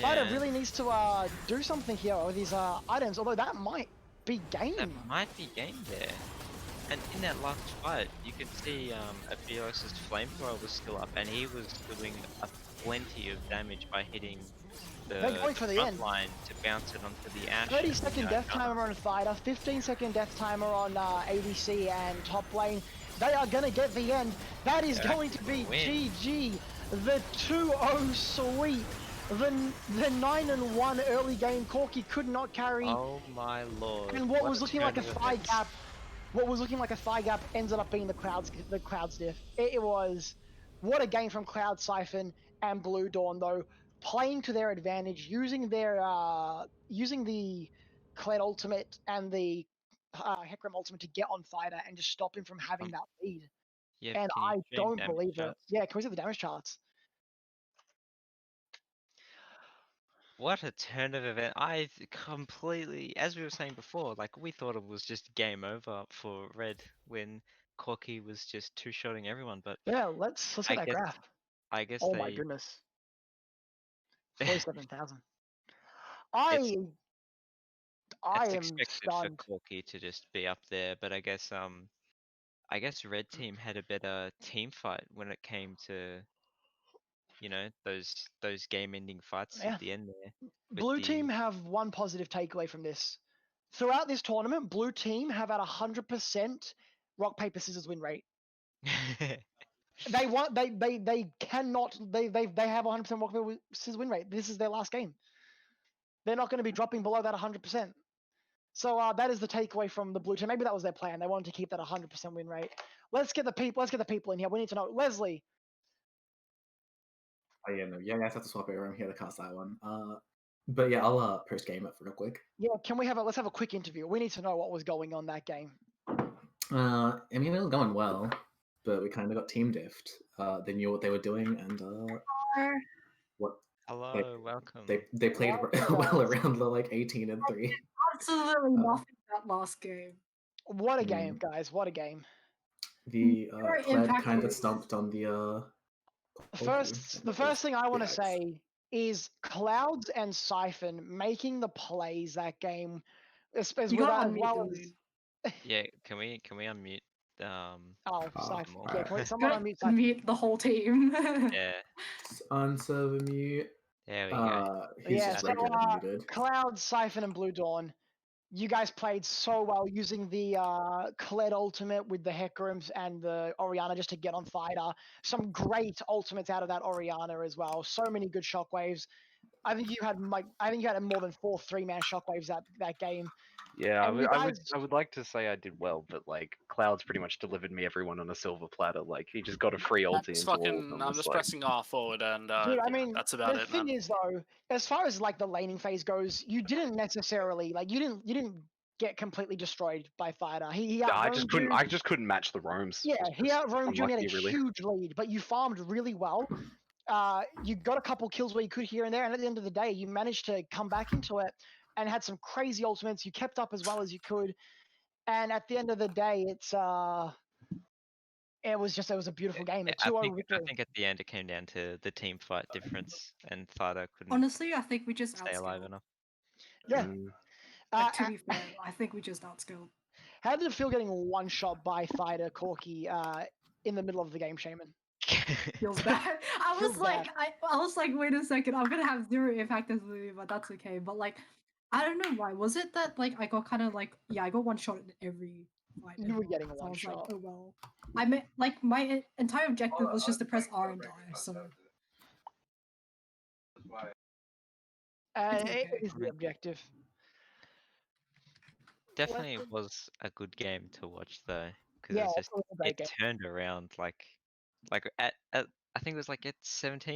Fighter really needs to do something here with his items, although that might be game. That might be game there. And in that last fight, you could see Aphelios's flamethrower was still up, and he was doing plenty of damage by hitting the They're going for the front end. line to bounce it onto the Ashe. 30-second death timer on Fighter, 15-second death timer on ADC and top lane. They are going to get the end. That is going to be GG. The 2-0 sweep. The 9-1 early game. Corki could not carry. Oh my lord. And what was a looking like a turn of thigh events. gap, ended up being the Clouds diff. It was, what a game from Cloud Siphon and Blue Dawn though, playing to their advantage, using their using the Kled ultimate and the Hecarim ultimate to get on Fighter and just stop him from having that lead. Yeah, And can you I stream don't damage believe it. charts? Yeah, can we see the damage charts? What a turn of event. I completely, as we were saying before, like we thought it was just game over for Red when Corki was just two-shotting everyone, but Yeah, let's I get that guess graph. I guess Oh my they goodness. 47,000. I it's am expected stunned. for Corki to just be up there, but I guess Red Team had a better team fight when it came to, you know, those game-ending fights Yeah. at the end there. with Blue the- team have one positive takeaway from this. Throughout this tournament, blue team have had 100% rock paper scissors win rate. They want they cannot they have 100% rock paper scissors win rate. This is their last game. They're not going to be dropping below that 100%. So that is the takeaway from the blue team. Maybe that was their plan. They wanted to keep that 100% win rate. Let's get the people in here. We need to know. Leslie. Oh yeah, no, you guys have to swap it around here to cast that one. But yeah, I'll post game it real quick. Yeah, let's have a quick interview. We need to know what was going on that game. I mean, it was going well, but we kind of got team diffed. They knew what they were doing, and what Hello, welcome. they played well around the like 18-3. Absolutely nothing that last game. What a game, guys! What a game. The Very Kled kind impactful. of stumped on the The first thing I want to say is Clouds and Siphon making the plays that game, as You well got as unmute. Yeah, can we unmute oh Oh, Siphon. more. Yeah, can someone unmute Siphon? Mute the whole team. Yeah, unserver mute. there we go. He's Yeah, just so regularly muted. Clouds, Siphon, and Blue Dawn. You guys played so well using the Kled ultimate with the Hecarims and the Oriana just to get on Fighter. Some great ultimates out of that Oriana as well. So many good shockwaves. I think you had more than 4 3-man shockwaves that game. Yeah, And you guys, I would like to say I did well, but like Clouds pretty much delivered me everyone on a silver platter. Like he just got a free ulti It's into all of fucking. them. I'm It's just like, pressing R forward, and dude, I yeah, mean, that's about the it, thing man. is though, as far as like the laning phase goes, you didn't necessarily like you didn't get completely destroyed by Fighter. He I outroamed you. just couldn't match the roams. Yeah, It's he just outroamed you and he had unlucky, a really. huge lead, but you farmed really well. You got a couple kills where you could here and there, and at the end of the day, you managed to come back into it and had some crazy ultimates. You kept up as well as you could, and at the end of the day, it was a beautiful game. A 2-0 I victory. think at the end it came down to the team fight difference, and Thada couldn't Honestly, I think we just stay alive outscaled. enough. Yeah. Mm. To be fair, I think we just outscaled. How did it feel getting one shot by Fighter Corky in the middle of the game, Shaman? Feels bad. I Feels was like, bad. I was like, wait a second, I'm gonna have 0 impact this movie, but that's okay. But like, I don't know why. Was it that like I got kind of like, yeah, I got one shot in every fight. You were ever, getting so one I was shot. like, oh well. I meant like my entire objective was just to press R and die. So it's It okay. is the objective. Definitely was a good game to watch though, because Yeah, it's just it was a great it game. turned around like at I think it was like at 17